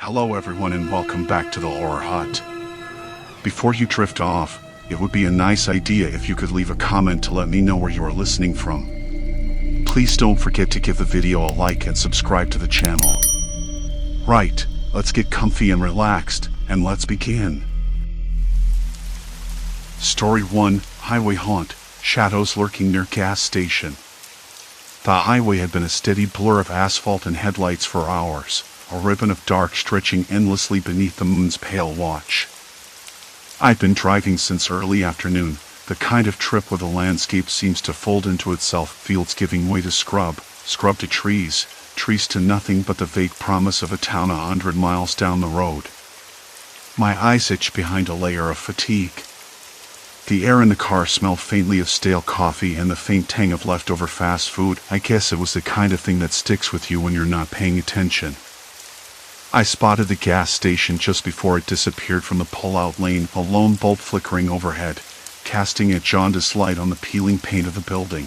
Hello everyone and welcome back to the Horror Hut. Before you drift off, it would be a nice idea if you could leave a comment to let me know where you are listening from. Please don't forget to give the video a like and subscribe to the channel. Right, let's get comfy and relaxed, and let's begin. Story 1, Highway Haunt, Shadows Lurking Near Gas Station. The highway had been a steady blur of asphalt and headlights for hours, a ribbon of dark stretching endlessly beneath the moon's pale watch. I'd been driving since early afternoon, the kind of trip where the landscape seems to fold into itself, fields giving way to scrub to trees to nothing but the vague promise of a town 100 miles down the road. My eyes itched behind a layer of fatigue. The air in the car smelled faintly of stale coffee and the faint tang of leftover fast food. I guess it was the kind of thing that sticks with you when you're not paying attention. I spotted the gas station just before it disappeared from the pull-out lane, a lone bulb flickering overhead, casting a jaundiced light on the peeling paint of the building.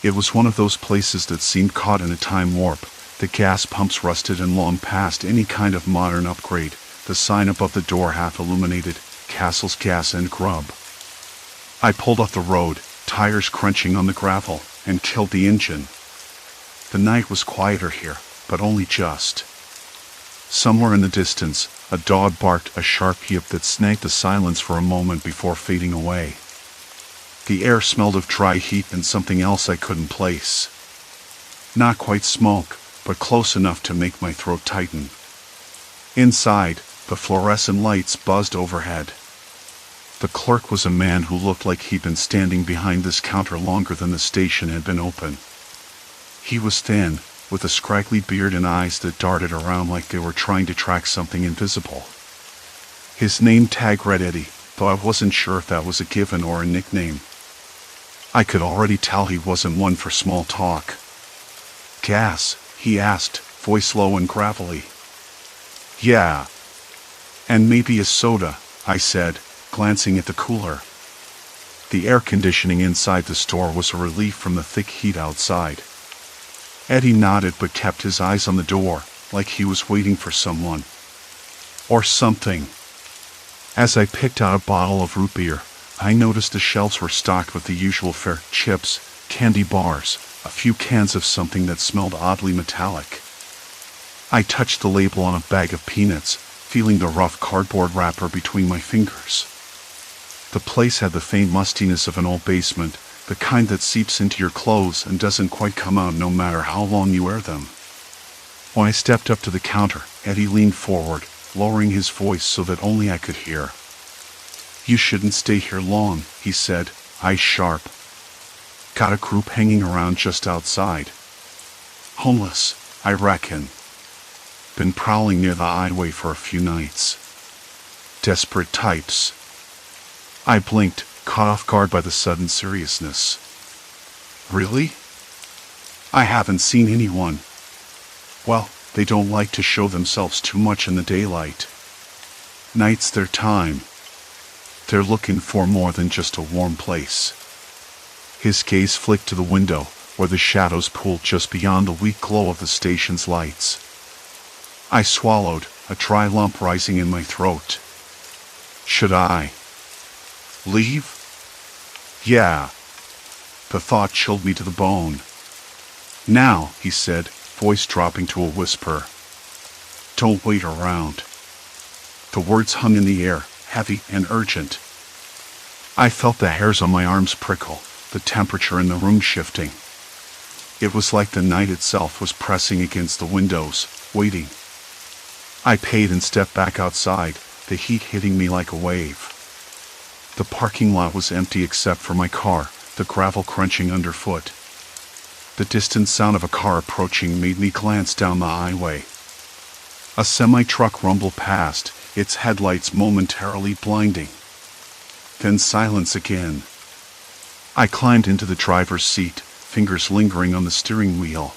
It was one of those places that seemed caught in a time warp. The gas pumps rusted and long past any kind of modern upgrade, the sign above the door half illuminated, Castle's Gas and Grub. I pulled off the road, tires crunching on the gravel, and killed the engine. The night was quieter here, but only just. Somewhere in the distance, a dog barked, a sharp yip that snagged the silence for a moment before fading away. The air smelled of dry heat and something else I couldn't place. Not quite smoke, but close enough to make my throat tighten. Inside, the fluorescent lights buzzed overhead. The clerk was a man who looked like he'd been standing behind this counter longer than the station had been open. He was thin, with a scraggly beard and eyes that darted around like they were trying to track something invisible. His name tag read Eddie, though I wasn't sure if that was a given or a nickname. I could already tell he wasn't one for small talk. "Gas?" he asked, voice low and gravelly. "Yeah. And maybe a soda," I said, glancing at the cooler. The air conditioning inside the store was a relief from the thick heat outside. Eddie nodded but kept his eyes on the door, like he was waiting for someone. Or something. As I picked out a bottle of root beer, I noticed the shelves were stocked with the usual fare: chips, candy bars, a few cans of something that smelled oddly metallic. I touched the label on a bag of peanuts, feeling the rough cardboard wrapper between my fingers. The place had the faint mustiness of an old basement, the kind that seeps into your clothes and doesn't quite come out no matter how long you wear them. When I stepped up to the counter, Eddie leaned forward, lowering his voice so that only I could hear. "You shouldn't stay here long," he said, eyes sharp. "Got a group hanging around just outside. Homeless, I reckon. Been prowling near the highway for a few nights. Desperate types." I blinked, caught off guard by the sudden seriousness. "Really?" "I haven't seen anyone. Well, they don't like to show themselves too much in the daylight. Night's their time. They're looking for more than just a warm place." His gaze flicked to the window, where the shadows pooled just beyond the weak glow of the station's lights. I swallowed, a dry lump rising in my throat. Should I leave? Yeah. The thought chilled me to the bone. "Now," he said, voice dropping to a whisper. "Don't wait around." The words hung in the air, heavy and urgent. I felt the hairs on my arms prickle, the temperature in the room shifting. It was like the night itself was pressing against the windows, waiting. I paid and stepped back outside, the heat hitting me like a wave. The parking lot was empty except for my car, the gravel crunching underfoot. The distant sound of a car approaching made me glance down the highway. A semi-truck rumbled past, its headlights momentarily blinding. Then silence again. I climbed into the driver's seat, fingers lingering on the steering wheel.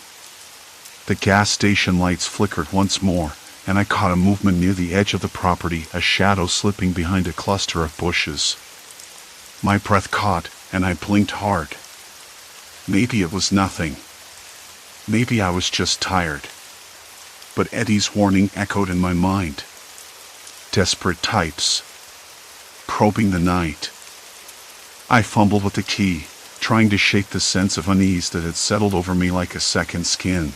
The gas station lights flickered once more, and I caught a movement near the edge of the property, a shadow slipping behind a cluster of bushes. My breath caught, and I blinked hard. Maybe it was nothing. Maybe I was just tired. but Eddie's warning echoed in my mind. Desperate types. Probing the night. I fumbled with the key, trying to shake the sense of unease that had settled over me like a second skin.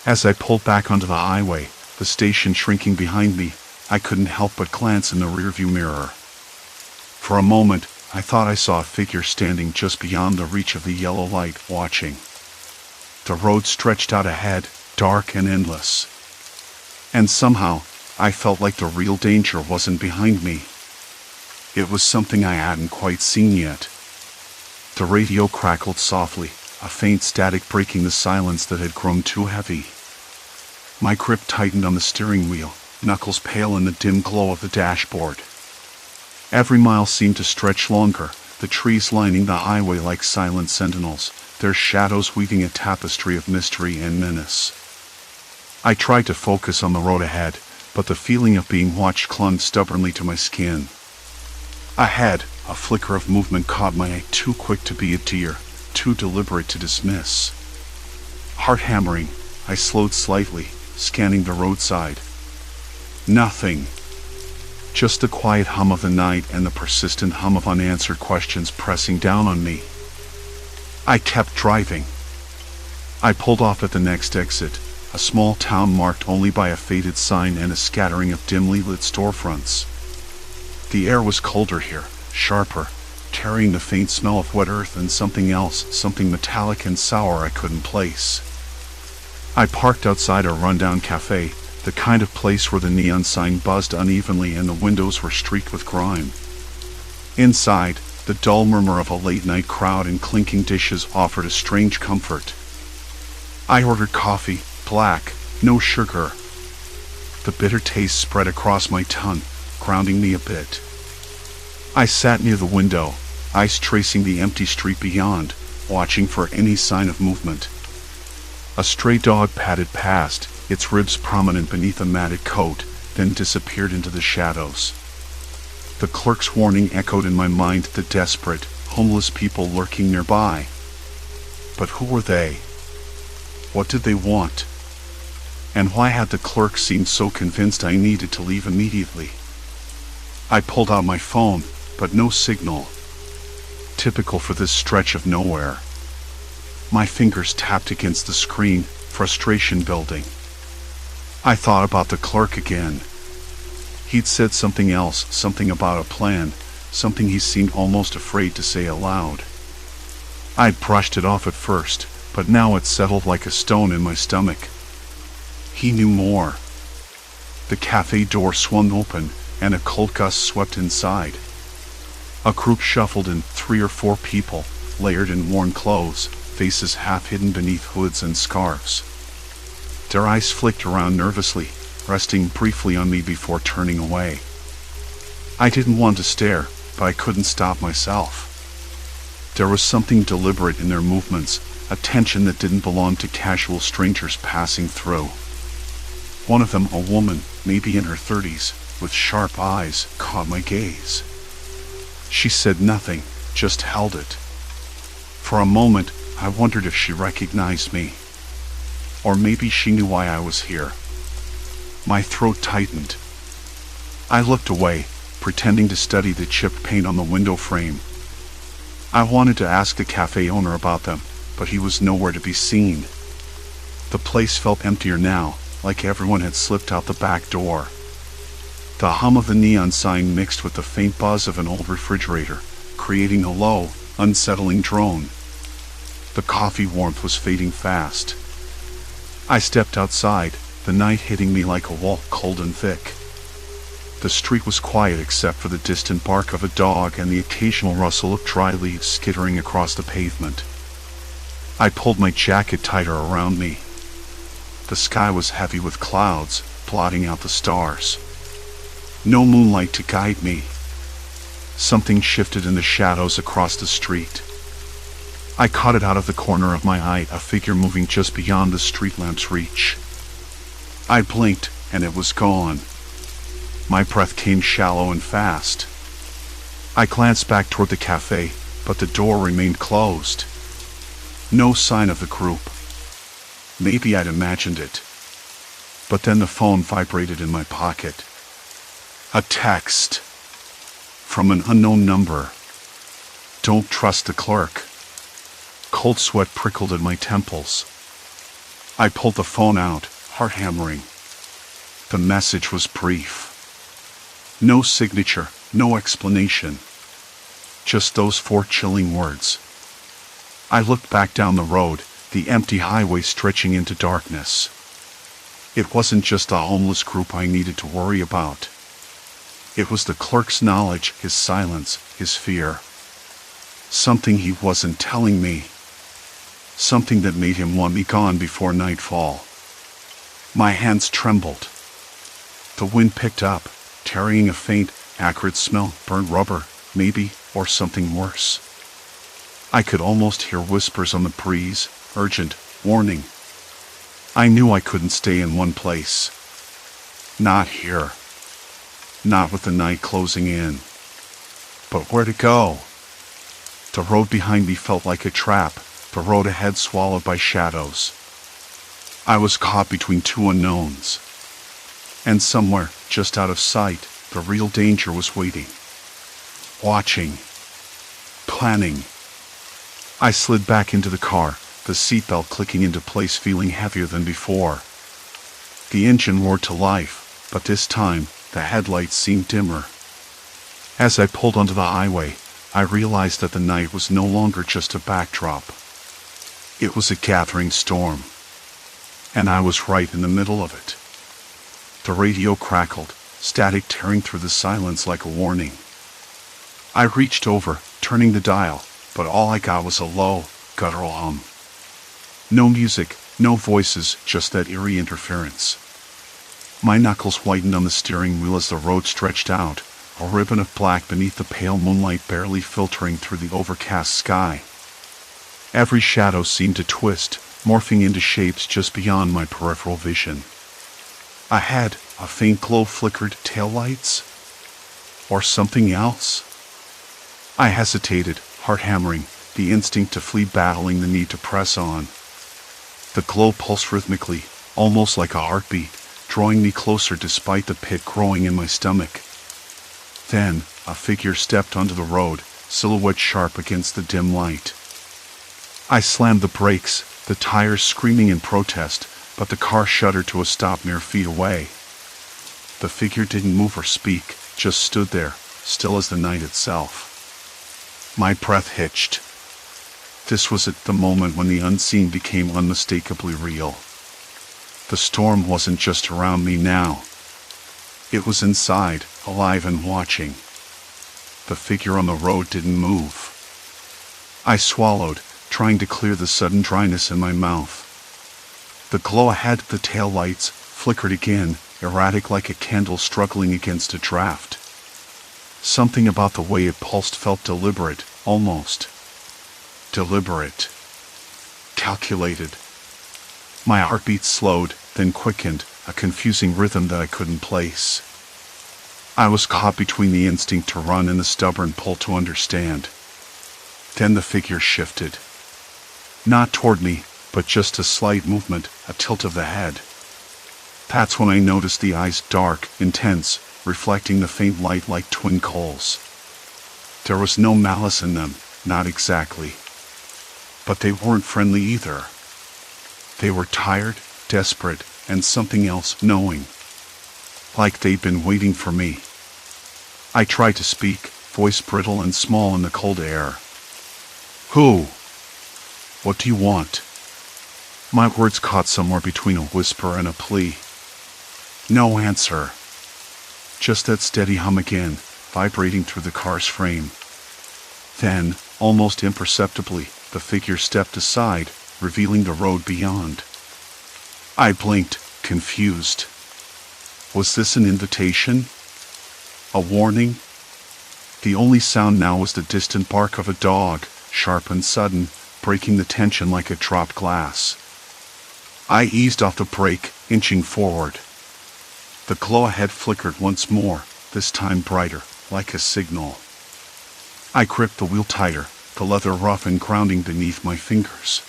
As I pulled back onto the highway, the station shrinking behind me, I couldn't help but glance in the rearview mirror. For a moment, I thought I saw a figure standing just beyond the reach of the yellow light, watching. The road stretched out ahead, dark and endless. And somehow, I felt like the real danger wasn't behind me. It was something I hadn't quite seen yet. The radio crackled softly, a faint static breaking the silence that had grown too heavy. My grip tightened on the steering wheel, knuckles pale in the dim glow of the dashboard. Every mile seemed to stretch longer, the trees lining the highway like silent sentinels, their shadows weaving a tapestry of mystery and menace. I tried to focus on the road ahead, but the feeling of being watched clung stubbornly to my skin. Ahead, a flicker of movement caught my eye, too quick to be a deer, too deliberate to dismiss. Heart hammering, I slowed slightly, scanning the roadside. Nothing. Just the quiet hum of the night and the persistent hum of unanswered questions pressing down on me. I kept driving. I pulled off at the next exit, a small town marked only by a faded sign and a scattering of dimly lit storefronts. The air was colder here, sharper, carrying the faint smell of wet earth and something else, something metallic and sour I couldn't place. I parked outside a rundown cafe, the kind of place where the neon sign buzzed unevenly and the windows were streaked with grime. Inside, the dull murmur of a late-night crowd and clinking dishes offered a strange comfort. I ordered coffee, black, no sugar. The bitter taste spread across my tongue, grounding me a bit. I sat near the window, eyes tracing the empty street beyond, watching for any sign of movement. A stray dog padded past, its ribs prominent beneath a matted coat, then disappeared into the shadows. The clerk's warning echoed in my mind, the desperate, homeless people lurking nearby. But who were they? What did they want? And why had the clerk seemed so convinced I needed to leave immediately? I pulled out my phone, but no signal. Typical for this stretch of nowhere. My fingers tapped against the screen, frustration building. I thought about the clerk again. He'd said something else, something about a plan, something he seemed almost afraid to say aloud. I'd brushed it off at first, but now it settled like a stone in my stomach. He knew more. The cafe door swung open, and a cold gust swept inside. A group shuffled in, 3 or 4 people, layered in worn clothes, faces half hidden beneath hoods and scarves. Their eyes flicked around nervously, resting briefly on me before turning away. I didn't want to stare, but I couldn't stop myself. There was something deliberate in their movements, a tension that didn't belong to casual strangers passing through. One of them, a woman, maybe in her 30s, with sharp eyes, caught my gaze. She said nothing, just held it. For a moment, I wondered if she recognized me. Or maybe she knew why I was here. My throat tightened. I looked away, pretending to study the chipped paint on the window frame. I wanted to ask the cafe owner about them, but he was nowhere to be seen. The place felt emptier now, like everyone had slipped out the back door. The hum of the neon sign mixed with the faint buzz of an old refrigerator, creating a low, unsettling drone. The coffee warmth was fading fast. I stepped outside, the night hitting me like a wall, cold and thick. The street was quiet except for the distant bark of a dog and the occasional rustle of dry leaves skittering across the pavement. I pulled my jacket tighter around me. The sky was heavy with clouds, blotting out the stars. No moonlight to guide me. Something shifted in the shadows across the street. I caught it out of the corner of my eye, a figure moving just beyond the street lamp's reach. I blinked, and it was gone. My breath came shallow and fast. I glanced back toward the cafe, but the door remained closed. No sign of the group. Maybe I'd imagined it. But then the phone vibrated in my pocket. A text. From an unknown number. Don't trust the clerk. Cold sweat prickled at my temples. I pulled the phone out, heart hammering. The message was brief. No signature, no explanation. Just those 4 chilling words. I looked back down the road, the empty highway stretching into darkness. It wasn't just a homeless group I needed to worry about. It was the clerk's knowledge, his silence, his fear. Something he wasn't telling me. Something that made him want me gone before nightfall. My hands trembled. The wind picked up, carrying a faint, acrid smell, burnt rubber, maybe, or something worse. I could almost hear whispers on the breeze, urgent, warning. I knew I couldn't stay in one place. Not here. Not with the night closing in. But where to go? The road behind me felt like a trap, the road ahead swallowed by shadows. I was caught between 2 unknowns. And somewhere, just out of sight, the real danger was waiting. Watching. Planning. I slid back into the car, the seatbelt clicking into place, feeling heavier than before. The engine roared to life, but this time, the headlights seemed dimmer. As I pulled onto the highway, I realized that the night was no longer just a backdrop. It was a gathering storm. And I was right in the middle of it. The radio crackled, static tearing through the silence like a warning. I reached over, turning the dial, but all I got was a low, guttural hum. No music, no voices, just that eerie interference. My knuckles whitened on the steering wheel as the road stretched out, a ribbon of black beneath the pale moonlight barely filtering through the overcast sky. Every shadow seemed to twist, morphing into shapes just beyond my peripheral vision. Ahead, a faint glow flickered, taillights? Or something else? I hesitated, heart hammering, the instinct to flee battling the need to press on. The glow pulsed rhythmically, almost like a heartbeat, drawing me closer despite the pit growing in my stomach. Then, a figure stepped onto the road, silhouette sharp against the dim light. I slammed the brakes, the tires screaming in protest, but the car shuddered to a stop mere feet away. The figure didn't move or speak, just stood there, still as the night itself. My breath hitched. This was at the moment when the unseen became unmistakably real. The storm wasn't just around me now. It was inside, alive and watching. The figure on the road didn't move. I swallowed, trying to clear the sudden dryness in my mouth. The glow ahead, the taillights, flickered again, erratic like a candle struggling against a draft. Something about the way it pulsed felt deliberate, almost. Deliberate. Calculated. My heartbeat slowed, then quickened, a confusing rhythm that I couldn't place. I was caught between the instinct to run and the stubborn pull to understand. Then the figure shifted. Not toward me, but just a slight movement, a tilt of the head. That's when I noticed the eyes dark, intense, reflecting the faint light like twin coals. There was no malice in them, not exactly. But they weren't friendly either. They were tired, desperate, and something else, knowing. Like they'd been waiting for me. I tried to speak, voice brittle and small in the cold air. Who? What do you want? My words caught somewhere between a whisper and a plea. No answer. Just that steady hum again, vibrating through the car's frame. Then, almost imperceptibly, the figure stepped aside, revealing the road beyond. I blinked, confused. Was this an invitation? A warning? The only sound now was the distant bark of a dog, sharp and sudden, breaking the tension like a dropped glass. I eased off the brake, inching forward. The glow ahead flickered once more, this time brighter, like a signal. I gripped the wheel tighter, the leather rough and grounding beneath my fingers.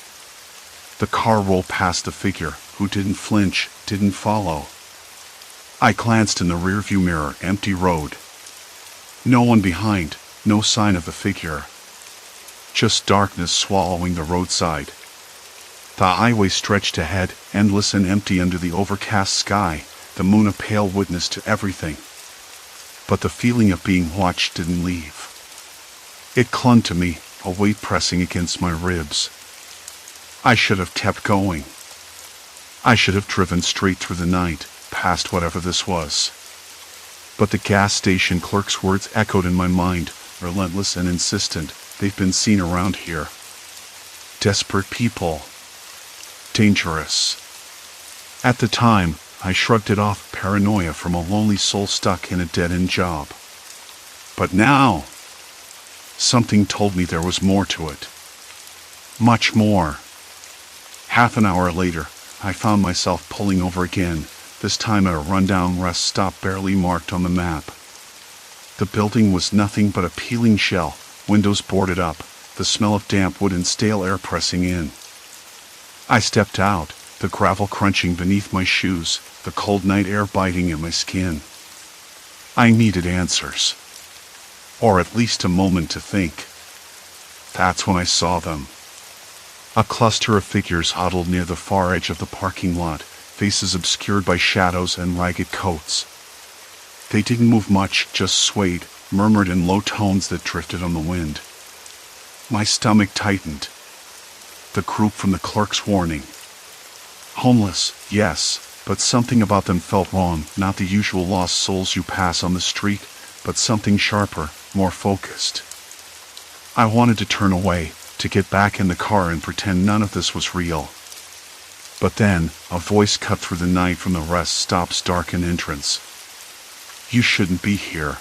The car rolled past the figure, who didn't flinch, didn't follow. I glanced in the rearview mirror, empty road. No one behind, no sign of the figure. Just darkness swallowing the roadside. The highway stretched ahead, endless and empty under the overcast sky, the moon a pale witness to everything. But the feeling of being watched didn't leave. It clung to me, a weight pressing against my ribs. I should have kept going. I should have driven straight through the night, past whatever this was. But the gas station clerk's words echoed in my mind, relentless and insistent. They've been seen around here. Desperate people. Dangerous. At the time, I shrugged it off, paranoia from a lonely soul stuck in a dead-end job. But now, something told me there was more to it. Much more. Half an hour later, I found myself pulling over again, this time at a rundown rest stop barely marked on the map. The building was nothing but a peeling shell, windows boarded up, the smell of damp wood and stale air pressing in. I stepped out, the gravel crunching beneath my shoes, the cold night air biting at my skin. I needed answers. Or at least a moment to think. That's when I saw them. A cluster of figures huddled near the far edge of the parking lot, faces obscured by shadows and ragged coats. They didn't move much, just swayed, murmured in low tones that drifted on the wind. My stomach tightened. The group from the clerk's warning. Homeless, yes, but something about them felt wrong, not the usual lost souls you pass on the street, but something sharper, more focused. I wanted to turn away, to get back in the car and pretend none of this was real. But then, a voice cut through the night from the rest stop's darkened entrance. You shouldn't be here.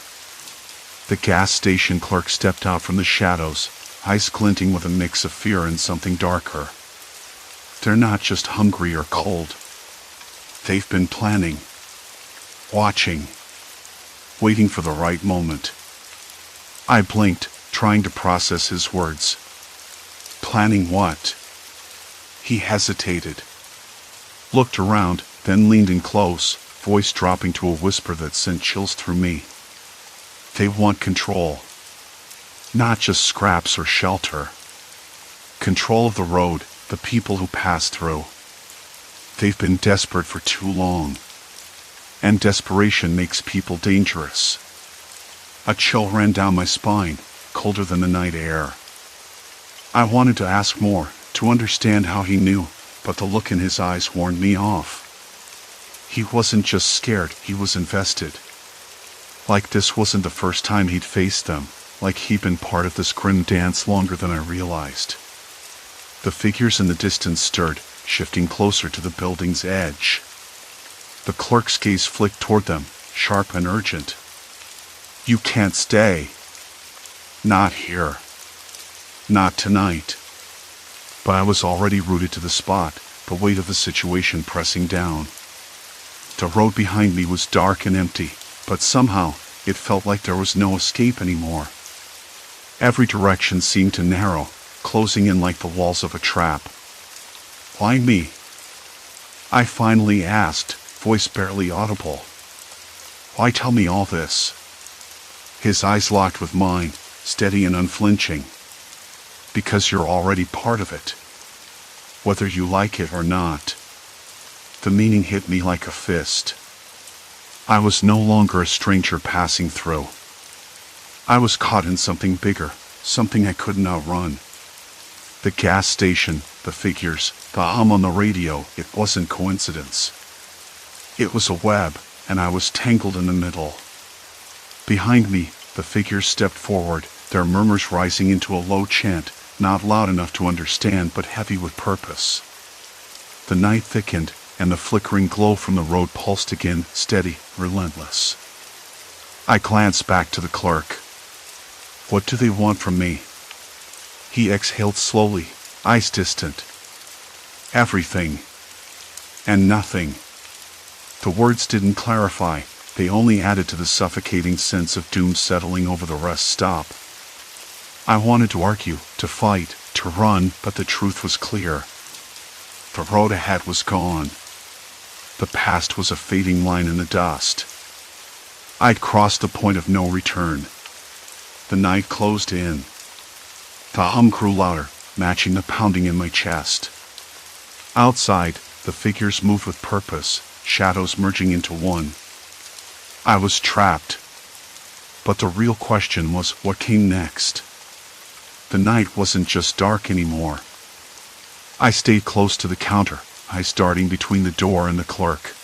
The gas station clerk stepped out from the shadows, eyes glinting with a mix of fear and something darker. They're not just hungry or cold. They've been planning. Watching. Waiting for the right moment. I blinked, trying to process his words. Planning what? He hesitated. Looked around, then leaned in close, voice dropping to a whisper that sent chills through me. They want control. Not just scraps or shelter. Control of the road, the people who pass through. They've been desperate for too long. And desperation makes people dangerous. A chill ran down my spine, colder than the night air. I wanted to ask more, to understand how he knew, but the look in his eyes warned me off. He wasn't just scared, he was invested. Like this wasn't the first time he'd faced them, like he'd been part of this grim dance longer than I realized. The figures in the distance stirred, shifting closer to the building's edge. The clerk's gaze flicked toward them, sharp and urgent. You can't stay. Not here. Not tonight. But I was already rooted to the spot, the weight of the situation pressing down. The road behind me was dark and empty, but somehow it felt like there was no escape anymore. Every direction seemed to narrow, closing in like the walls of a trap. Why me? I finally asked, voice barely audible. Why tell me all this? His eyes locked with mine, steady and unflinching. Because you're already part of it. Whether you like it or not. The meaning hit me like a fist. I was no longer a stranger passing through. I was caught in something bigger, something I couldn't outrun. The gas station, the figures, the hum on the radio, it wasn't coincidence. It was a web, and I was tangled in the middle. Behind me, the figures stepped forward, their murmurs rising into a low chant, not loud enough to understand but heavy with purpose. The night thickened, and the flickering glow from the road pulsed again, steady, relentless. I glanced back to the clerk. What do they want from me? He exhaled slowly, eyes distant. Everything. And nothing. The words didn't clarify, they only added to the suffocating sense of doom settling over the rest stop. I wanted to argue, to fight, to run, but the truth was clear. The road ahead was gone. The past was a fading line in the dust. I'd crossed the point of no return. The night closed in. The hum grew louder, matching the pounding in my chest. Outside, the figures moved with purpose, shadows merging into one. I was trapped. But the real question was, what came next? The night wasn't just dark anymore. I stayed close to the counter, eyes darting between the door and the clerk.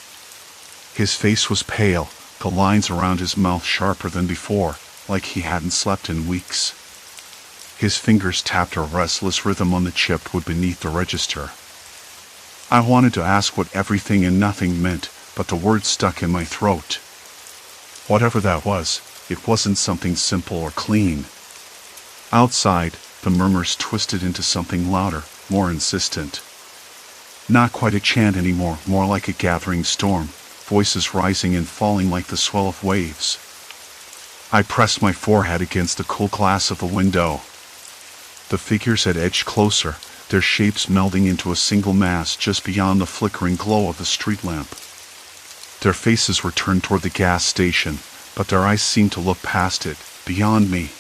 His face was pale, the lines around his mouth sharper than before, like he hadn't slept in weeks. His fingers tapped a restless rhythm on the chipwood beneath the register. I wanted to ask what everything and nothing meant, but the words stuck in my throat. Whatever that was, it wasn't something simple or clean. Outside, the murmurs twisted into something louder, more insistent. Not quite a chant anymore, more like a gathering storm, voices rising and falling like the swell of waves. I pressed my forehead against the cool glass of the window. The figures had edged closer, their shapes melding into a single mass just beyond the flickering glow of the street lamp. Their faces were turned toward the gas station, but their eyes seemed to look past it, beyond me.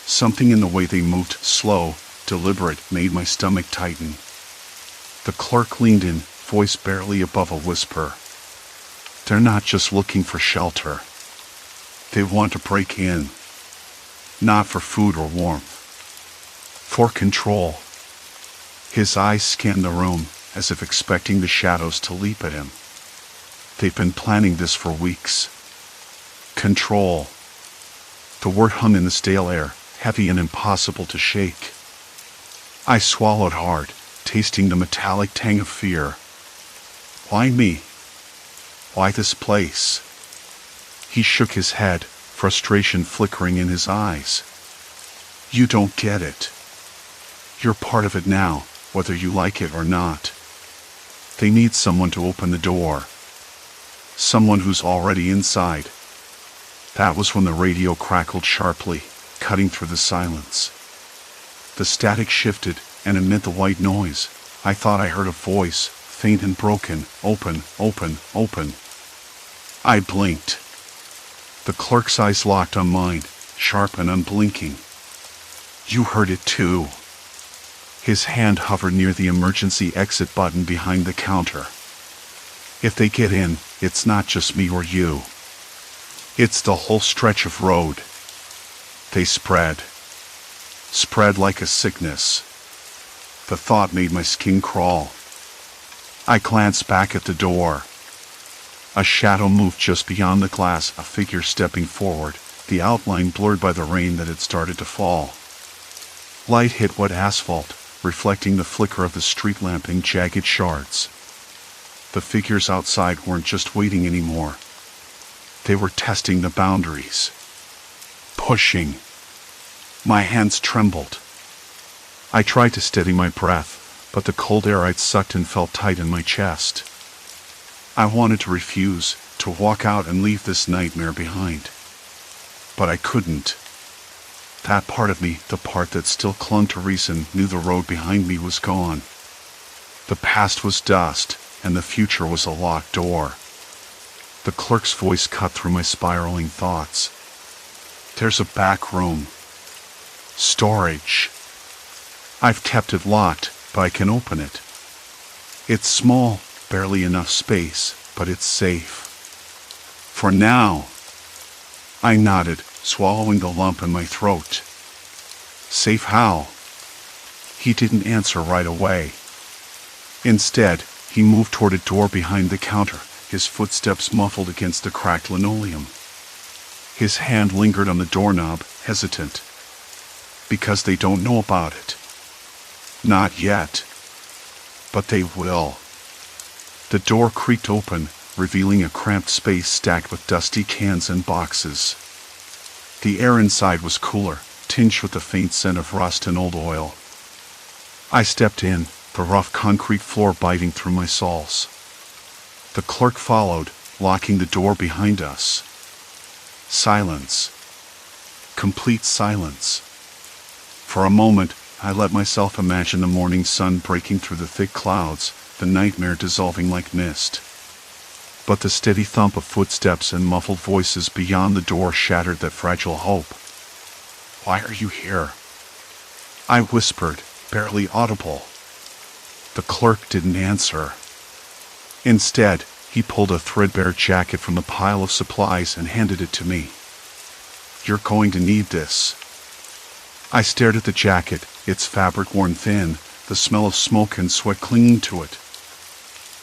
Something in the way they moved, slow, deliberate, made my stomach tighten. The clerk leaned in, voice barely above a whisper. They're not just looking for shelter. They want to break in. Not for food or warmth. For control. His eyes scanned the room, as if expecting the shadows to leap at him. They've been planning this for weeks. Control. The word hung in the stale air, heavy and impossible to shake. I swallowed hard, tasting the metallic tang of fear. Why me? Why this place? He shook his head, frustration flickering in his eyes. You don't get it. You're part of it now, whether you like it or not. They need someone to open the door. Someone who's already inside. That was when the radio crackled sharply, cutting through the silence. The static shifted, and amid the white noise, I thought I heard a voice, faint and broken, open, open, open. I blinked. The clerk's eyes locked on mine, sharp and unblinking. You heard it too. His hand hovered near the emergency exit button behind the counter. If they get in, it's not just me or you. It's the whole stretch of road. They spread. Spread like a sickness. The thought made my skin crawl. I glanced back at the door. A shadow moved just beyond the glass, a figure stepping forward, the outline blurred by the rain that had started to fall. Light hit wet asphalt, reflecting the flicker of the street lamp in jagged shards. The figures outside weren't just waiting anymore. They were testing the boundaries. Pushing. My hands trembled. I tried to steady my breath, but the cold air I'd sucked in felt tight in my chest. I wanted to refuse, to walk out and leave this nightmare behind. But I couldn't. That part of me, the part that still clung to reason, knew the road behind me was gone. The past was dust, and the future was a locked door. The clerk's voice cut through my spiraling thoughts. There's a back room. Storage. I've kept it locked, but I can open it. It's small, barely enough space, but it's safe. For now. I nodded, swallowing the lump in my throat. Safe how? He didn't answer right away. Instead, he moved toward a door behind the counter, his footsteps muffled against the cracked linoleum. His hand lingered on the doorknob, hesitant. Because they don't know about it. Not yet. But they will. The door creaked open, revealing a cramped space stacked with dusty cans and boxes. The air inside was cooler, tinged with the faint scent of rust and old oil. I stepped in, the rough concrete floor biting through my soles. The clerk followed, locking the door behind us. Silence. Complete silence. For a moment, I let myself imagine the morning sun breaking through the thick clouds, the nightmare dissolving like mist. But the steady thump of footsteps and muffled voices beyond the door shattered that fragile hope. "Why are you here?" I whispered, barely audible. The clerk didn't answer. Instead, he pulled a threadbare jacket from the pile of supplies and handed it to me. "You're going to need this." I stared at the jacket, its fabric worn thin, the smell of smoke and sweat clinging to it.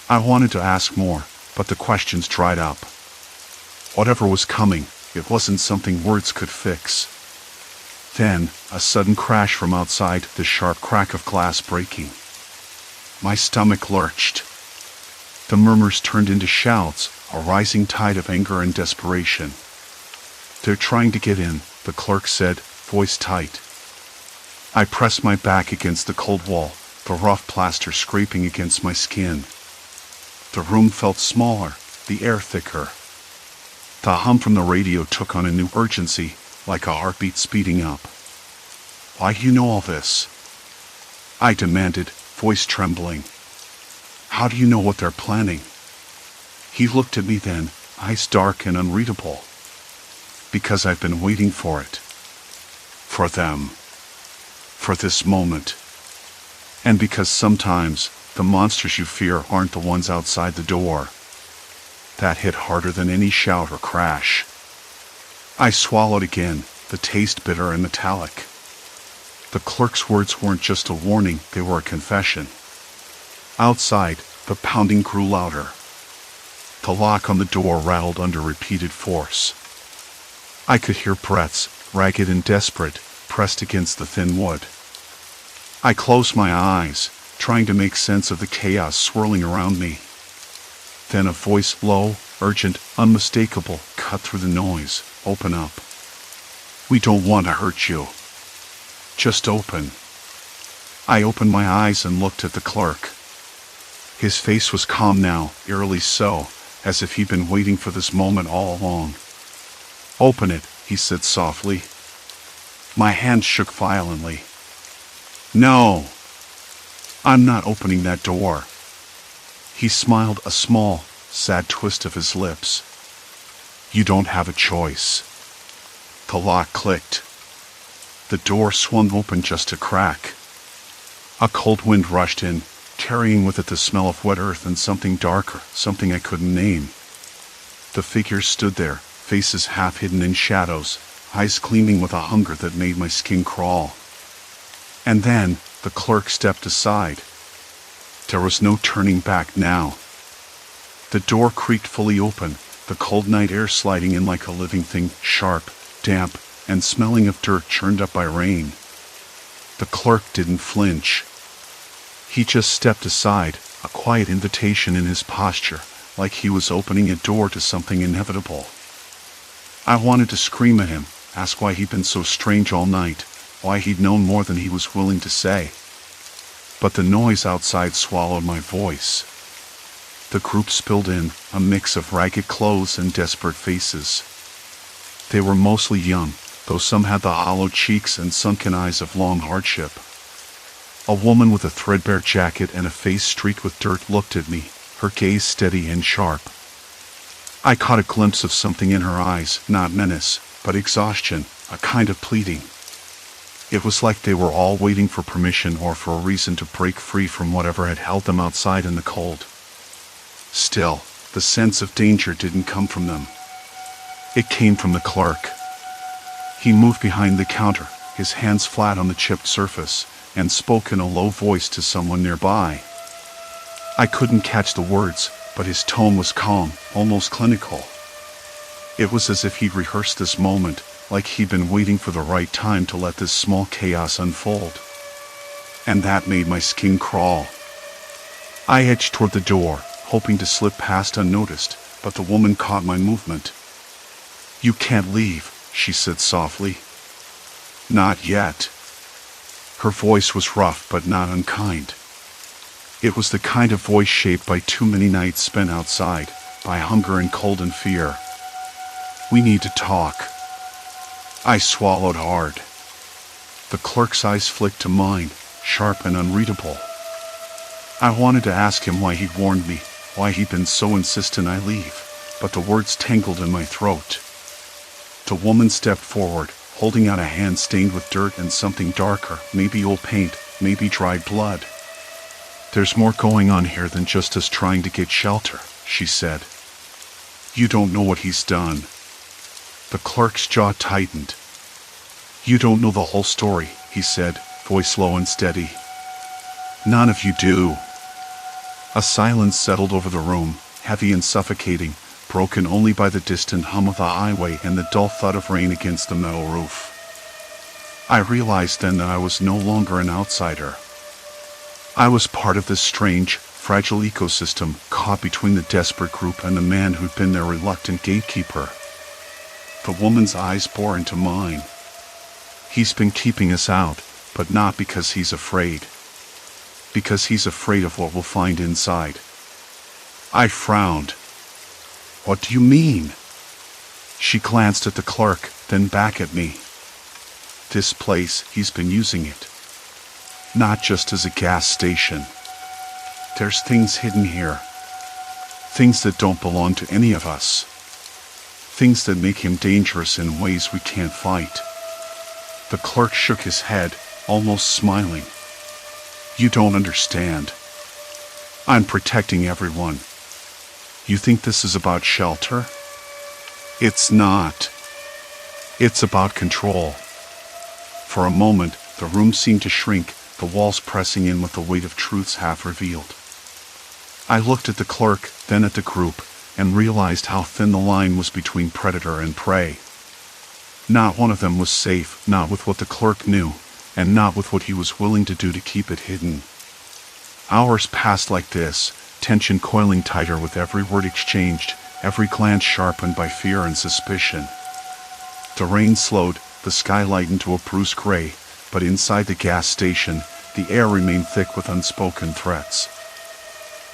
I wanted to ask more, but the questions dried up. Whatever was coming, it wasn't something words could fix. Then, a sudden crash from outside, the sharp crack of glass breaking. My stomach lurched. The murmurs turned into shouts, a rising tide of anger and desperation. "They're trying to get in," the clerk said, voice tight. I pressed my back against the cold wall, the rough plaster scraping against my skin. The room felt smaller, the air thicker. The hum from the radio took on a new urgency, like a heartbeat speeding up. "Why do you know all this?" I demanded, voice trembling. "How do you know what they're planning?" He looked at me then, eyes dark and unreadable. "Because I've been waiting for it. For them. For this moment. And because sometimes, the monsters you fear aren't the ones outside the door." That hit harder than any shout or crash. I swallowed again, the taste bitter and metallic. The clerk's words weren't just a warning, they were a confession. Outside, the pounding grew louder. The lock on the door rattled under repeated force. I could hear breaths, ragged and desperate, pressed against the thin wood. I closed my eyes, trying to make sense of the chaos swirling around me. Then a voice, low, urgent, unmistakable, cut through the noise. "Open up. We don't want to hurt you. Just open." I opened my eyes and looked at the clerk. His face was calm now, eerily so, as if he'd been waiting for this moment all along. "Open it," he said softly. My hand shook violently. "No! I'm not opening that door." He smiled, a small, sad twist of his lips. "You don't have a choice." The lock clicked. The door swung open just a crack. A cold wind rushed in, carrying with it the smell of wet earth and something darker, something I couldn't name. The figures stood there, faces half hidden in shadows, eyes gleaming with a hunger that made my skin crawl. And then, the clerk stepped aside. There was no turning back now. The door creaked fully open, the cold night air sliding in like a living thing, sharp, damp, and smelling of dirt churned up by rain. The clerk didn't flinch. He just stepped aside, a quiet invitation in his posture, like he was opening a door to something inevitable. I wanted to scream at him, ask why he'd been so strange all night, why he'd known more than he was willing to say. But the noise outside swallowed my voice. The group spilled in, a mix of ragged clothes and desperate faces. They were mostly young, though some had the hollow cheeks and sunken eyes of long hardship. A woman with a threadbare jacket and a face streaked with dirt looked at me, her gaze steady and sharp. I caught a glimpse of something in her eyes, not menace, but exhaustion, a kind of pleading. It was like they were all waiting for permission or for a reason to break free from whatever had held them outside in the cold. Still, the sense of danger didn't come from them. It came from the clerk. He moved behind the counter, his hands flat on the chipped surface, and spoke in a low voice to someone nearby. I couldn't catch the words, but his tone was calm, almost clinical. It was as if he'd rehearsed this moment, like he'd been waiting for the right time to let this small chaos unfold. And that made my skin crawl. I edged toward the door, hoping to slip past unnoticed, but the woman caught my movement. "You can't leave," she said softly. "Not yet." Her voice was rough but not unkind. It was the kind of voice shaped by too many nights spent outside, by hunger and cold and fear. "We need to talk." I swallowed hard. The clerk's eyes flicked to mine, sharp and unreadable. I wanted to ask him why he'd warned me, why he'd been so insistent I leave, but the words tangled in my throat. The woman stepped forward, holding out a hand stained with dirt and something darker, maybe old paint, maybe dried blood. "There's more going on here than just us trying to get shelter," she said. "You don't know what he's done." The clerk's jaw tightened. "You don't know the whole story," he said, voice low and steady. "None of you do." A silence settled over the room, heavy and suffocating, broken only by the distant hum of the highway and the dull thud of rain against the metal roof. I realized then that I was no longer an outsider. I was part of this strange, fragile ecosystem, caught between the desperate group and the man who'd been their reluctant gatekeeper. The woman's eyes bore into mine. "He's been keeping us out, but not because he's afraid. Because he's afraid of what we'll find inside." I frowned. "What do you mean?" She glanced at the clerk, then back at me. "This place, he's been using it. Not just as a gas station. There's things hidden here. Things that don't belong to any of us. Things that make him dangerous in ways we can't fight." The clerk shook his head, almost smiling. "You don't understand. I'm protecting everyone. You think this is about shelter? It's not. It's about control." For a moment, the room seemed to shrink, the walls pressing in with the weight of truths half revealed. I looked at the clerk, then at the group, and realized how thin the line was between predator and prey. Not one of them was safe, not with what the clerk knew, and not with what he was willing to do to keep it hidden. Hours passed like this, tension coiling tighter with every word exchanged, every glance sharpened by fear and suspicion. The rain slowed, the sky lightened to a bruised gray, but inside the gas station, the air remained thick with unspoken threats.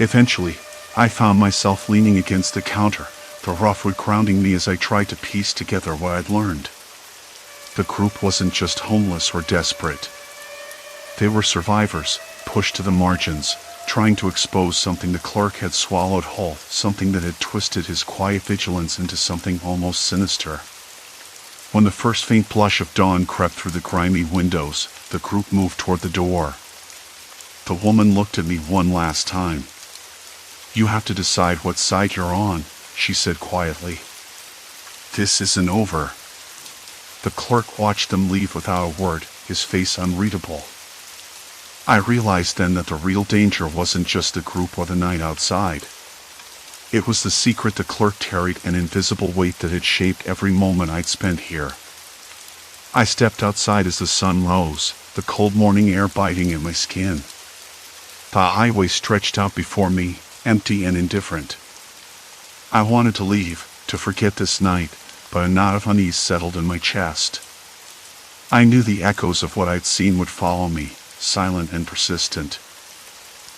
Eventually, I found myself leaning against the counter, the rough wood grounding me as I tried to piece together what I'd learned. The group wasn't just homeless or desperate. They were survivors, pushed to the margins, trying to expose something the clerk had swallowed whole, something that had twisted his quiet vigilance into something almost sinister. When the first faint blush of dawn crept through the grimy windows, the group moved toward the door. The woman looked at me one last time. "You have to decide what side you're on," she said quietly. "This isn't over." The clerk watched them leave without a word, his face unreadable. I realized then that the real danger wasn't just the group or the night outside. It was the secret the clerk carried, an invisible weight that had shaped every moment I'd spent here. I stepped outside as the sun rose, the cold morning air biting at my skin. The highway stretched out before me, empty and indifferent. I wanted to leave, to forget this night, but a knot of unease settled in my chest. I knew the echoes of what I'd seen would follow me, silent and persistent.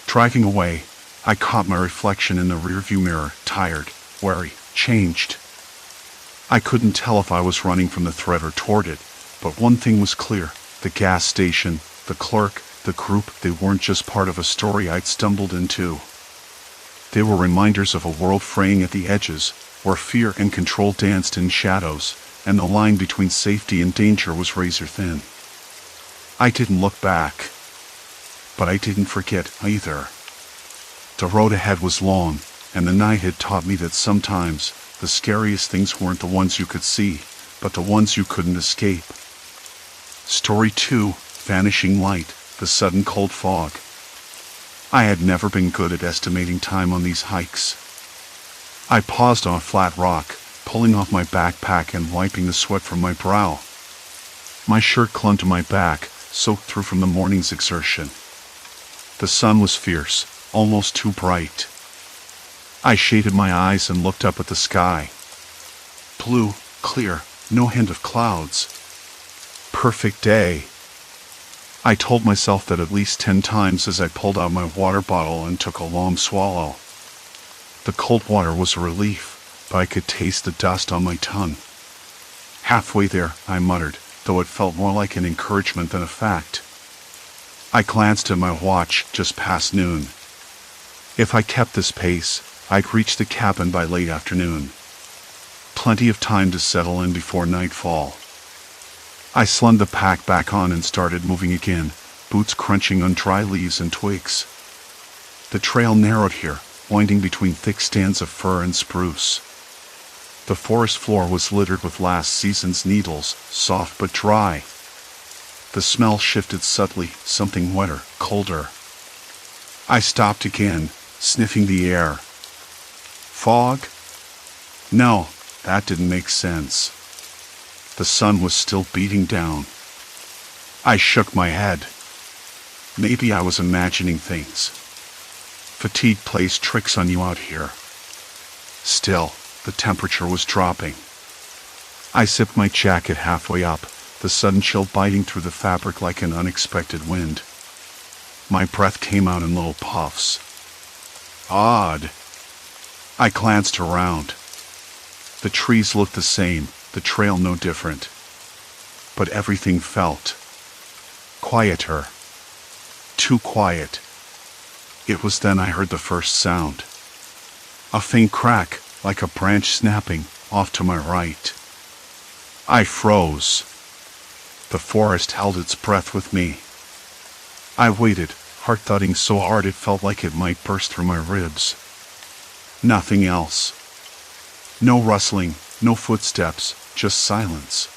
Driving away, I caught my reflection in the rearview mirror, tired, wary, changed. I couldn't tell if I was running from the threat or toward it, but one thing was clear: the gas station, the clerk, the group, they weren't just part of a story I'd stumbled into. They were reminders of a world fraying at the edges, where fear and control danced in shadows, and the line between safety and danger was razor thin. I didn't look back. But I didn't forget either. The road ahead was long, and the night had taught me that sometimes the scariest things weren't the ones you could see, but the ones you couldn't escape. Story 2, Vanishing Light, the sudden cold fog. I had never been good at estimating time on these hikes. I paused on a flat rock, pulling off my backpack and wiping the sweat from my brow. My shirt clung to my back, soaked through from the morning's exertion. The sun was fierce, almost too bright. I shaded my eyes and looked up at the sky. Blue, clear, no hint of clouds. Perfect day. I told myself that at least 10 times as I pulled out my water bottle and took a long swallow. The cold water was a relief, but I could taste the dust on my tongue. Halfway there, I muttered, though it felt more like an encouragement than a fact. I glanced at my watch, just past noon. If I kept this pace, I'd reach the cabin by late afternoon. Plenty of time to settle in before nightfall. I slung the pack back on and started moving again, boots crunching on dry leaves and twigs. The trail narrowed here, winding between thick stands of fir and spruce. The forest floor was littered with last season's needles, soft but dry. The smell shifted subtly, something wetter, colder. I stopped again, sniffing the air. Fog? No, that didn't make sense. The sun was still beating down. I shook my head. Maybe I was imagining things. Fatigue plays tricks on you out here. Still, the temperature was dropping. I zipped my jacket halfway up, the sudden chill biting through the fabric like an unexpected wind. My breath came out in little puffs. Odd. I glanced around. The trees looked the same, the trail no different. But everything felt quieter. Too quiet. It was then I heard the first sound. A faint crack, like a branch snapping, off to my right. I froze. The forest held its breath with me. I waited, heart thudding so hard it felt like it might burst through my ribs. Nothing else. No rustling, no footsteps, just silence.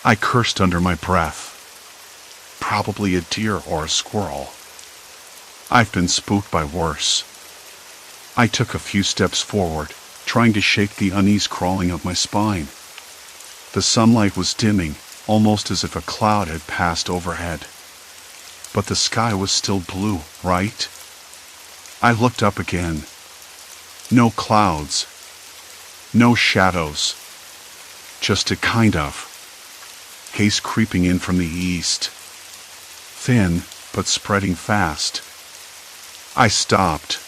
I cursed under my breath. Probably a deer or a squirrel. I've been spooked by worse. I took a few steps forward, trying to shake the unease crawling up my spine. The sunlight was dimming, almost as if a cloud had passed overhead. But the sky was still blue, right? I looked up again. No clouds. No shadows. Just a kind of haze creeping in from the east. Thin, but spreading fast. I stopped.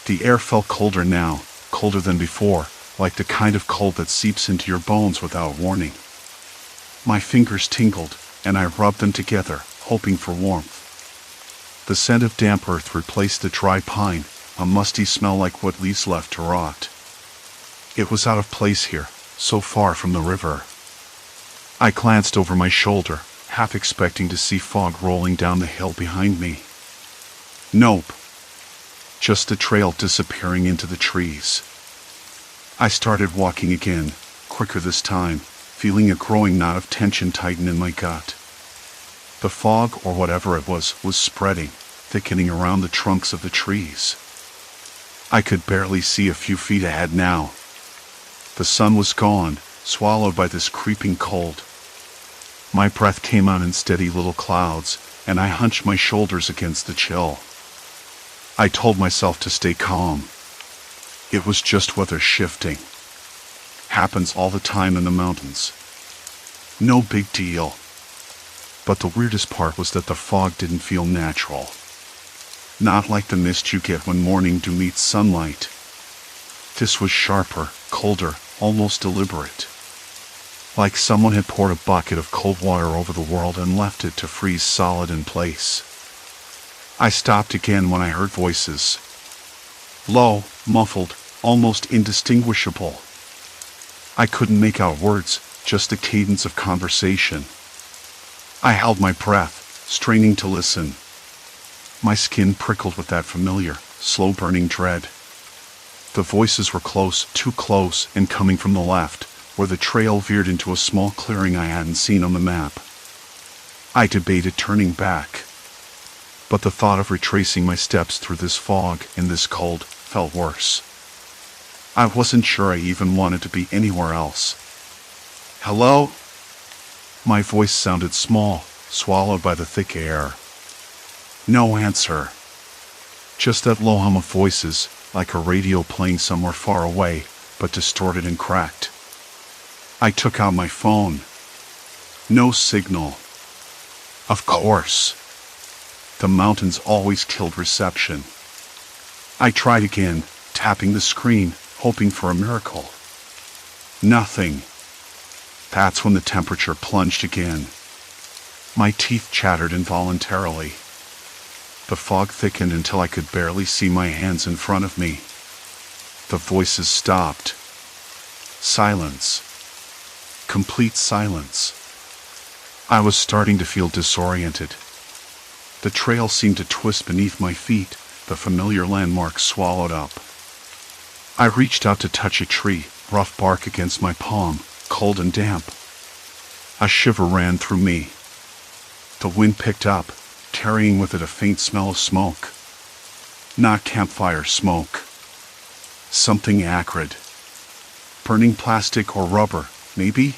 The air felt colder now, colder than before, like the kind of cold that seeps into your bones without warning. My fingers tingled, and I rubbed them together, hoping for warmth. The scent of damp earth replaced the dry pine, a musty smell like what leaves left to rot. It was out of place here, so far from the river. I glanced over my shoulder, half expecting to see fog rolling down the hill behind me. Nope. Just the trail disappearing into the trees. I started walking again, quicker this time, feeling a growing knot of tension tighten in my gut. The fog, or whatever it was spreading, thickening around the trunks of the trees. I could barely see a few feet ahead now. The sun was gone, swallowed by this creeping cold. My breath came out in steady little clouds, and I hunched my shoulders against the chill. I told myself to stay calm. It was just weather shifting. Happens all the time in the mountains. No big deal. But the weirdest part was that the fog didn't feel natural. Not like the mist you get when morning dew meets sunlight. This was sharper, colder, almost deliberate. Like someone had poured a bucket of cold water over the world and left it to freeze solid in place. I stopped again when I heard voices. Low, muffled, almost indistinguishable. I couldn't make out words, just the cadence of conversation. I held my breath, straining to listen. My skin prickled with that familiar, slow-burning dread. The voices were close, too close, and coming from the left, where the trail veered into a small clearing I hadn't seen on the map. I debated turning back. But the thought of retracing my steps through this fog in this cold felt worse. I wasn't sure I even wanted to be anywhere else. Hello? My voice sounded small, swallowed by the thick air. No answer. Just that low hum of voices, like a radio playing somewhere far away, but distorted and cracked. I took out my phone. No signal. Of course. The mountains always killed reception. I tried again, tapping the screen, hoping for a miracle. Nothing. That's when the temperature plunged again. My teeth chattered involuntarily. The fog thickened until I could barely see my hands in front of me. The voices stopped. Silence. Complete silence. I was starting to feel disoriented. The trail seemed to twist beneath my feet, the familiar landmarks swallowed up. I reached out to touch a tree, rough bark against my palm, cold and damp. A shiver ran through me. The wind picked up, carrying with it a faint smell of smoke. Not campfire smoke. Something acrid. Burning plastic or rubber, maybe?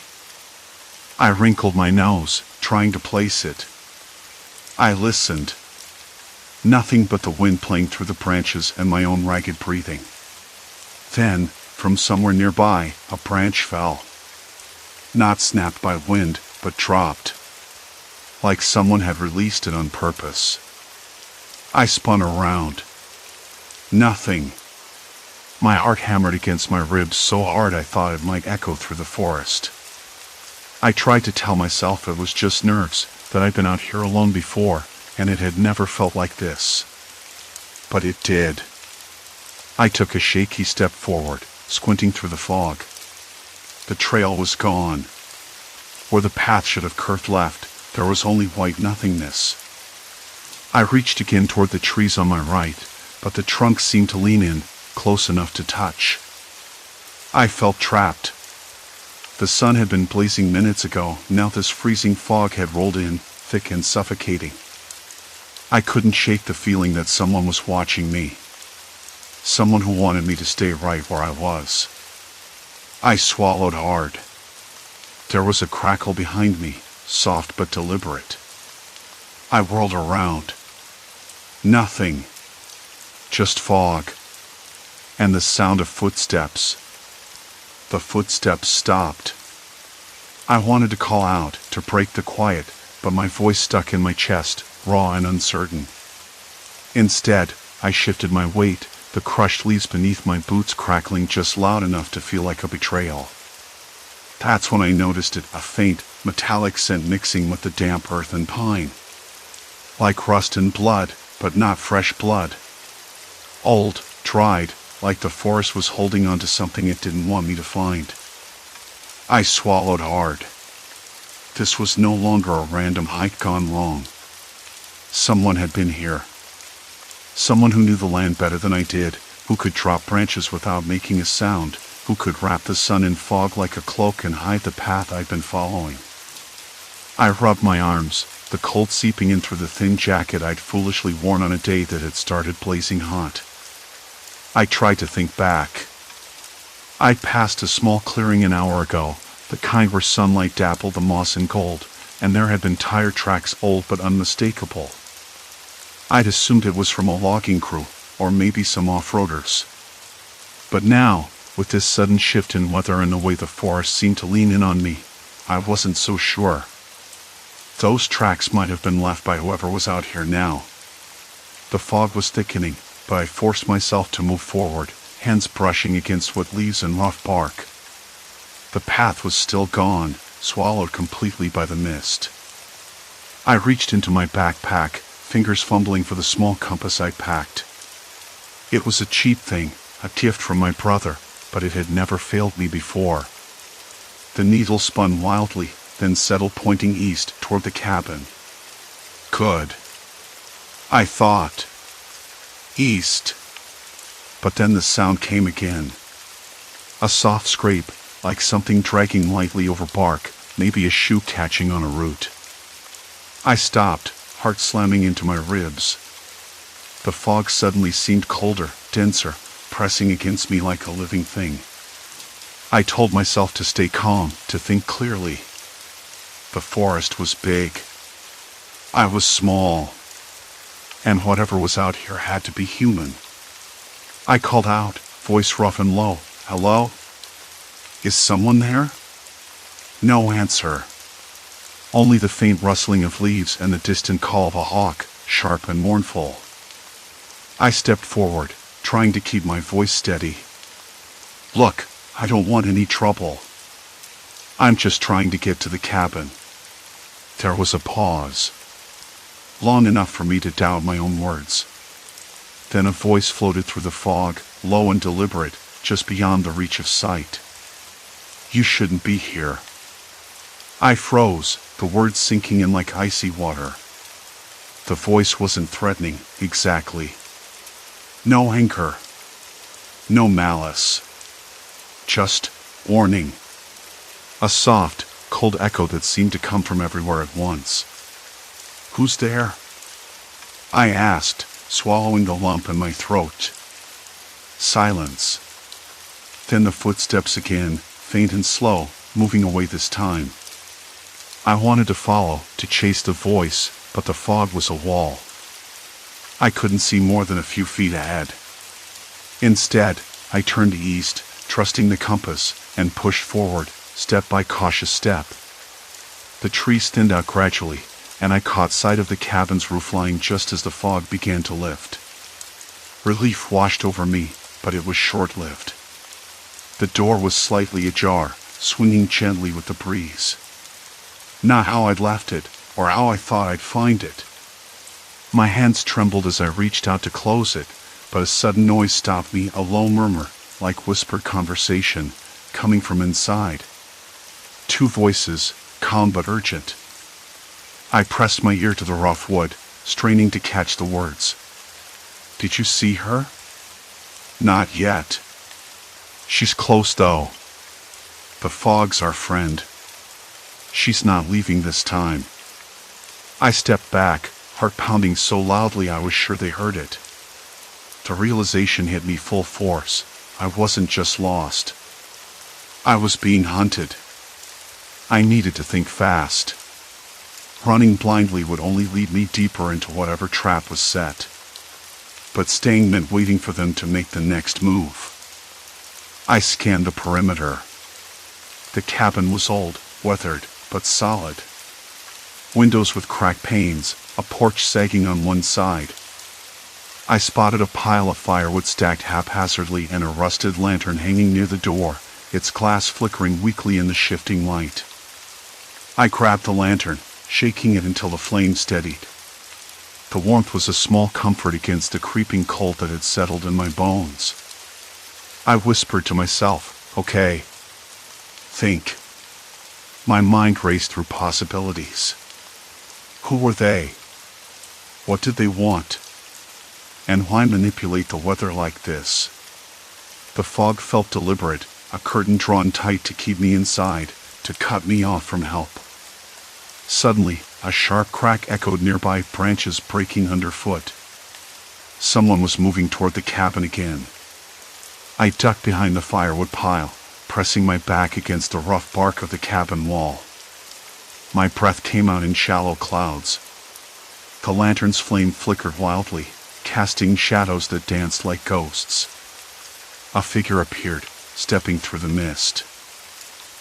I wrinkled my nose, trying to place it. I listened. Nothing but the wind playing through the branches and my own ragged breathing. Then, from somewhere nearby, a branch fell. Not snapped by wind, but dropped. Like someone had released it on purpose. I spun around. Nothing. My heart hammered against my ribs so hard I thought it might echo through the forest. I tried to tell myself it was just nerves, that I'd been out here alone before, and it had never felt like this. But it did. I took a shaky step forward, squinting through the fog. The trail was gone. Where the path should have curved left, there was only white nothingness. I reached again toward the trees on my right, but the trunks seemed to lean in, close enough to touch. I felt trapped. The sun had been blazing minutes ago, now this freezing fog had rolled in, thick and suffocating. I couldn't shake the feeling that someone was watching me. Someone who wanted me to stay right where I was. I swallowed hard. There was a crackle behind me, soft but deliberate. I whirled around. Nothing. Just fog. And the sound of footsteps. The footsteps stopped. I wanted to call out, to break the quiet, but my voice stuck in my chest, raw and uncertain. Instead, I shifted my weight, the crushed leaves beneath my boots crackling just loud enough to feel like a betrayal. That's when I noticed it, a faint, metallic scent mixing with the damp earth and pine. Like rust and blood, but not fresh blood. Old, dried, like the forest was holding on to something it didn't want me to find. I swallowed hard. This was no longer a random hike gone wrong. Someone had been here. Someone who knew the land better than I did, who could drop branches without making a sound, who could wrap the sun in fog like a cloak and hide the path I'd been following. I rubbed my arms, the cold seeping in through the thin jacket I'd foolishly worn on a day that had started blazing hot. I tried to think back. I'd passed a small clearing an hour ago, the kind where sunlight dappled the moss in gold, and there had been tire tracks old but unmistakable. I'd assumed it was from a logging crew, or maybe some off-roaders. But now, with this sudden shift in weather and the way the forest seemed to lean in on me, I wasn't so sure. Those tracks might have been left by whoever was out here now. The fog was thickening, but I forced myself to move forward, hands brushing against wet leaves and rough bark. The path was still gone, swallowed completely by the mist. I reached into my backpack, fingers fumbling for the small compass I'd packed. It was a cheap thing, a gift from my brother, but it had never failed me before. The needle spun wildly, then settled pointing east toward the cabin. Good. I thought. East. But then the sound came again. A soft scrape, like something dragging lightly over bark, maybe a shoe catching on a root. I stopped, heart slamming into my ribs. The fog suddenly seemed colder, denser, pressing against me like a living thing. I told myself to stay calm, to think clearly. The forest was big. I was small. And whatever was out here had to be human. I called out, voice rough and low, "Hello? Is someone there?" No answer. Only the faint rustling of leaves and the distant call of a hawk, sharp and mournful. I stepped forward, trying to keep my voice steady. "Look, I don't want any trouble." I'm just trying to get to the cabin." There was a pause, long enough for me to doubt my own words. Then a voice floated through the fog, low and deliberate, just beyond the reach of sight. "You shouldn't be here." I froze, the words sinking in like icy water. The voice wasn't threatening, exactly. No anger. No malice. Just warning. A soft, cold echo that seemed to come from everywhere at once. "Who's there?" I asked, swallowing the lump in my throat. Silence. Then the footsteps again, faint and slow, moving away this time. I wanted to follow, to chase the voice, but the fog was a wall. I couldn't see more than a few feet ahead. Instead, I turned east, trusting the compass, and pushed forward, step by cautious step. The trees thinned out gradually, and I caught sight of the cabin's roof line just as the fog began to lift. Relief washed over me, but it was short-lived. The door was slightly ajar, swinging gently with the breeze. Not how I'd left it, or how I thought I'd find it. My hands trembled as I reached out to close it, but a sudden noise stopped me, a low murmur, like whispered conversation, coming from inside. Two voices, calm but urgent. I pressed my ear to the rough wood, straining to catch the words. "Did you see her?" "Not yet." "She's close, though. The fog's our friend. She's not leaving this time." I stepped back, heart pounding so loudly I was sure they heard it. The realization hit me full force. I wasn't just lost. I was being hunted. I needed to think fast. Running blindly would only lead me deeper into whatever trap was set. But staying meant waiting for them to make the next move. I scanned the perimeter. The cabin was old, weathered, but solid. Windows with cracked panes, a porch sagging on one side. I spotted a pile of firewood stacked haphazardly and a rusted lantern hanging near the door, its glass flickering weakly in the shifting light. I grabbed the lantern, shaking it until the flame steadied. The warmth was a small comfort against the creeping cold that had settled in my bones. I whispered to myself, "Okay. Think." My mind raced through possibilities. Who were they? What did they want? And why manipulate the weather like this? The fog felt deliberate, a curtain drawn tight to keep me inside, to cut me off from help. Suddenly, a sharp crack echoed nearby, branches breaking underfoot. Someone was moving toward the cabin again. I ducked behind the firewood pile, pressing my back against the rough bark of the cabin wall. My breath came out in shallow clouds. The lantern's flame flickered wildly, casting shadows that danced like ghosts. A figure appeared, stepping through the mist.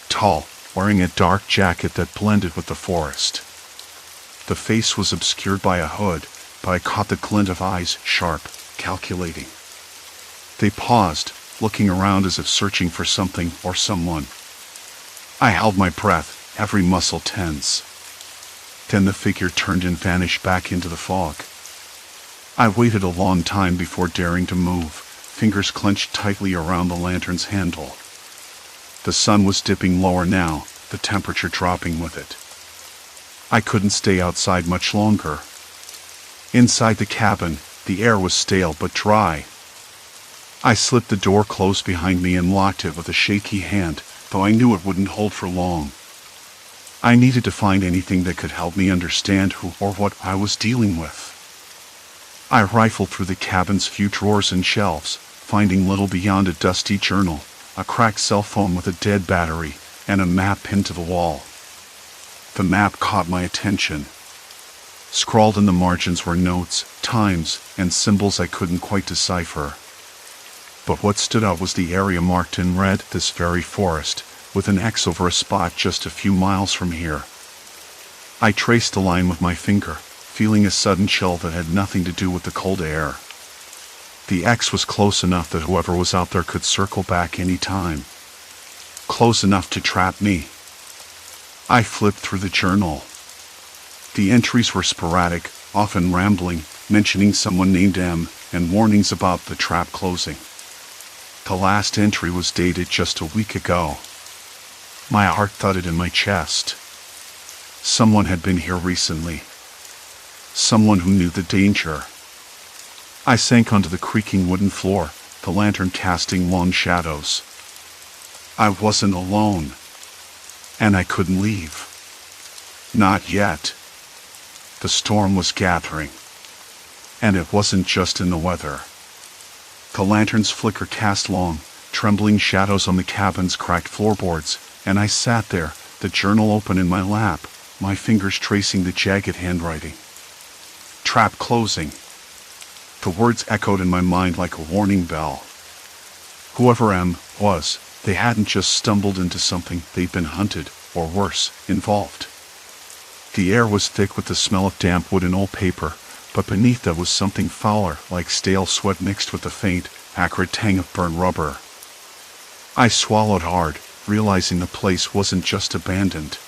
Tall, wearing a dark jacket that blended with the forest. The face was obscured by a hood, but I caught the glint of eyes, sharp, calculating. They paused, looking around as if searching for something or someone. I held my breath, every muscle tense. Then the figure turned and vanished back into the fog. I waited a long time before daring to move, fingers clenched tightly around the lantern's handle. The sun was dipping lower now, the temperature dropping with it. I couldn't stay outside much longer. Inside the cabin, the air was stale but dry. I slipped the door closed behind me and locked it with a shaky hand, though I knew it wouldn't hold for long. I needed to find anything that could help me understand who or what I was dealing with. I rifled through the cabin's few drawers and shelves, finding little beyond a dusty journal, a cracked cell phone with a dead battery, and a map pinned to the wall. The map caught my attention. Scrawled in the margins were notes, times, and symbols I couldn't quite decipher. But what stood out was the area marked in red, this very forest, with an X over a spot just a few miles from here. I traced the line with my finger, feeling a sudden chill that had nothing to do with the cold air. The X was close enough that whoever was out there could circle back any time. Close enough to trap me. I flipped through the journal. The entries were sporadic, often rambling, mentioning someone named M, and warnings about the trap closing. The last entry was dated just a week ago. My heart thudded in my chest. Someone had been here recently. Someone who knew the danger. I sank onto the creaking wooden floor, the lantern casting long shadows. I wasn't alone. And I couldn't leave. Not yet. The storm was gathering. And it wasn't just in the weather. The lantern's flicker cast long, trembling shadows on the cabin's cracked floorboards, and I sat there, the journal open in my lap, my fingers tracing the jagged handwriting. Trap closing. The words echoed in my mind like a warning bell. Whoever M was, they hadn't just stumbled into something, they'd been hunted, or worse, involved. The air was thick with the smell of damp wood and old paper, but beneath that was something fouler, like stale sweat mixed with the faint, acrid tang of burnt rubber. I swallowed hard, realizing the place wasn't just abandoned.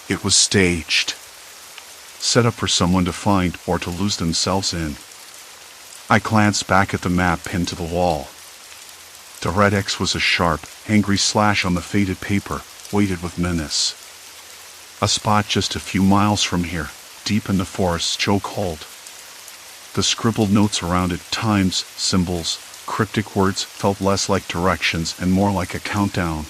It was staged. Set up for someone to find or to lose themselves in. I glanced back at the map pinned to the wall. The red X was a sharp, angry slash on the faded paper, weighted with menace. A spot just a few miles from here, deep in the forest's chokehold. The scribbled notes around it, times, symbols, cryptic words, felt less like directions and more like a countdown.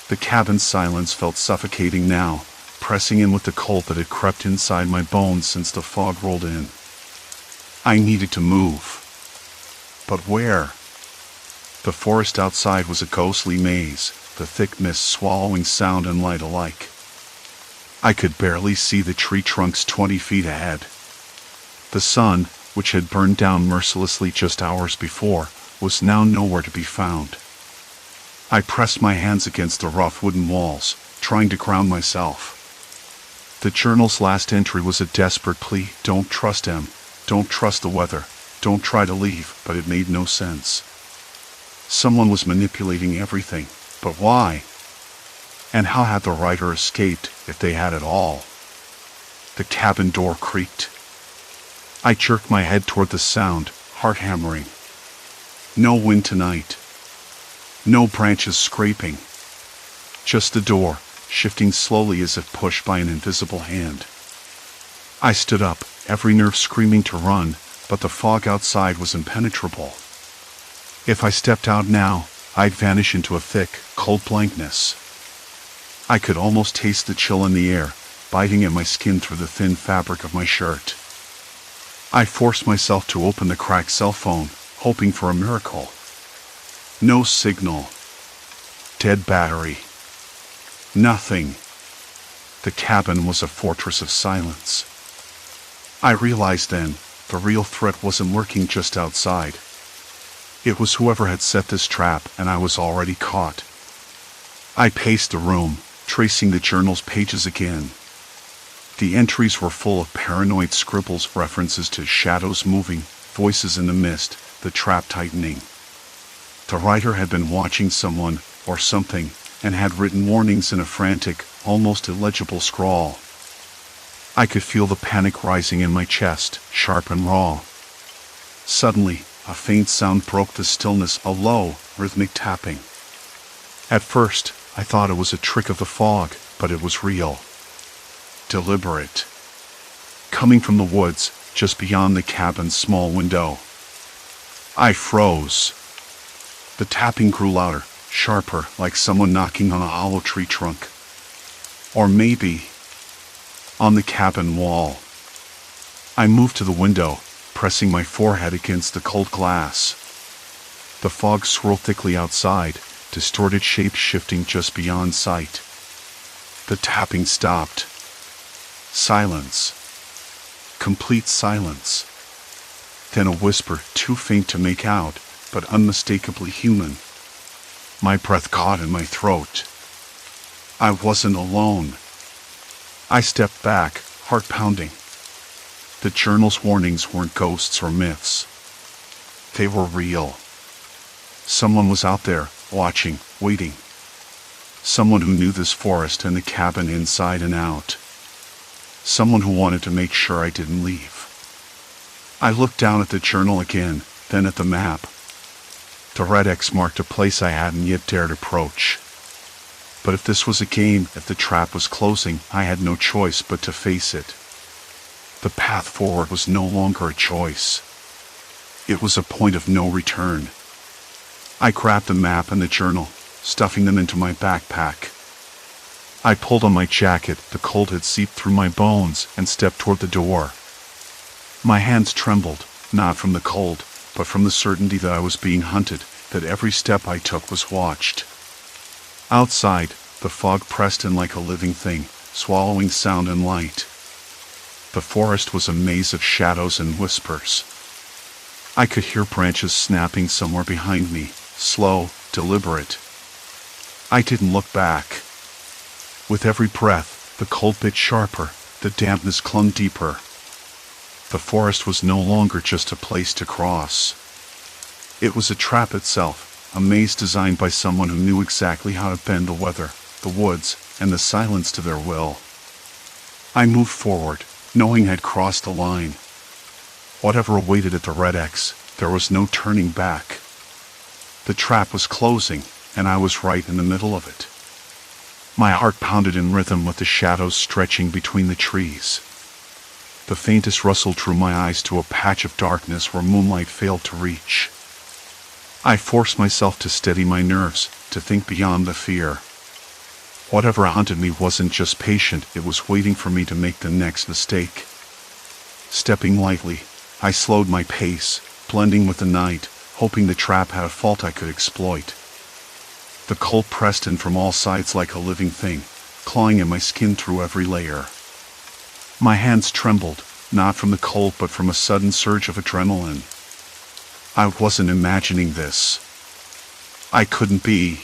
The cabin's silence felt suffocating now, pressing in with the cold that had crept inside my bones since the fog rolled in. I needed to move. But where? The forest outside was a ghostly maze, the thick mist swallowing sound and light alike. I could barely see the tree trunks 20 feet ahead. The sun, which had burned down mercilessly just hours before, was now nowhere to be found. I pressed my hands against the rough wooden walls, trying to ground myself. The journal's last entry was a desperate plea: don't trust him, don't trust the weather, don't try to leave, but it made no sense. Someone was manipulating everything, but why? And how had the writer escaped, if they had at all? The cabin door creaked. I jerked my head toward the sound, heart hammering. No wind tonight. No branches scraping. Just the door, shifting slowly as if pushed by an invisible hand. I stood up, every nerve screaming to run, but the fog outside was impenetrable. If I stepped out now, I'd vanish into a thick, cold blankness. I could almost taste the chill in the air, biting at my skin through the thin fabric of my shirt. I forced myself to open the cracked cell phone, hoping for a miracle. No signal. Dead battery. Nothing. The cabin was a fortress of silence. I realized then, the real threat wasn't lurking just outside. It was whoever had set this trap, and I was already caught. I paced the room, tracing the journal's pages again. The entries were full of paranoid scribbles, references to shadows moving, voices in the mist, the trap tightening. The writer had been watching someone, or something, and had written warnings in a frantic, almost illegible scrawl. I could feel the panic rising in my chest, sharp and raw. Suddenly, a faint sound broke the stillness, a low, rhythmic tapping. At first, I thought it was a trick of the fog, but it was real. Deliberate. Coming from the woods, just beyond the cabin's small window. I froze. The tapping grew louder, sharper, like someone knocking on a hollow tree trunk. Or maybe on the cabin wall. I moved to the window, pressing my forehead against the cold glass. The fog swirled thickly outside, distorted shapes shifting just beyond sight. The tapping stopped. Silence. Complete silence. Then a whisper, too faint to make out, but unmistakably human. My breath caught in my throat. I wasn't alone. I stepped back, heart pounding. The journal's warnings weren't ghosts or myths. They were real. Someone was out there, watching, waiting. Someone who knew this forest and the cabin inside and out. Someone who wanted to make sure I didn't leave. I looked down at the journal again, then at the map. The red X marked a place I hadn't yet dared approach. But if this was a game, if the trap was closing, I had no choice but to face it. The path forward was no longer a choice. It was a point of no return. I grabbed the map and the journal, stuffing them into my backpack. I pulled on my jacket, the cold had seeped through my bones, and stepped toward the door. My hands trembled, not from the cold, but from the certainty that I was being hunted, that every step I took was watched. Outside, the fog pressed in like a living thing, swallowing sound and light. The forest was a maze of shadows and whispers. I could hear branches snapping somewhere behind me, slow, deliberate. I didn't look back. With every breath, the cold bit sharper, the dampness clung deeper. The forest was no longer just a place to cross. It was a trap itself, a maze designed by someone who knew exactly how to bend the weather, the woods, and the silence to their will. I moved forward, knowing I'd crossed the line. Whatever awaited at the red X, there was no turning back. The trap was closing, and I was right in the middle of it. My heart pounded in rhythm with the shadows stretching between the trees. The faintest rustle drew my eyes to a patch of darkness where moonlight failed to reach. I forced myself to steady my nerves, to think beyond the fear. Whatever haunted me wasn't just patient, it was waiting for me to make the next mistake. Stepping lightly, I slowed my pace, blending with the night, hoping the trap had a fault I could exploit. The cold pressed in from all sides like a living thing, clawing at my skin through every layer. My hands trembled, not from the cold but from a sudden surge of adrenaline. I wasn't imagining this. I couldn't be.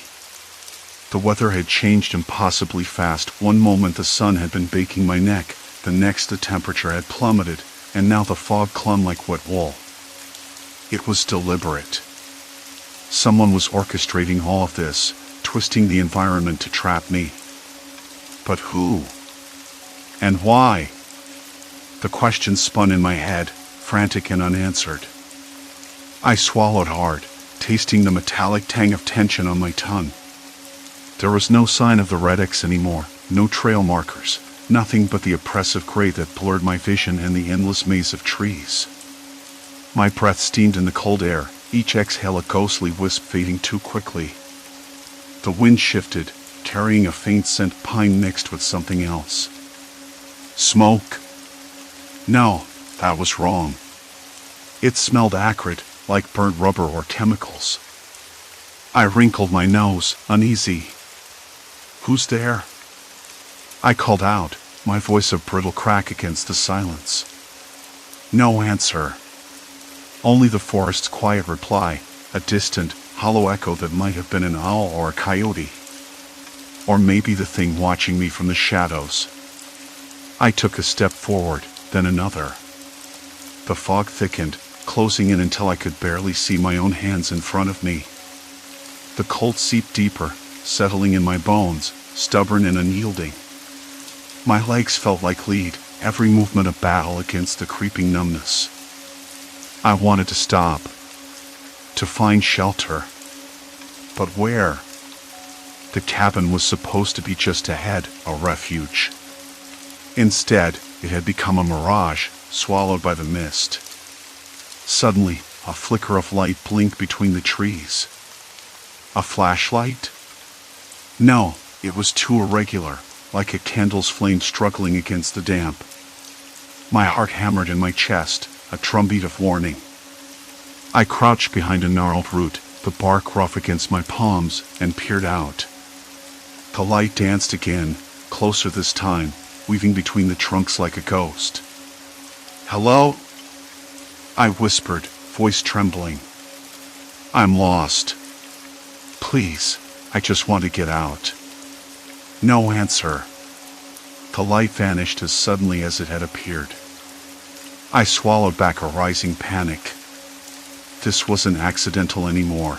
The weather had changed impossibly fast. One moment the sun had been baking my neck, the next the temperature had plummeted, and now the fog clung like wet wool. It was deliberate. Someone was orchestrating all of this, twisting the environment to trap me. But who? And why? The question spun in my head, frantic and unanswered. I swallowed hard, tasting the metallic tang of tension on my tongue. There was no sign of the red X anymore, no trail markers, nothing but the oppressive gray that blurred my vision and the endless maze of trees. My breath steamed in the cold air, each exhale a ghostly wisp fading too quickly. The wind shifted, carrying a faint scent of pine mixed with something else. Smoke? No, that was wrong. It smelled acrid, like burnt rubber or chemicals. I wrinkled my nose, uneasy. Who's there? I called out, my voice a brittle crack against the silence. No answer. Only the forest's quiet reply, a distant, hollow echo that might have been an owl or a coyote. Or maybe the thing watching me from the shadows. I took a step forward, then another. The fog thickened, closing in until I could barely see my own hands in front of me. The cold seeped deeper, settling in my bones, stubborn and unyielding. My legs felt like lead, every movement a battle against the creeping numbness. I wanted to stop, to find shelter. But where? The cabin was supposed to be just ahead, a refuge. Instead, it had become a mirage, swallowed by the mist. Suddenly, a flicker of light blinked between the trees. A flashlight? No, it was too irregular, like a candle's flame struggling against the damp. My heart hammered in my chest, a drumbeat of warning. I crouched behind a gnarled root, the bark rough against my palms, and peered out. The light danced again, closer this time, weaving between the trunks like a ghost. Hello? I whispered, voice trembling. I'm lost. Please, I just want to get out. No answer. The light vanished as suddenly as it had appeared. I swallowed back a rising panic. This wasn't accidental anymore.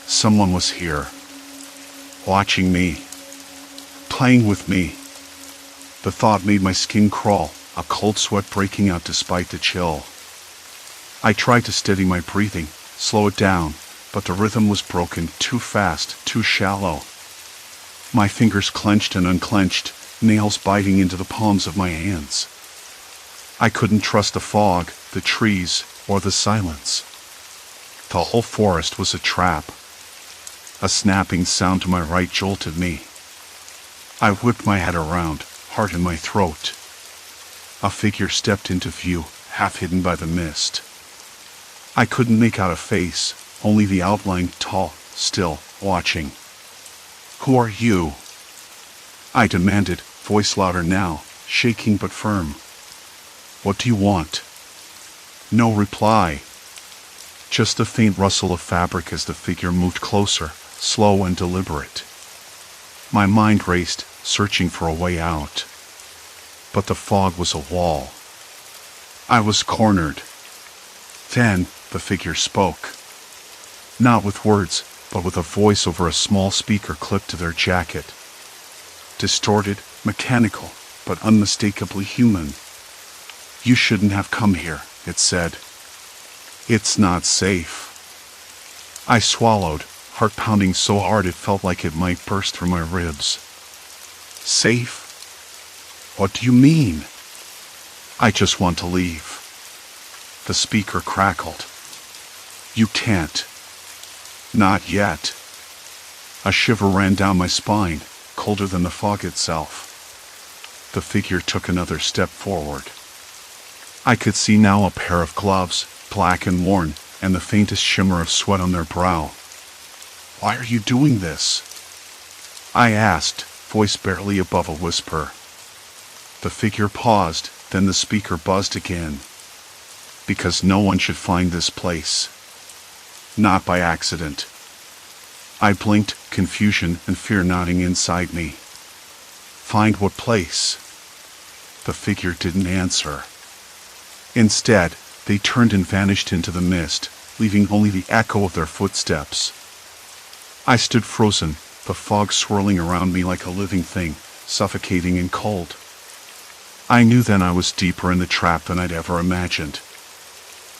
Someone was here. watching me, playing with me. The thought made my skin crawl, a cold sweat breaking out despite the chill. I tried to steady my breathing, slow it down, but the rhythm was broken, too fast, too shallow. My fingers clenched and unclenched, nails biting into the palms of my hands. I couldn't trust the fog, the trees, or the silence. The whole forest was a trap. A snapping sound to my right jolted me. I whipped my head around, heart in my throat. A figure stepped into view, half hidden by the mist. I couldn't make out a face, only the outline, tall, still, watching. "Who are you?" I demanded, voice louder now, shaking but firm. "What do you want?" No reply. Just a faint rustle of fabric as the figure moved closer, slow and deliberate. My mind raced, searching for a way out. But the fog was a wall. I was cornered. Then, the figure spoke. Not with words, but with a voice over a small speaker clipped to their jacket. Distorted, mechanical, but unmistakably human. "You shouldn't have come here," it said. "It's not safe." I swallowed, heart pounding so hard it felt like it might burst through my ribs. "Safe? What do you mean?" "I just want to leave." The speaker crackled. "You can't. Not yet." A shiver ran down my spine, colder than the fog itself. The figure took another step forward. I could see now a pair of gloves, black and worn, and the faintest shimmer of sweat on their brow. "Why are you doing this?" I asked, voice barely above a whisper. The figure paused, then the speaker buzzed again. "Because no one should find this place. Not by accident." I blinked, confusion and fear knotting inside me. "Find what place?" The figure didn't answer. Instead, they turned and vanished into the mist, leaving only the echo of their footsteps. I stood frozen, the fog swirling around me like a living thing, suffocating in cold. I knew then I was deeper in the trap than I'd ever imagined.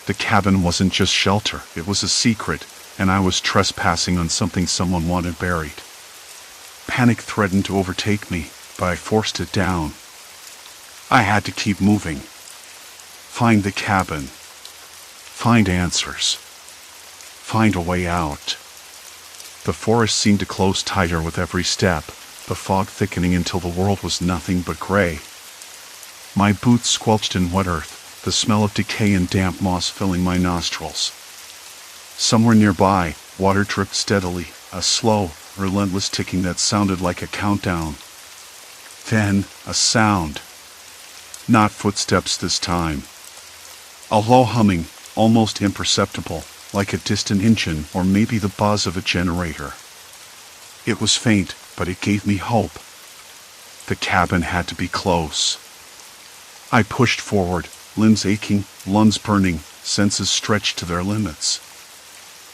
The cabin wasn't just shelter, it was a secret, and I was trespassing on something someone wanted buried. Panic threatened to overtake me, but I forced it down. I had to keep moving. Find the cabin. Find answers. Find a way out. The forest seemed to close tighter with every step, the fog thickening until the world was nothing but gray. My boots squelched in wet earth, the smell of decay and damp moss filling my nostrils. Somewhere nearby, water dripped steadily, a slow, relentless ticking that sounded like a countdown. Then, a sound. Not footsteps this time. A low humming, almost imperceptible, like a distant engine or maybe the buzz of a generator. It was faint, but it gave me hope. The cabin had to be close. I pushed forward, limbs aching, lungs burning, senses stretched to their limits.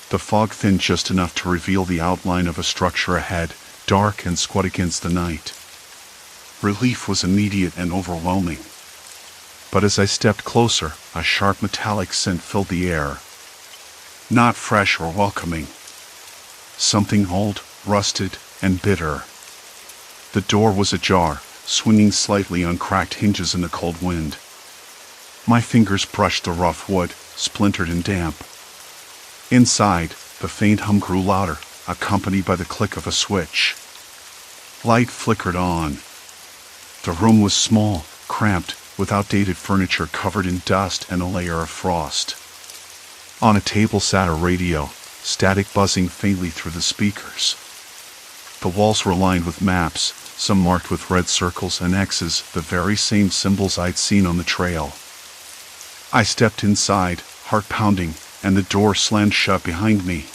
The fog thinned just enough to reveal the outline of a structure ahead, dark and squat against the night. Relief was immediate and overwhelming. But as I stepped closer, a sharp metallic scent filled the air. Not fresh or welcoming. Something old, rusted, and bitter. The door was ajar, swinging slightly on cracked hinges in the cold wind. My fingers brushed the rough wood, splintered and damp. Inside, the faint hum grew louder, accompanied by the click of a switch. Light flickered on. The room was small, cramped, with outdated furniture covered in dust and a layer of frost. On a table sat a radio, static buzzing faintly through the speakers. The walls were lined with maps, some marked with red circles and X's, the very same symbols I'd seen on the trail. I stepped inside, heart pounding, and the door slammed shut behind me.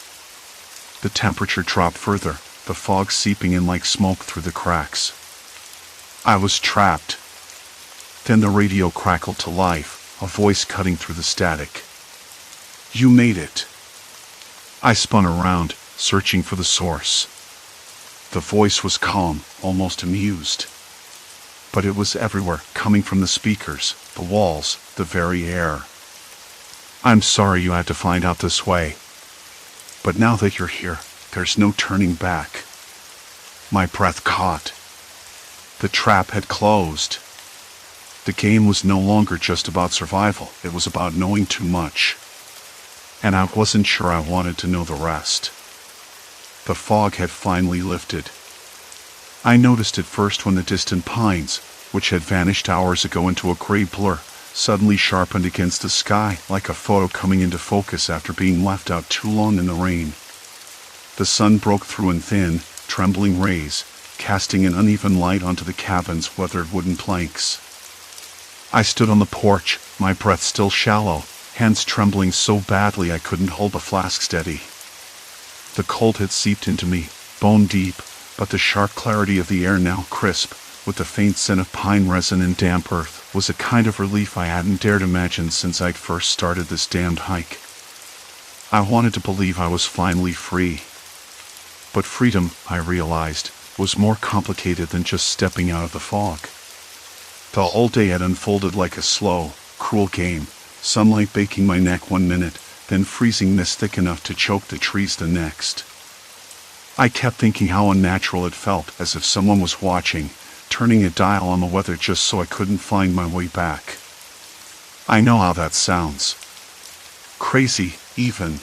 The temperature dropped further, the fog seeping in like smoke through the cracks. I was trapped. Then the radio crackled to life, a voice cutting through the static. "You made it." I spun around, searching for the source. The voice was calm, almost amused. But it was everywhere, coming from the speakers, the walls, the very air. "I'm sorry you had to find out this way. But now that you're here, there's no turning back." My breath caught. The trap had closed. The game was no longer just about survival, it was about knowing too much. And I wasn't sure I wanted to know the rest. The fog had finally lifted. I noticed it first when the distant pines, which had vanished hours ago into a gray blur, suddenly sharpened against the sky like a photo coming into focus after being left out too long in the rain. The sun broke through in thin, trembling rays, casting an uneven light onto the cabin's weathered wooden planks. I stood on the porch, my breath still shallow, hands trembling so badly I couldn't hold the flask steady. The cold had seeped into me, bone deep, but the sharp clarity of the air, now crisp, with the faint scent of pine resin and damp earth, was a kind of relief I hadn't dared imagine since I'd first started this damned hike. I wanted to believe I was finally free. But freedom, I realized, was more complicated than just stepping out of the fog. The whole day had unfolded like a slow, cruel game, sunlight baking my neck one minute, then freezing mist thick enough to choke the trees the next. I kept thinking how unnatural it felt, as if someone was watching, turning a dial on the weather just so I couldn't find my way back. I know how that sounds. Crazy, even.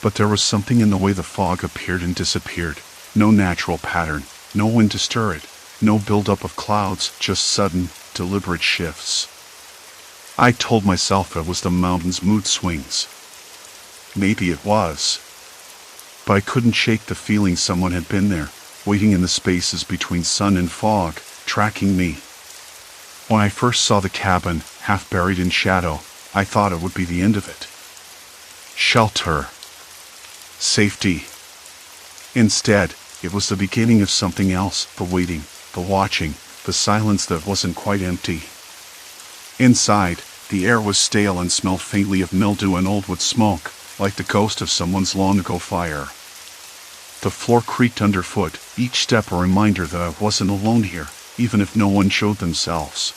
But there was something in the way the fog appeared and disappeared. No natural pattern, no wind to stir it, no build-up of clouds, just sudden, deliberate shifts. I told myself it was the mountain's mood swings. Maybe it was. But I couldn't shake the feeling someone had been there, waiting in the spaces between sun and fog, tracking me. When I first saw the cabin, half buried in shadow, I thought it would be the end of it. Shelter. Safety. Instead, it was the beginning of something else, the waiting, the watching, the silence that wasn't quite empty. Inside, the air was stale and smelled faintly of mildew and old wood smoke, like the ghost of someone's long-ago fire. The floor creaked underfoot, each step a reminder that I wasn't alone here, even if no one showed themselves.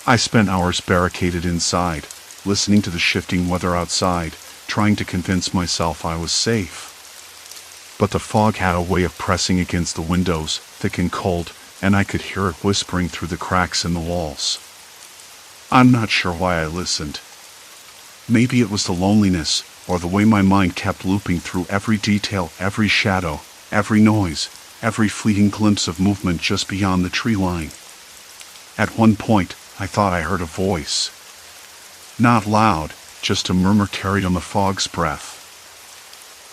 I spent hours barricaded inside, listening to the shifting weather outside, trying to convince myself I was safe. But the fog had a way of pressing against the windows, thick and cold, and I could hear it whispering through the cracks in the walls. I'm not sure why I listened. Maybe it was the loneliness, or the way my mind kept looping through every detail, every shadow, every noise, every fleeting glimpse of movement just beyond the tree line. At one point, I thought I heard a voice. Not loud, just a murmur carried on the fog's breath.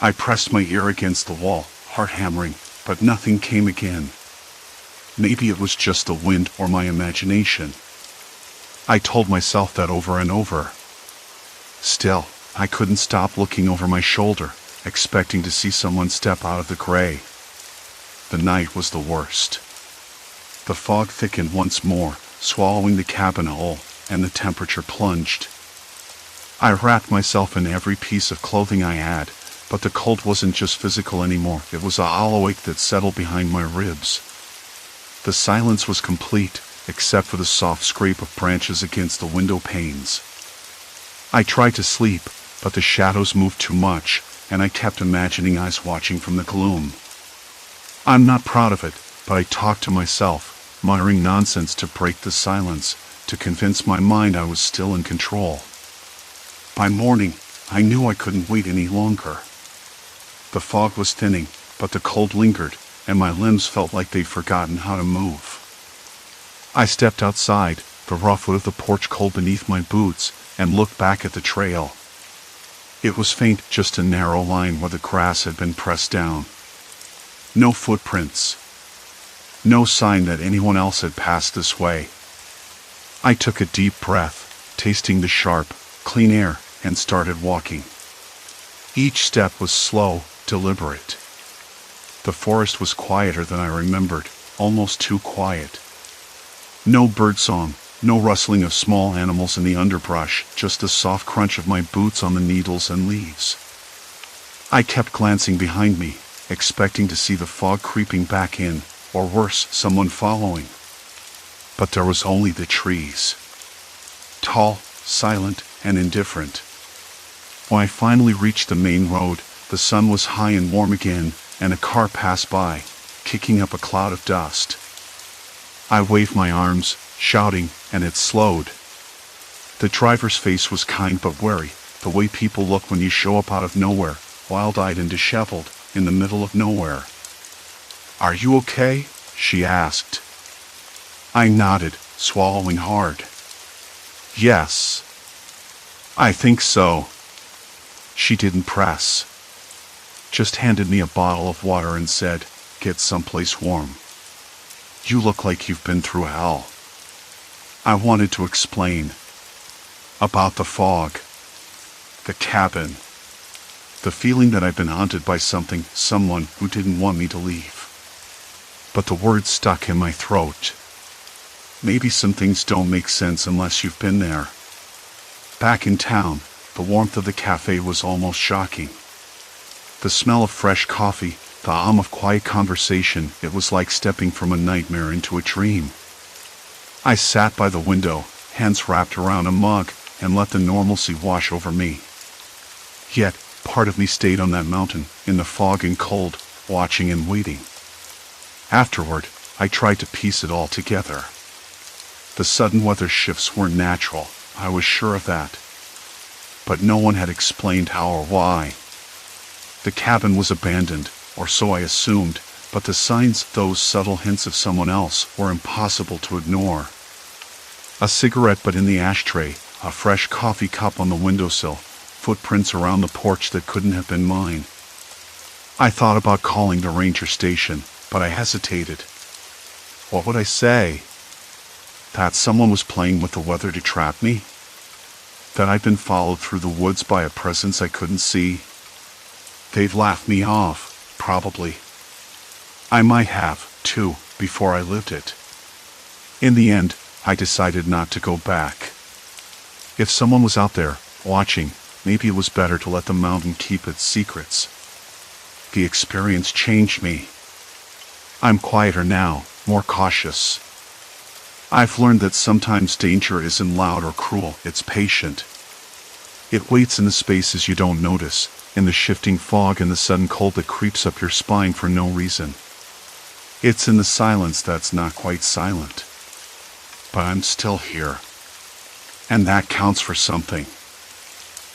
I pressed my ear against the wall, heart hammering, but nothing came again. Maybe it was just the wind or my imagination. I told myself that over and over. Still, I couldn't stop looking over my shoulder, expecting to see someone step out of the gray. The night was the worst. The fog thickened once more, swallowing the cabin whole, and the temperature plunged. I wrapped myself in every piece of clothing I had, but the cold wasn't just physical anymore, it was a hollow ache that settled behind my ribs. The silence was complete, except for the soft scrape of branches against the window panes. I tried to sleep, but the shadows moved too much, and I kept imagining eyes watching from the gloom. I'm not proud of it, but I talked to myself, muttering nonsense to break the silence, to convince my mind I was still in control. By morning, I knew I couldn't wait any longer. The fog was thinning, but the cold lingered, and my limbs felt like they'd forgotten how to move. I stepped outside, the rough wood of the porch cold beneath my boots, and looked back at the trail. It was faint, just a narrow line where the grass had been pressed down. No footprints. No sign that anyone else had passed this way. I took a deep breath, tasting the sharp, clean air, and started walking. Each step was slow, deliberate. The forest was quieter than I remembered, almost too quiet. No birdsong, no rustling of small animals in the underbrush, just the soft crunch of my boots on the needles and leaves. I kept glancing behind me, expecting to see the fog creeping back in, or worse, someone following. But there was only the trees. Tall, silent, and indifferent. When I finally reached the main road, the sun was high and warm again, and a car passed by, kicking up a cloud of dust. I waved my arms, shouting, and it slowed. The driver's face was kind but wary, the way people look when you show up out of nowhere, wild-eyed and disheveled, in the middle of nowhere. "Are you okay?" she asked. I nodded, swallowing hard. "Yes. I think so." She didn't press. Just handed me a bottle of water and said, "Get someplace warm. You look like you've been through hell." I wanted to explain. About the fog. The cabin. The feeling that I'd been haunted by something, someone who didn't want me to leave. But the words stuck in my throat. Maybe some things don't make sense unless you've been there. Back in town, the warmth of the cafe was almost shocking. The smell of fresh coffee, the hum of quiet conversation, it was like stepping from a nightmare into a dream. I sat by the window, hands wrapped around a mug, and let the normalcy wash over me. Yet, part of me stayed on that mountain, in the fog and cold, watching and waiting. Afterward, I tried to piece it all together. The sudden weather shifts weren't natural, I was sure of that. But no one had explained how or why. The cabin was abandoned, or so I assumed, but the signs, those subtle hints of someone else, were impossible to ignore. A cigarette butt in the ashtray, a fresh coffee cup on the windowsill, footprints around the porch that couldn't have been mine. I thought about calling the ranger station, but I hesitated. What would I say? That someone was playing with the weather to trap me? That I'd been followed through the woods by a presence I couldn't see? They'd laugh me off, probably. I might have, too, before I lived it. In the end, I decided not to go back. If someone was out there, watching, maybe it was better to let the mountain keep its secrets. The experience changed me. I'm quieter now, more cautious. I've learned that sometimes danger isn't loud or cruel, it's patient. It waits in the spaces you don't notice, in the shifting fog and the sudden cold that creeps up your spine for no reason. It's in the silence that's not quite silent. But I'm still here. And that counts for something.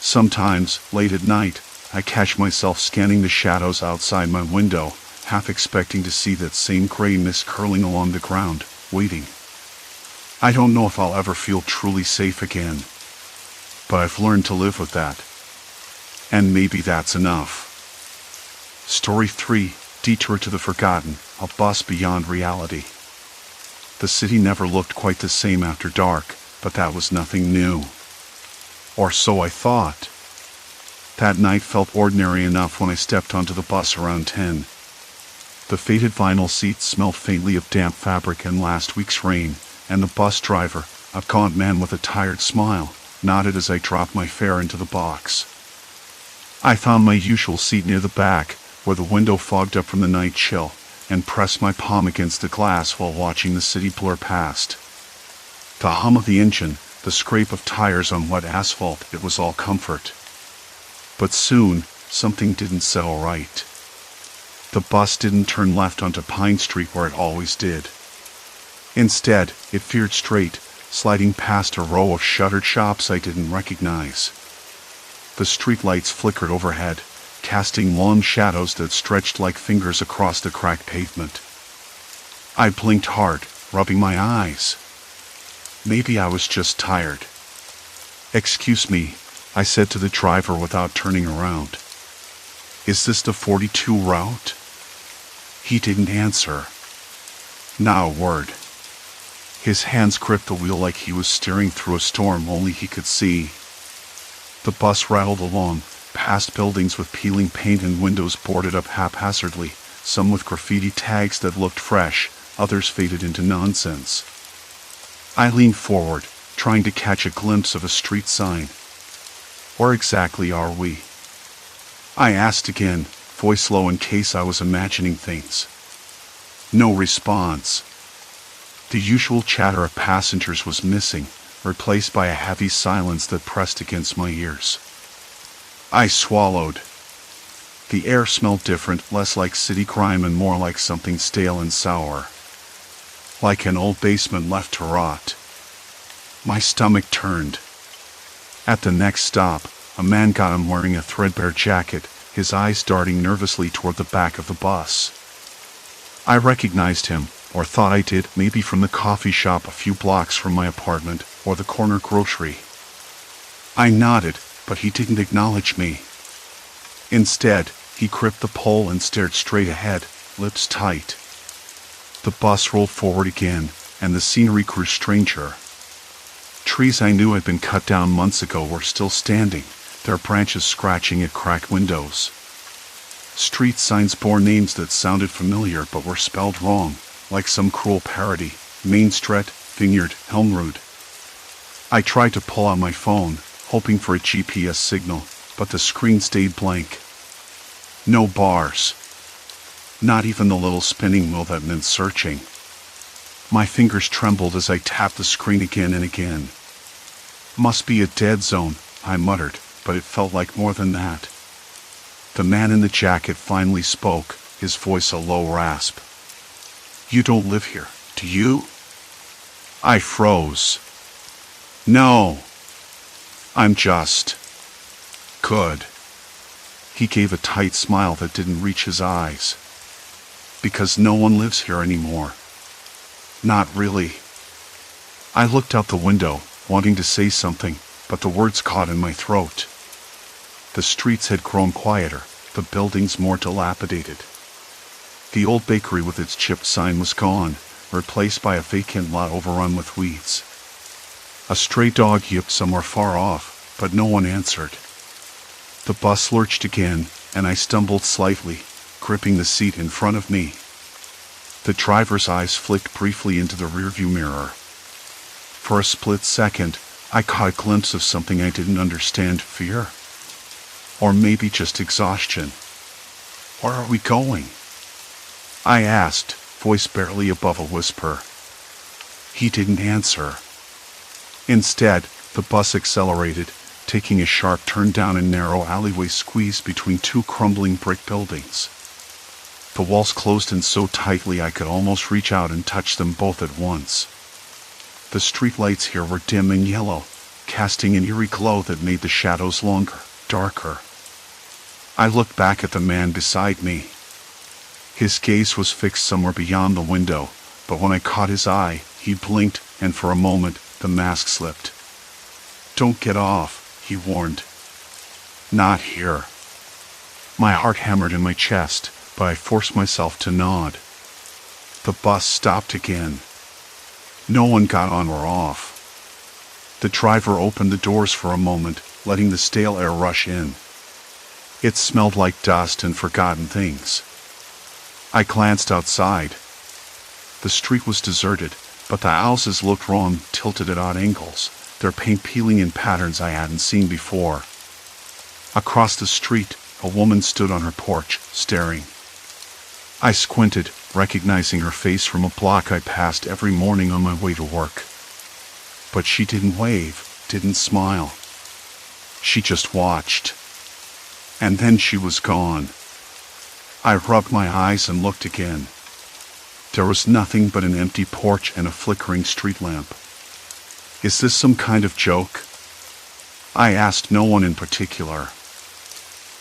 Sometimes, late at night, I catch myself scanning the shadows outside my window, half expecting to see that same gray mist curling along the ground, waiting. I don't know if I'll ever feel truly safe again. But I've learned to live with that. And maybe that's enough. Story 3, Detour to the Forgotten, a bus beyond reality. The city never looked quite the same after dark, but that was nothing new. Or so I thought. That night felt ordinary enough when I stepped onto the bus around 10. The faded vinyl seats smelled faintly of damp fabric and last week's rain, and the bus driver, a gaunt man with a tired smile, nodded as I dropped my fare into the box. I found my usual seat near the back, where the window fogged up from the night chill, and pressed my palm against the glass while watching the city blur past. The hum of the engine, the scrape of tires on wet asphalt, it was all comfort. But soon, something didn't settle right. The bus didn't turn left onto Pine Street where it always did. Instead, it veered straight, sliding past a row of shuttered shops I didn't recognize. The streetlights flickered overhead, casting long shadows that stretched like fingers across the cracked pavement. I blinked hard, rubbing my eyes. Maybe I was just tired. "Excuse me," I said to the driver without turning around. "Is this the 42 route?" He didn't answer. Not a word. His hands gripped the wheel like he was steering through a storm only he could see. The bus rattled along, past buildings with peeling paint and windows boarded up haphazardly, some with graffiti tags that looked fresh, others faded into nonsense. I leaned forward, trying to catch a glimpse of a street sign. Where exactly are we? I asked again, voice low in case I was imagining things. No response. The usual chatter of passengers was missing, replaced by a heavy silence that pressed against my ears. I swallowed. The air smelled different, less like city crime and more like something stale and sour. Like an old basement left to rot. My stomach turned. At the next stop, a man got on wearing a threadbare jacket, his eyes darting nervously toward the back of the bus. I recognized him, or thought I did, maybe from the coffee shop a few blocks from my apartment, or the corner grocery. I nodded, but he didn't acknowledge me. Instead, he gripped the pole and stared straight ahead, lips tight. The bus rolled forward again, and the scenery grew stranger. Trees I knew had been cut down months ago were still standing, their branches scratching at cracked windows. Street signs bore names that sounded familiar but were spelled wrong, like some cruel parody: Main Street, Vineyard, Helmrud. I tried to pull out my phone, hoping for a GPS signal, but the screen stayed blank. No bars. Not even the little spinning wheel that meant searching. My fingers trembled as I tapped the screen again and again. Must be a dead zone, I muttered, but it felt like more than that. The man in the jacket finally spoke, his voice a low rasp. You don't live here, do you? I froze. No. I'm just... good. He gave a tight smile that didn't reach his eyes. Because no one lives here anymore. Not really. I looked out the window, wanting to say something, but the words caught in my throat. The streets had grown quieter, the buildings more dilapidated. The old bakery with its chipped sign was gone, replaced by a vacant lot overrun with weeds. A stray dog yipped somewhere far off, but no one answered. The bus lurched again, and I stumbled slightly, gripping the seat in front of me. The driver's eyes flicked briefly into the rearview mirror. For a split second, I caught a glimpse of something I didn't understand: fear? Or maybe just exhaustion. Where are we going? I asked, voice barely above a whisper. He didn't answer. Instead, the bus accelerated, taking a sharp turn down a narrow alleyway squeezed between two crumbling brick buildings. The walls closed in so tightly I could almost reach out and touch them both at once. The streetlights here were dim and yellow, casting an eerie glow that made the shadows longer, darker. I looked back at the man beside me. His gaze was fixed somewhere beyond the window, but when I caught his eye, he blinked, and for a moment, the mask slipped. Don't get off, he warned. Not here. My heart hammered in my chest, but I forced myself to nod. The bus stopped again. No one got on or off. The driver opened the doors for a moment, letting the stale air rush in. It smelled like dust and forgotten things. I glanced outside. The street was deserted, but the houses looked wrong, tilted at odd angles, their paint peeling in patterns I hadn't seen before. Across the street, a woman stood on her porch, staring. I squinted, recognizing her face from a block I passed every morning on my way to work. But she didn't wave, didn't smile. She just watched. And then she was gone. I rubbed my eyes and looked again. There was nothing but an empty porch and a flickering street lamp. Is this some kind of joke? I asked no one in particular.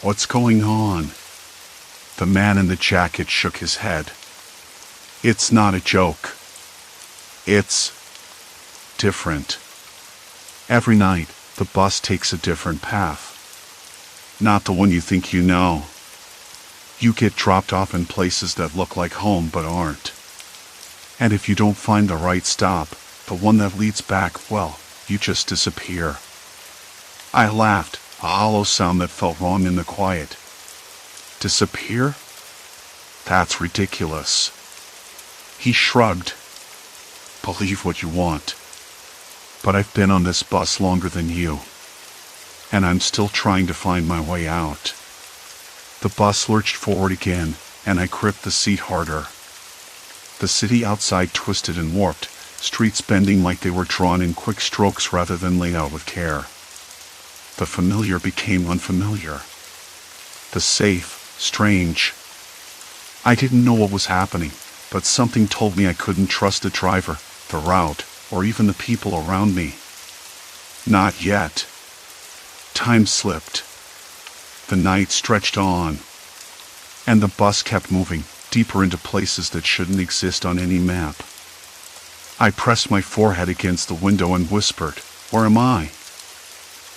What's going on? The man in the jacket shook his head. It's not a joke. It's different. Every night, the bus takes a different path. Not the one you think you know. You get dropped off in places that look like home but aren't. And if you don't find the right stop, the one that leads back, well, you just disappear. I laughed, a hollow sound that felt wrong in the quiet. Disappear? That's ridiculous. He shrugged. Believe what you want. But I've been on this bus longer than you. And I'm still trying to find my way out. The bus lurched forward again, and I gripped the seat harder. The city outside twisted and warped, streets bending like they were drawn in quick strokes rather than laid out with care. The familiar became unfamiliar. The safe, strange. I didn't know what was happening, but something told me I couldn't trust the driver, the route, or even the people around me. Not yet. Time slipped. The night stretched on. And the bus kept moving, deeper into places that shouldn't exist on any map. I pressed my forehead against the window and whispered, "Where am I?"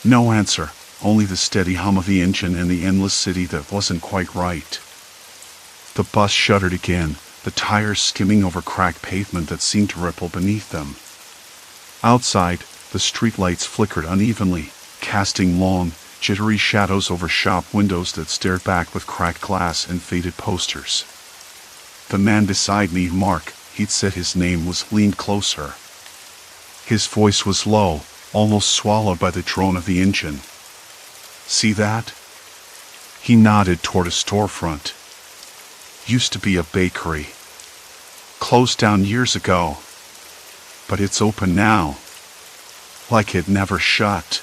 No answer, only the steady hum of the engine and the endless city that wasn't quite right. The bus shuddered again, the tires skimming over cracked pavement that seemed to ripple beneath them. Outside, the streetlights flickered unevenly, casting long, jittery shadows over shop windows that stared back with cracked glass and faded posters. The man beside me, Mark, he'd said his name, was leaned closer. His voice was low, almost swallowed by the drone of the engine. "See that?" He nodded toward a storefront. "Used to be a bakery. Closed down years ago. But it's open now. Like it never shut."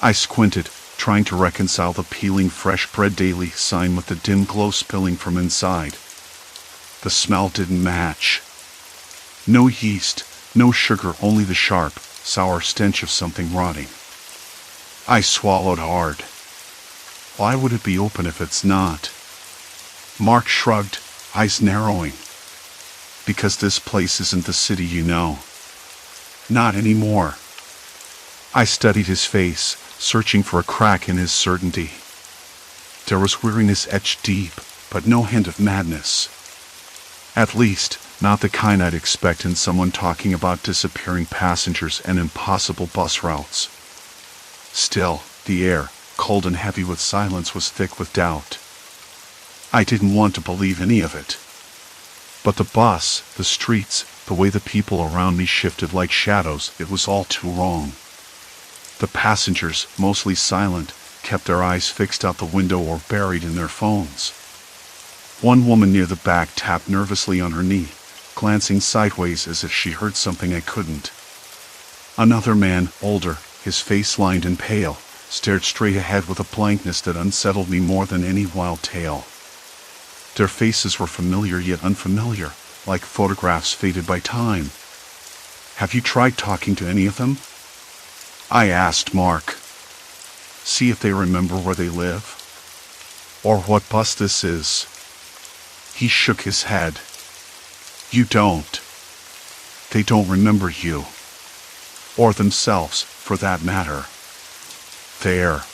I squinted, trying to reconcile the peeling fresh bread daily sign with the dim glow spilling from inside. The smell didn't match. No yeast, no sugar, only the sharp, sour stench of something rotting. I swallowed hard. Why would it be open if it's not? Mark shrugged, eyes narrowing. "Because this place isn't the city you know. Not anymore." I studied his face, searching for a crack in his certainty. There was weariness etched deep, but no hint of madness. At least, not the kind I'd expect in someone talking about disappearing passengers and impossible bus routes. Still, the air, cold and heavy with silence, was thick with doubt. I didn't want to believe any of it. But the bus, the streets, the way the people around me shifted like shadows, it was all too wrong. The passengers, mostly silent, kept their eyes fixed out the window or buried in their phones. One woman near the back tapped nervously on her knee, glancing sideways as if she heard something I couldn't. Another man, older, his face lined and pale, stared straight ahead with a blankness that unsettled me more than any wild tale. Their faces were familiar yet unfamiliar, like photographs faded by time. "Have you tried talking to any of them?" I asked Mark. "See if they remember where they live? Or what bus this is?" He shook his head. "You don't. They don't remember you. Or themselves, for that matter. They're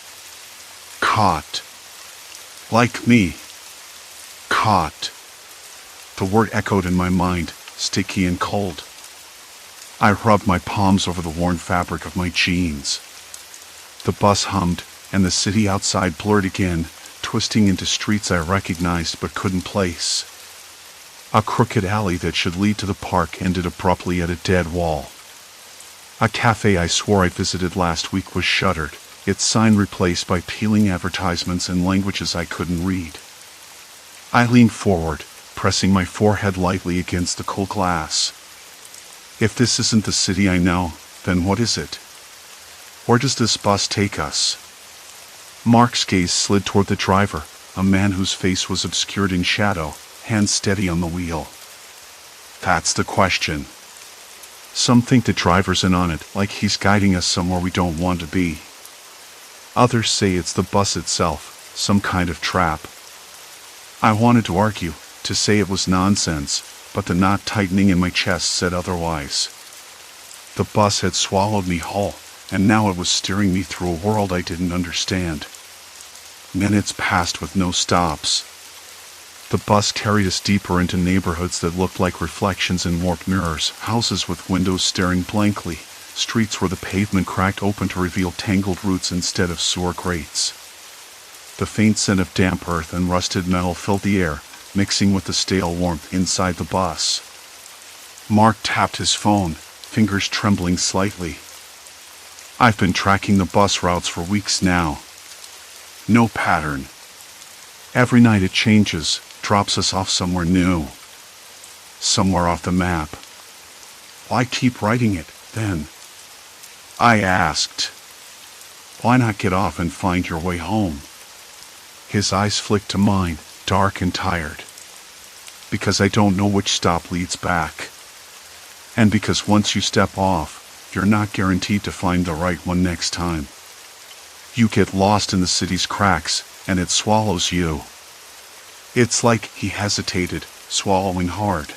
caught. Like me. Caught." The word echoed in my mind, sticky and cold. I rubbed my palms over the worn fabric of my jeans. The bus hummed, and the city outside blurred again, twisting into streets I recognized but couldn't place. A crooked alley that should lead to the park ended abruptly at a dead wall. A cafe I swore I'd visited last week was shuttered, its sign replaced by peeling advertisements in languages I couldn't read. I leaned forward, pressing my forehead lightly against the cold glass. If this isn't the city I know, then what is it? Where does this bus take us? Mark's gaze slid toward the driver, a man whose face was obscured in shadow, hands steady on the wheel. That's the question. Some think the driver's in on it, like he's guiding us somewhere we don't want to be. Others say it's the bus itself, some kind of trap. I wanted to argue, to say it was nonsense, but the knot tightening in my chest said otherwise. The bus had swallowed me whole, and now it was steering me through a world I didn't understand. Minutes passed with no stops. The bus carried us deeper into neighborhoods that looked like reflections in warped mirrors, houses with windows staring blankly, streets where the pavement cracked open to reveal tangled roots instead of sewer grates. The faint scent of damp earth and rusted metal filled the air, mixing with the stale warmth inside the bus. Mark tapped his phone, fingers trembling slightly. "I've been tracking the bus routes for weeks now. No pattern. Every night it changes, drops us off somewhere new. Somewhere off the map. Why keep writing it, then? I asked. Why not get off and find your way home? His eyes flicked to mine, dark and tired. Because I don't know which stop leads back. And because once you step off, you're not guaranteed to find the right one next time. You get lost in the city's cracks, and it swallows you. It's like he hesitated, swallowing hard.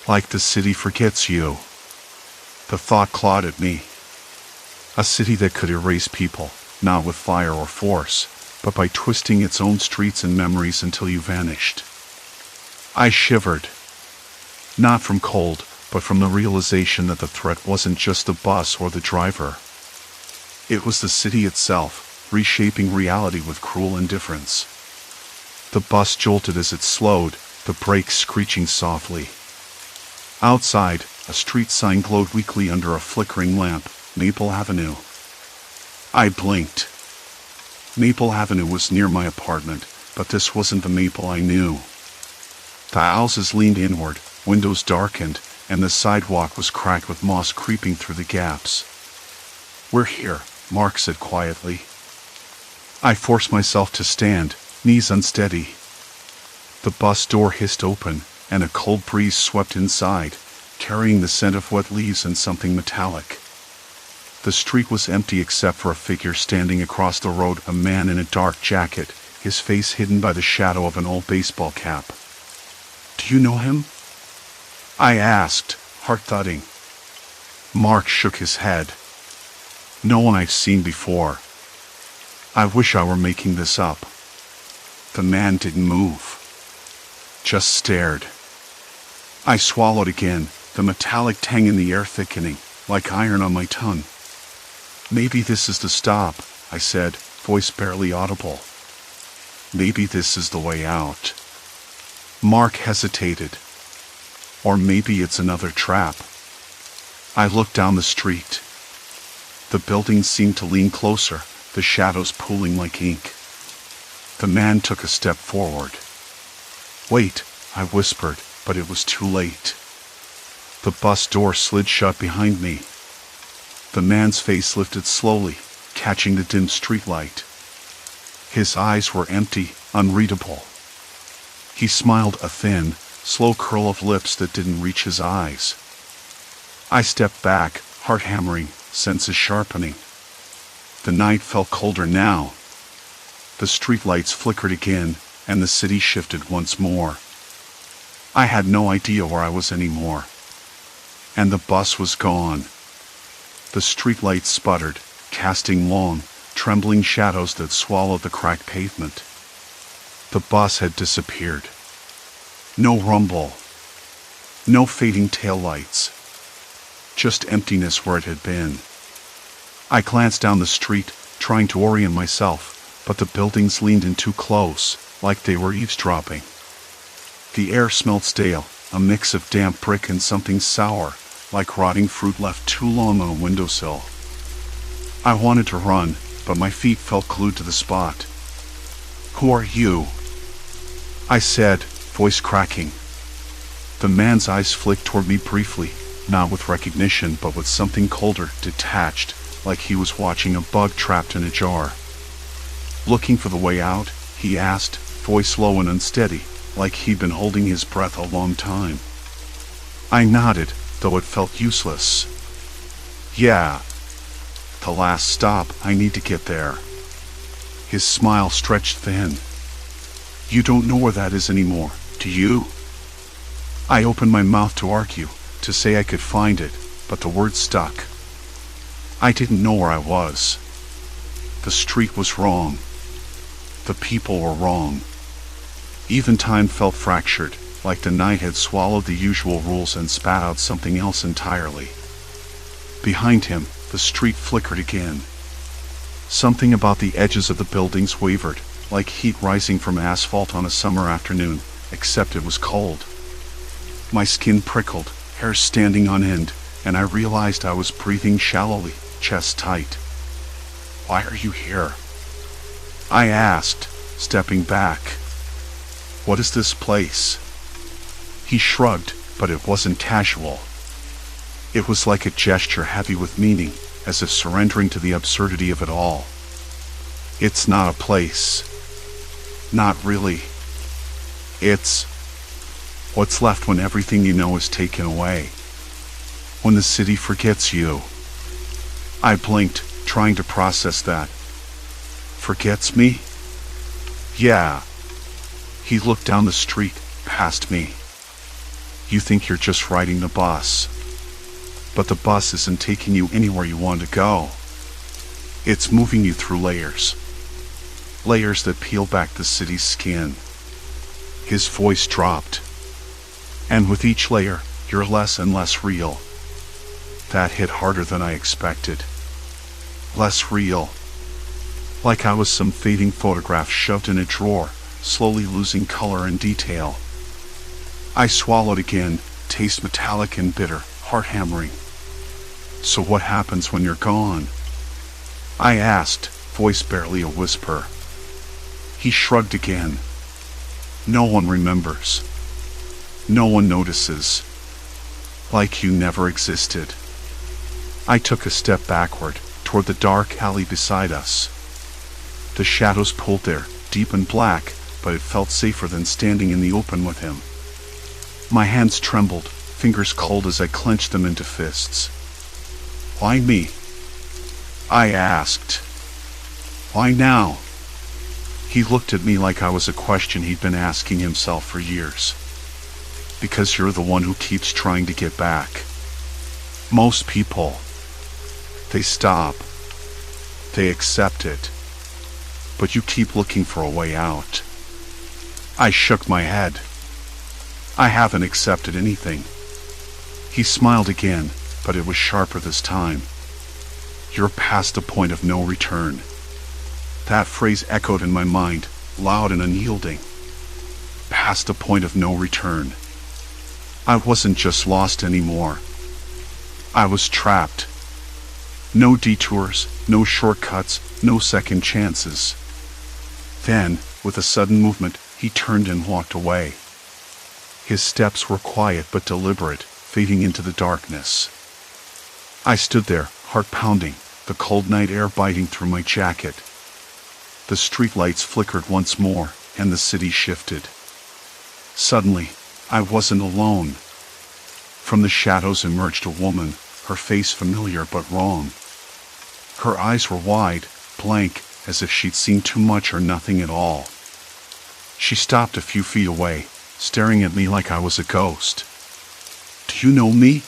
Like the city forgets you. The thought clawed at me. A city that could erase people, not with fire or force, but by twisting its own streets and memories until you vanished. I shivered. Not from cold, but from the realization that the threat wasn't just the bus or the driver. It was the city itself, reshaping reality with cruel indifference. The bus jolted as it slowed, the brakes screeching softly. Outside, a street sign glowed weakly under a flickering lamp, Maple Avenue. I blinked. Maple Avenue was near my apartment, but this wasn't the Maple I knew. The houses leaned inward, windows darkened, and the sidewalk was cracked with moss creeping through the gaps. "We're here," Mark said quietly. I forced myself to stand, knees unsteady. The bus door hissed open, and a cold breeze swept inside, carrying the scent of wet leaves and something metallic. The street was empty except for a figure standing across the road, a man in a dark jacket, his face hidden by the shadow of an old baseball cap. "Do you know him?" I asked, heart thudding. Mark shook his head. "No one I've seen before. I wish I were making this up." The man didn't move. Just stared. I swallowed again, the metallic tang in the air thickening, like iron on my tongue. "Maybe this is the stop," I said, voice barely audible. "Maybe this is the way out." Mark hesitated. "Or maybe it's another trap." I looked down the street. The buildings seemed to lean closer, the shadows pooling like ink. The man took a step forward. "Wait," I whispered, but it was too late. The bus door slid shut behind me. The man's face lifted slowly, catching the dim streetlight. His eyes were empty, unreadable. He smiled, a thin, slow curl of lips that didn't reach his eyes. I stepped back, heart hammering, senses sharpening. The night felt colder now. The streetlights flickered again, and the city shifted once more. I had no idea where I was anymore. And the bus was gone. The streetlights sputtered, casting long, trembling shadows that swallowed the cracked pavement. The bus had disappeared. No rumble. No fading taillights. Just emptiness where it had been. I glanced down the street, trying to orient myself, but the buildings leaned in too close, like they were eavesdropping. The air smelled stale, a mix of damp brick and something sour, like rotting fruit left too long on a windowsill. I wanted to run, but my feet felt glued to the spot. "Who are you?" I said, voice cracking. The man's eyes flicked toward me briefly, not with recognition but with something colder, detached, like he was watching a bug trapped in a jar. "Looking for the way out?" he asked, voice low and unsteady, like he'd been holding his breath a long time. I nodded, though it felt useless. "Yeah. The last stop, I need to get there." His smile stretched thin. "You don't know where that is anymore, do you?" I opened my mouth to argue, to say I could find it, but the words stuck. I didn't know where I was. The street was wrong. The people were wrong. Even time felt fractured, like the night had swallowed the usual rules and spat out something else entirely. Behind him, the street flickered again. Something about the edges of the buildings wavered, like heat rising from asphalt on a summer afternoon, except it was cold. My skin prickled, hair standing on end, and I realized I was breathing shallowly, chest tight. "Why are you here?" I asked, stepping back. What is this place? He shrugged, but it wasn't casual. It was like a gesture heavy with meaning, as if surrendering to the absurdity of it all. It's not a place. Not really. It's what's left when everything you know is taken away. When the city forgets you. I blinked, trying to process that. Forgets me? Yeah. He looked down the street, past me. You think you're just riding the bus. But the bus isn't taking you anywhere you want to go. It's moving you through layers. Layers that peel back the city's skin. His voice dropped. And with each layer, you're less and less real. That hit harder than I expected. Less real. Like I was some fading photograph shoved in a drawer, slowly losing color and detail. I swallowed again, taste metallic and bitter, heart-hammering. So what happens when you're gone? I asked, voice barely a whisper. He shrugged again. No one remembers. No one notices. Like you never existed. I took a step backward, toward the dark alley beside us. The shadows pulled there, deep and black, but it felt safer than standing in the open with him. My hands trembled, fingers cold as I clenched them into fists. Why me? I asked. Why now? He looked at me like I was a question he'd been asking himself for years. Because you're the one who keeps trying to get back. Most people, they stop. They accept it. But you keep looking for a way out. I shook my head. I haven't accepted anything. He smiled again, but it was sharper this time. You're past the point of no return. That phrase echoed in my mind, loud and unyielding. Past the point of no return. I wasn't just lost anymore. I was trapped. No detours, no shortcuts, no second chances. Then, with a sudden movement, he turned and walked away. His steps were quiet but deliberate, fading into the darkness. I stood there, heart pounding, the cold night air biting through my jacket. The streetlights flickered once more, and the city shifted. Suddenly, I wasn't alone. From the shadows emerged a woman, her face familiar but wrong. Her eyes were wide, blank, as if she'd seen too much or nothing at all. She stopped a few feet away, staring at me like I was a ghost. Do you know me?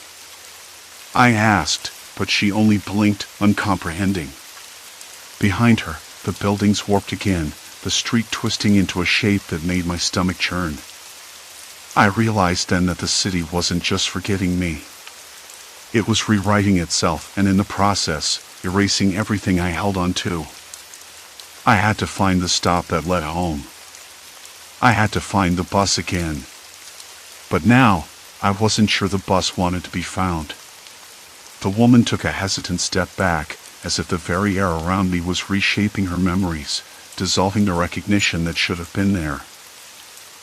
I asked, but she only blinked, uncomprehending. Behind her, the buildings warped again, the street twisting into a shape that made my stomach churn. I realized then that the city wasn't just forgetting me. It was rewriting itself, and in the process, erasing everything I held on to. I had to find the stop that led home. I had to find the bus again. But now, I wasn't sure the bus wanted to be found. The woman took a hesitant step back, as if the very air around me was reshaping her memories, dissolving the recognition that should have been there.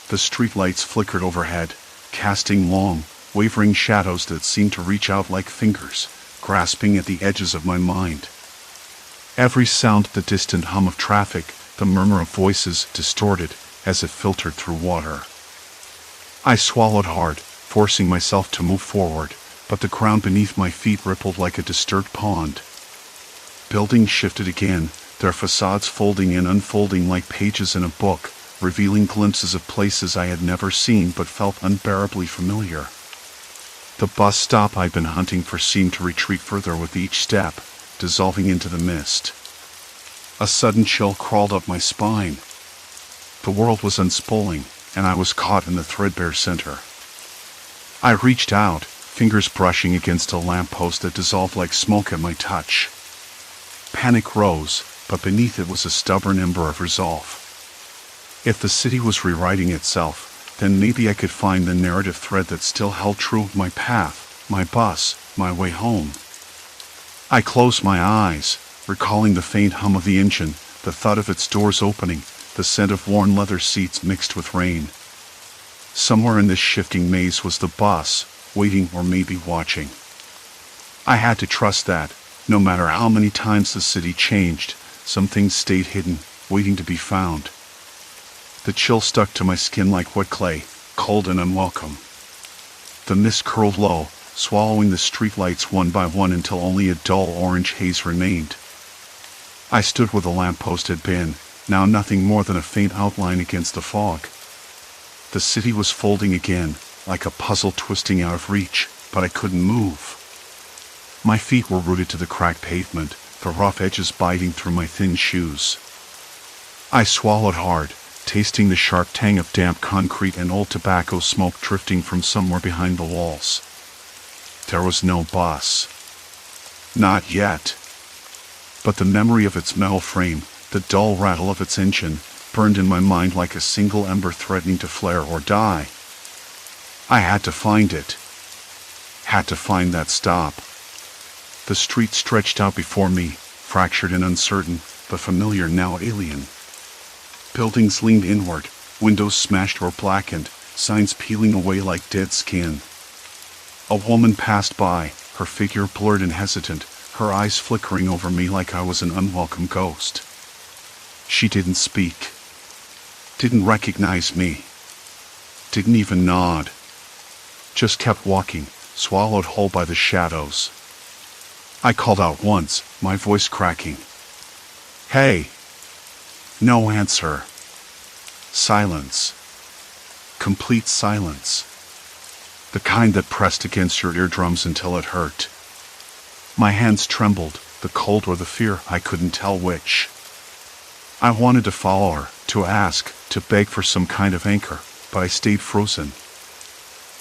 The streetlights flickered overhead, casting long, wavering shadows that seemed to reach out like fingers, grasping at the edges of my mind. Every sound, the distant hum of traffic, the murmur of voices, distorted, as if filtered through water. I swallowed hard, forcing myself to move forward, but the ground beneath my feet rippled like a disturbed pond. Buildings shifted again, their facades folding and unfolding like pages in a book, revealing glimpses of places I had never seen but felt unbearably familiar. The bus stop I'd been hunting for seemed to retreat further with each step, dissolving into the mist. A sudden chill crawled up my spine. The world was unspooling, and I was caught in the threadbare center. I reached out, fingers brushing against a lamppost that dissolved like smoke at my touch. Panic rose, but beneath it was a stubborn ember of resolve. If the city was rewriting itself, then maybe I could find the narrative thread that still held true of my path, my bus, my way home. I closed my eyes, recalling the faint hum of the engine, the thud of its doors opening, the scent of worn leather seats mixed with rain. Somewhere in this shifting maze was the bus, waiting or maybe watching. I had to trust that, no matter how many times the city changed, some things stayed hidden, waiting to be found. The chill stuck to my skin like wet clay, cold and unwelcome. The mist curled low, swallowing the streetlights one by one until only a dull orange haze remained. I stood where the lamppost had been, now nothing more than a faint outline against the fog. The city was folding again, like a puzzle twisting out of reach, but I couldn't move. My feet were rooted to the cracked pavement, the rough edges biting through my thin shoes. I swallowed hard, tasting the sharp tang of damp concrete and old tobacco smoke drifting from somewhere behind the walls. There was no bus. Not yet. But the memory of its metal frame, the dull rattle of its engine, burned in my mind like a single ember threatening to flare or die. I had to find it. Had to find that stop. The street stretched out before me, fractured and uncertain, but familiar now alien. Buildings leaned inward, windows smashed or blackened, signs peeling away like dead skin. A woman passed by, her figure blurred and hesitant, her eyes flickering over me like I was an unwelcome ghost. She didn't speak. Didn't recognize me. Didn't even nod. Just kept walking, swallowed whole by the shadows. I called out once, my voice cracking. "Hey!" No answer. Silence. Complete silence. The kind that pressed against your eardrums until it hurt. My hands trembled, the cold or the fear, I couldn't tell which. I wanted to follow her, to ask, to beg for some kind of anchor, but I stayed frozen.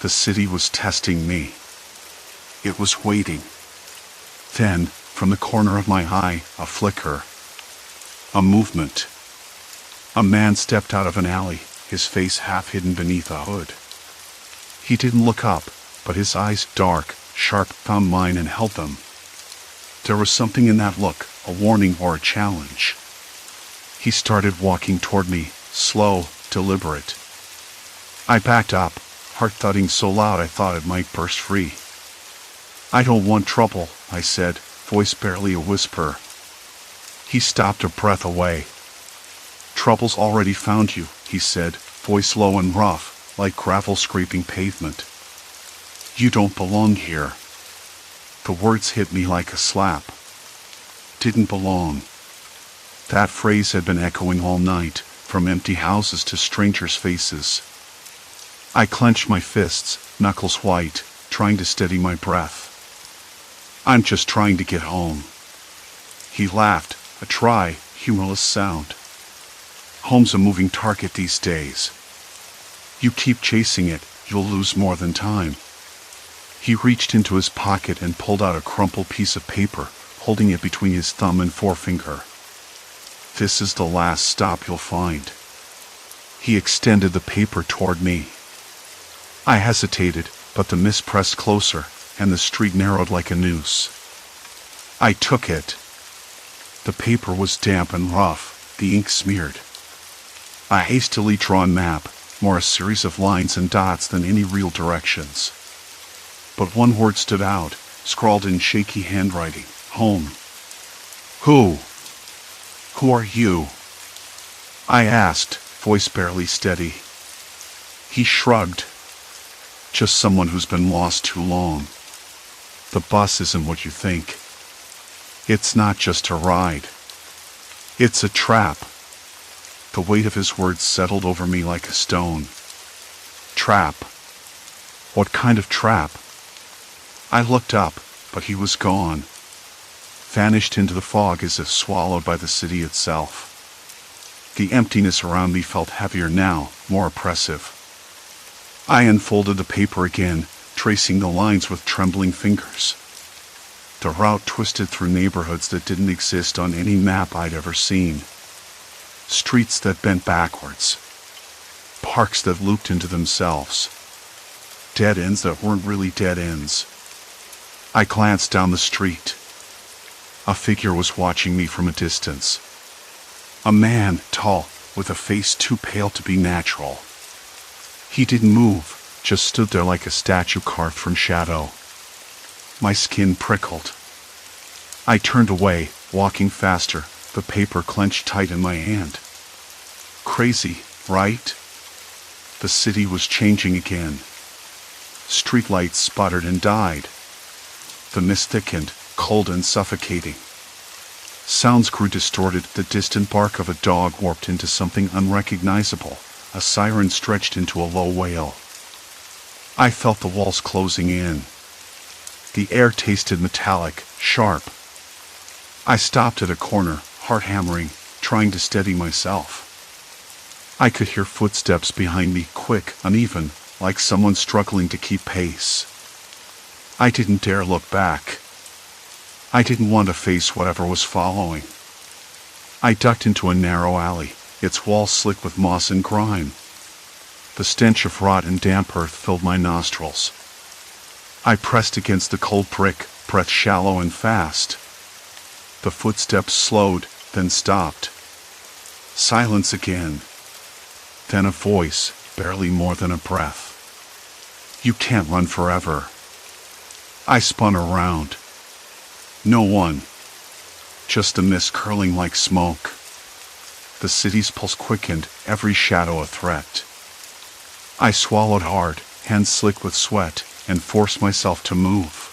The city was testing me. It was waiting. Then, from the corner of my eye, a flicker. A movement. A man stepped out of an alley, his face half hidden beneath a hood. He didn't look up, but his eyes, dark, sharp, found mine and held them. There was something in that look, a warning or a challenge. He started walking toward me, slow, deliberate. I backed up, heart thudding so loud I thought it might burst free. "I don't want trouble," I said, voice barely a whisper. He stopped a breath away. "Trouble's already found you," he said, voice low and rough, like gravel scraping pavement. "You don't belong here." The words hit me like a slap. Didn't belong. That phrase had been echoing all night, from empty houses to strangers' faces. I clenched my fists, knuckles white, trying to steady my breath. "I'm just trying to get home." He laughed, a dry, humorless sound. "Home's a moving target these days. You keep chasing it, you'll lose more than time." He reached into his pocket and pulled out a crumpled piece of paper, holding it between his thumb and forefinger. "This is the last stop you'll find." He extended the paper toward me. I hesitated, but the mist pressed closer, and the street narrowed like a noose. I took it. The paper was damp and rough, the ink smeared. A hastily drawn map, more a series of lines and dots than any real directions. But one word stood out, scrawled in shaky handwriting: home. "Who? Who are you?" I asked, voice barely steady. He shrugged. "Just someone who's been lost too long. The bus isn't what you think. It's not just a ride. It's a trap." The weight of his words settled over me like a stone. Trap. What kind of trap? I looked up, but he was gone. Vanished into the fog as if swallowed by the city itself. The emptiness around me felt heavier now, more oppressive. I unfolded the paper again, tracing the lines with trembling fingers. The route twisted through neighborhoods that didn't exist on any map I'd ever seen. Streets that bent backwards. Parks that looped into themselves. Dead ends that weren't really dead ends. I glanced down the street. A figure was watching me from a distance. A man, tall, with a face too pale to be natural. He didn't move, just stood there like a statue carved from shadow. My skin prickled. I turned away, walking faster, the paper clenched tight in my hand. Crazy, right? The city was changing again. Streetlights sputtered and died. The mist thickened, cold and suffocating. Sounds grew distorted, the distant bark of a dog warped into something unrecognizable, a siren stretched into a low wail. I felt the walls closing in. The air tasted metallic, sharp. I stopped at a corner, heart hammering, trying to steady myself. I could hear footsteps behind me, quick, uneven, like someone struggling to keep pace. I didn't dare look back. I didn't want to face whatever was following. I ducked into a narrow alley, its walls slick with moss and grime. The stench of rot and damp earth filled my nostrils. I pressed against the cold brick, breath shallow and fast. The footsteps slowed, then stopped. Silence again. Then a voice, barely more than a breath. "You can't run forever." I spun around. No one. Just the mist curling like smoke. The city's pulse quickened, every shadow a threat. I swallowed hard, hands slick with sweat, and forced myself to move.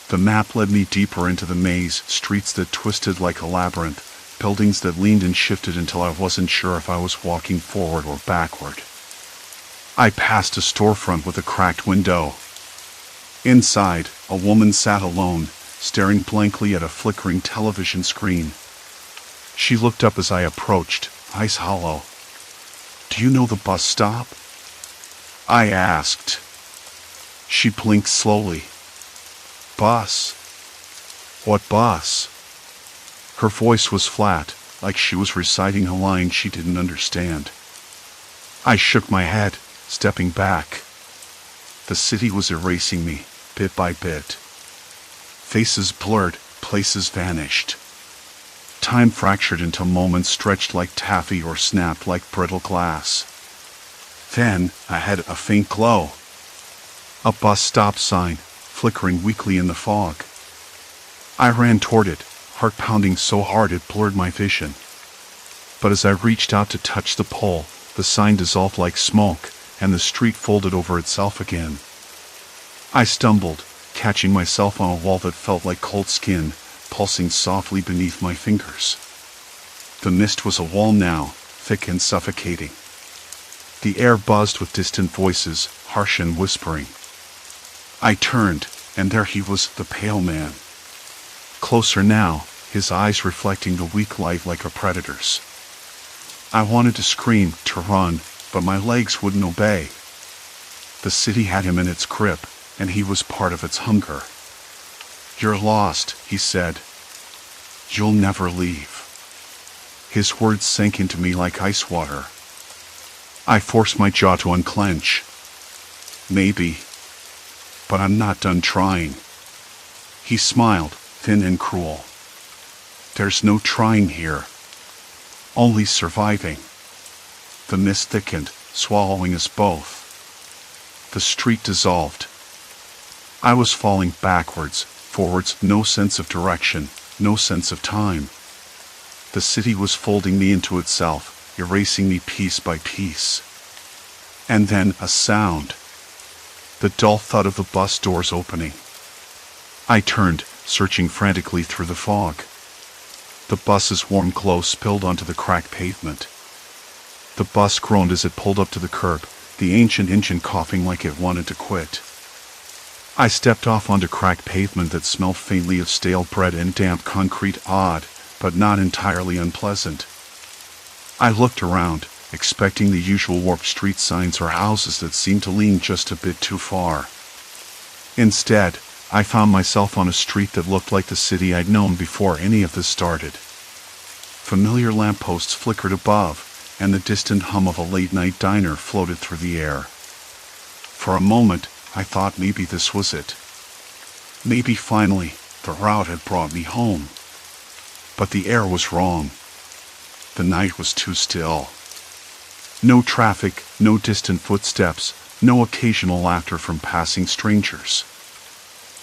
The map led me deeper into the maze, streets that twisted like a labyrinth, buildings that leaned and shifted until I wasn't sure if I was walking forward or backward. I passed a storefront with a cracked window. Inside, a woman sat alone, staring blankly at a flickering television screen. She looked up as I approached, eyes hollow. "Do you know the bus stop?" I asked. She blinked slowly. "Bus? What bus?" Her voice was flat, like she was reciting a line she didn't understand. I shook my head, stepping back. The city was erasing me, bit by bit. Faces blurred, places vanished. Time fractured into moments stretched like taffy or snapped like brittle glass. Then, ahead, a faint glow. A bus stop sign, flickering weakly in the fog. I ran toward it, heart pounding so hard it blurred my vision. But as I reached out to touch the pole, the sign dissolved like smoke, and the street folded over itself again. I stumbled, catching myself on a wall that felt like cold skin, pulsing softly beneath my fingers. The mist was a wall now, thick and suffocating. The air buzzed with distant voices, harsh and whispering. I turned, and there he was, the pale man. Closer now, his eyes reflecting the weak light like a predator's. I wanted to scream, to run, but my legs wouldn't obey. The city had him in its grip, and he was part of its hunger. "You're lost," he said. "You'll never leave." His words sank into me like ice water. I forced my jaw to unclench. Maybe. But I'm not done trying. He smiled, thin and cruel. "There's no trying here. Only surviving." The mist thickened, swallowing us both. The street dissolved. I was falling backwards, forwards, no sense of direction, no sense of time. The city was folding me into itself, erasing me piece by piece. And then a sound. The dull thud of the bus doors opening. I turned, searching frantically through the fog. The bus's warm glow spilled onto the cracked pavement. The bus groaned as it pulled up to the curb, the ancient engine coughing like it wanted to quit. I stepped off onto cracked pavement that smelled faintly of stale bread and damp concrete, odd, but not entirely unpleasant. I looked around, expecting the usual warped street signs or houses that seemed to lean just a bit too far. Instead, I found myself on a street that looked like the city I'd known before any of this started. Familiar lampposts flickered above, and the distant hum of a late-night diner floated through the air. For a moment, I thought maybe this was it. Maybe finally, the route had brought me home. But the air was wrong. The night was too still. No traffic, no distant footsteps, no occasional laughter from passing strangers.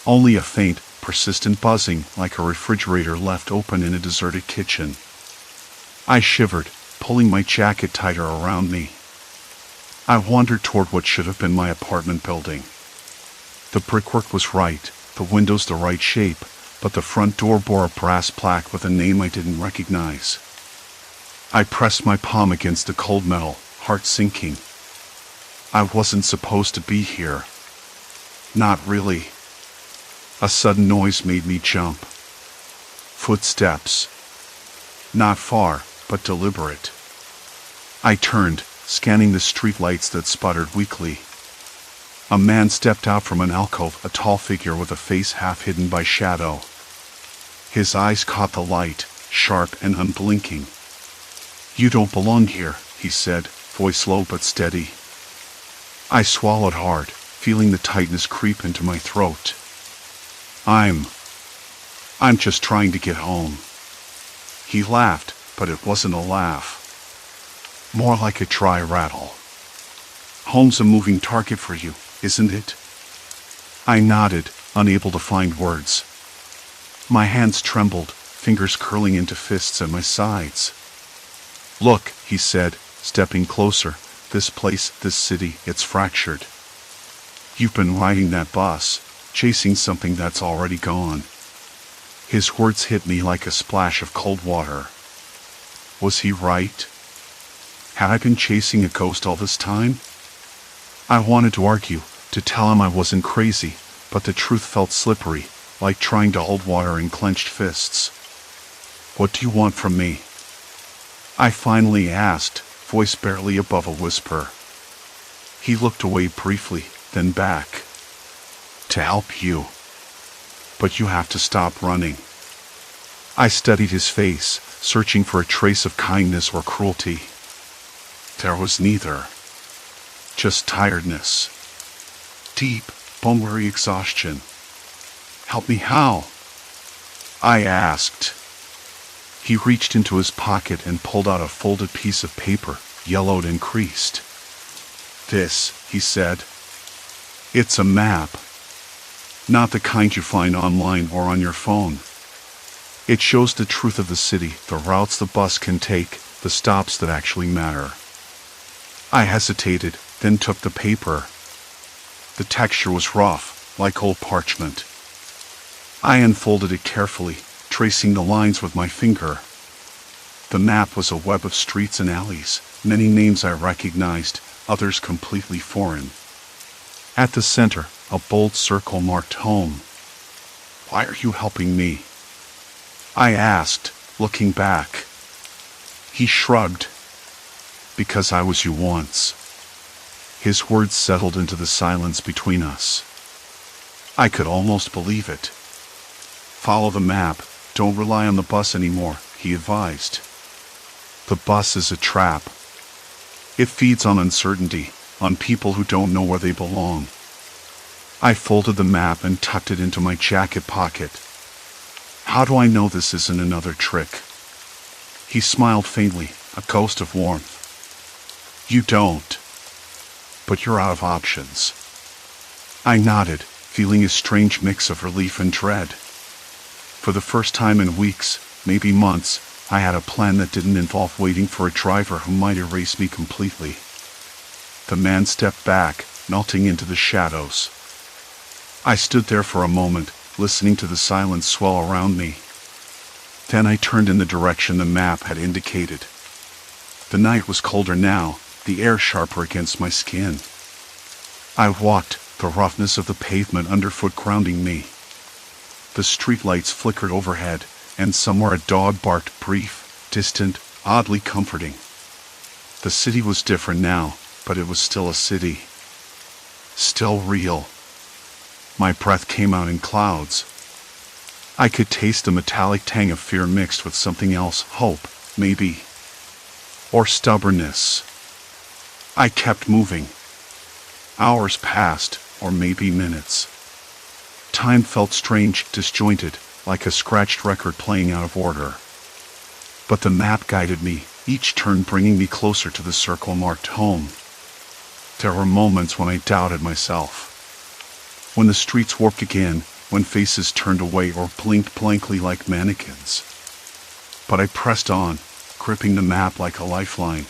Only a faint, persistent buzzing like a refrigerator left open in a deserted kitchen. I shivered, pulling my jacket tighter around me. I wandered toward what should have been my apartment building. The brickwork was right, the windows the right shape, but the front door bore a brass plaque with a name I didn't recognize. I pressed my palm against the cold metal, heart sinking. I wasn't supposed to be here. Not really. A sudden noise made me jump. Footsteps. Not far, but deliberate. I turned, scanning the streetlights that sputtered weakly. A man stepped out from an alcove, a tall figure with a face half hidden by shadow. His eyes caught the light, sharp and unblinking. "You don't belong here," he said, voice low but steady. I swallowed hard, feeling the tightness creep into my throat. I'm just trying to get home." He laughed, but it wasn't a laugh. More like a dry rattle. "Home's a moving target for you, isn't it?" I nodded, unable to find words. My hands trembled, fingers curling into fists at my sides. "Look," he said, stepping closer, "this place, this city, it's fractured. You've been riding that bus, chasing something that's already gone." His words hit me like a splash of cold water. Was he right? Had I been chasing a ghost all this time? I wanted to argue, to tell him I wasn't crazy, but the truth felt slippery, like trying to hold water in clenched fists. "What do you want from me?" I finally asked, voice barely above a whisper. He looked away briefly, then back. "To help you. But you have to stop running." I studied his face, searching for a trace of kindness or cruelty. There was neither. Just tiredness. Deep, bone-weary exhaustion. "Help me how?" I asked. He reached into his pocket and pulled out a folded piece of paper, yellowed and creased. "This," he said. "It's a map. Not the kind you find online or on your phone. It shows the truth of the city, the routes the bus can take, the stops that actually matter." I hesitated, then took the paper. The texture was rough, like old parchment. I unfolded it carefully, tracing the lines with my finger. The map was a web of streets and alleys, many names I recognized, others completely foreign. At the center, a bold circle marked home. "Why are you helping me?" I asked, looking back. He shrugged. "Because I was you once." His words settled into the silence between us. I could almost believe it. "Follow the map, don't rely on the bus anymore," he advised. "The bus is a trap. It feeds on uncertainty, on people who don't know where they belong." I folded the map and tucked it into my jacket pocket. "How do I know this isn't another trick?" He smiled faintly, a ghost of warmth. "You don't. But you're out of options." I nodded, feeling a strange mix of relief and dread. For the first time in weeks, maybe months, I had a plan that didn't involve waiting for a driver who might erase me completely. The man stepped back, melting into the shadows. I stood there for a moment, listening to the silence swell around me. Then I turned in the direction the map had indicated. The night was colder now, the air sharper against my skin. I walked, the roughness of the pavement underfoot grounding me. The streetlights flickered overhead, and somewhere a dog barked, brief, distant, oddly comforting. The city was different now, but it was still a city. Still real. My breath came out in clouds. I could taste the metallic tang of fear mixed with something else, hope, maybe. Or stubbornness. I kept moving. Hours passed, or maybe minutes. Time felt strange, disjointed, like a scratched record playing out of order. But the map guided me, each turn bringing me closer to the circle marked home. There were moments when I doubted myself. When the streets warped again, when faces turned away or blinked blankly like mannequins. But I pressed on, gripping the map like a lifeline.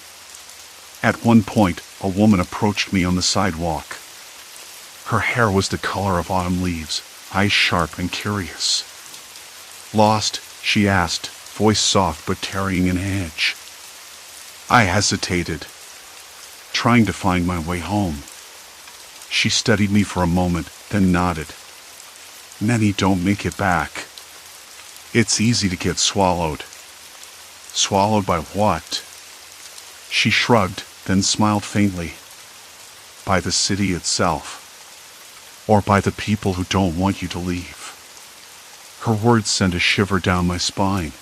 At one point, a woman approached me on the sidewalk. Her hair was the color of autumn leaves, eyes sharp and curious. "Lost?" she asked, voice soft but carrying an edge. I hesitated, trying to find my way home. She studied me for a moment, then nodded. "Many don't make it back. It's easy to get swallowed." "Swallowed by what?" She shrugged, then smiled faintly. "By the city itself. Or by the people who don't want you to leave." Her words sent a shiver down my spine.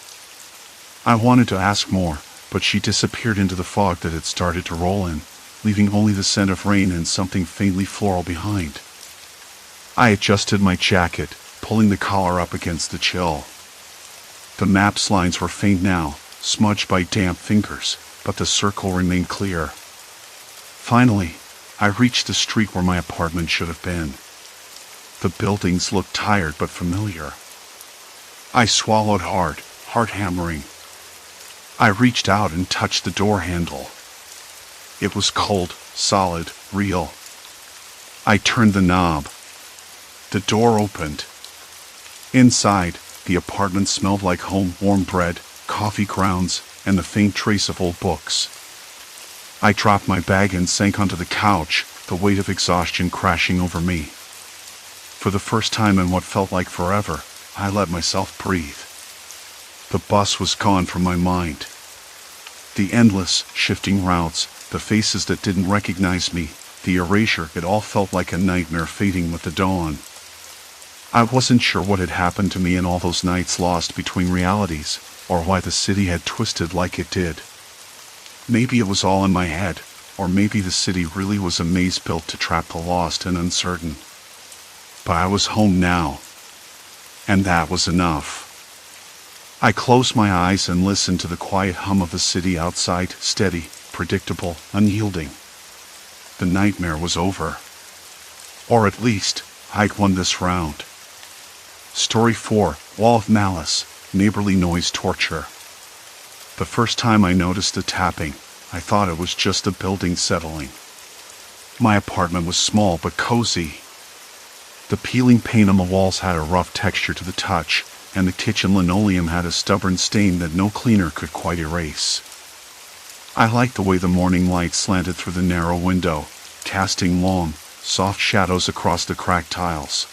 I wanted to ask more, but she disappeared into the fog that had started to roll in, leaving only the scent of rain and something faintly floral behind. I adjusted my jacket, pulling the collar up against the chill. The map's lines were faint now, smudged by damp fingers, but the circle remained clear. Finally, I reached the street where my apartment should have been. The buildings looked tired but familiar. I swallowed hard, heart hammering. I reached out and touched the door handle. It was cold, solid, real. I turned the knob. The door opened. Inside, the apartment smelled like home, warm bread, coffee grounds, and the faint trace of old books. I dropped my bag and sank onto the couch, the weight of exhaustion crashing over me. For the first time in what felt like forever, I let myself breathe. The bus was gone from my mind. The endless, shifting routes, the faces that didn't recognize me, the erasure, it all felt like a nightmare fading with the dawn. I wasn't sure what had happened to me in all those nights lost between realities, or why the city had twisted like it did. Maybe it was all in my head, or maybe the city really was a maze built to trap the lost and uncertain. But I was home now, and that was enough. I closed my eyes and listened to the quiet hum of the city outside, steady, predictable, unyielding. The nightmare was over. Or at least, I'd won this round. Story 4, Wall of Malice, Neighborly Noise Torture. The first time I noticed the tapping, I thought it was just the building settling. My apartment was small but cozy. The peeling paint on the walls had a rough texture to the touch, and the kitchen linoleum had a stubborn stain that no cleaner could quite erase. I liked the way the morning light slanted through the narrow window, casting long, soft shadows across the cracked tiles.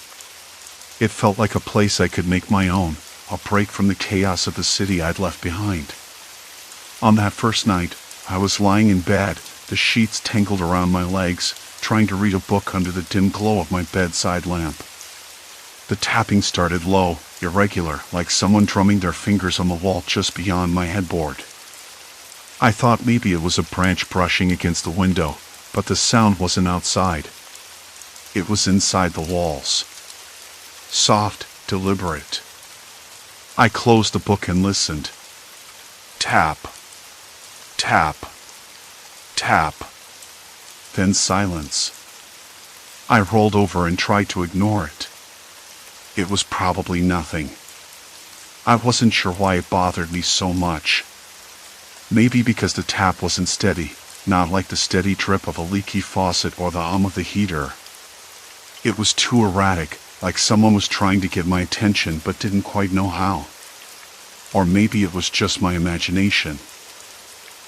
It felt like a place I could make my own, a break from the chaos of the city I'd left behind. On that first night, I was lying in bed, the sheets tangled around my legs, trying to read a book under the dim glow of my bedside lamp. The tapping started low, irregular, like someone drumming their fingers on the wall just beyond my headboard. I thought maybe it was a branch brushing against the window, but the sound wasn't outside. It was inside the walls. Soft, deliberate. I closed the book and listened. Tap. Tap. Tap. Then silence. I rolled over and tried to ignore it. It was probably nothing. I wasn't sure why it bothered me so much. Maybe because the tap wasn't steady, not like the steady drip of a leaky faucet or the hum of the heater. It was too erratic, like someone was trying to get my attention but didn't quite know how. Or maybe it was just my imagination.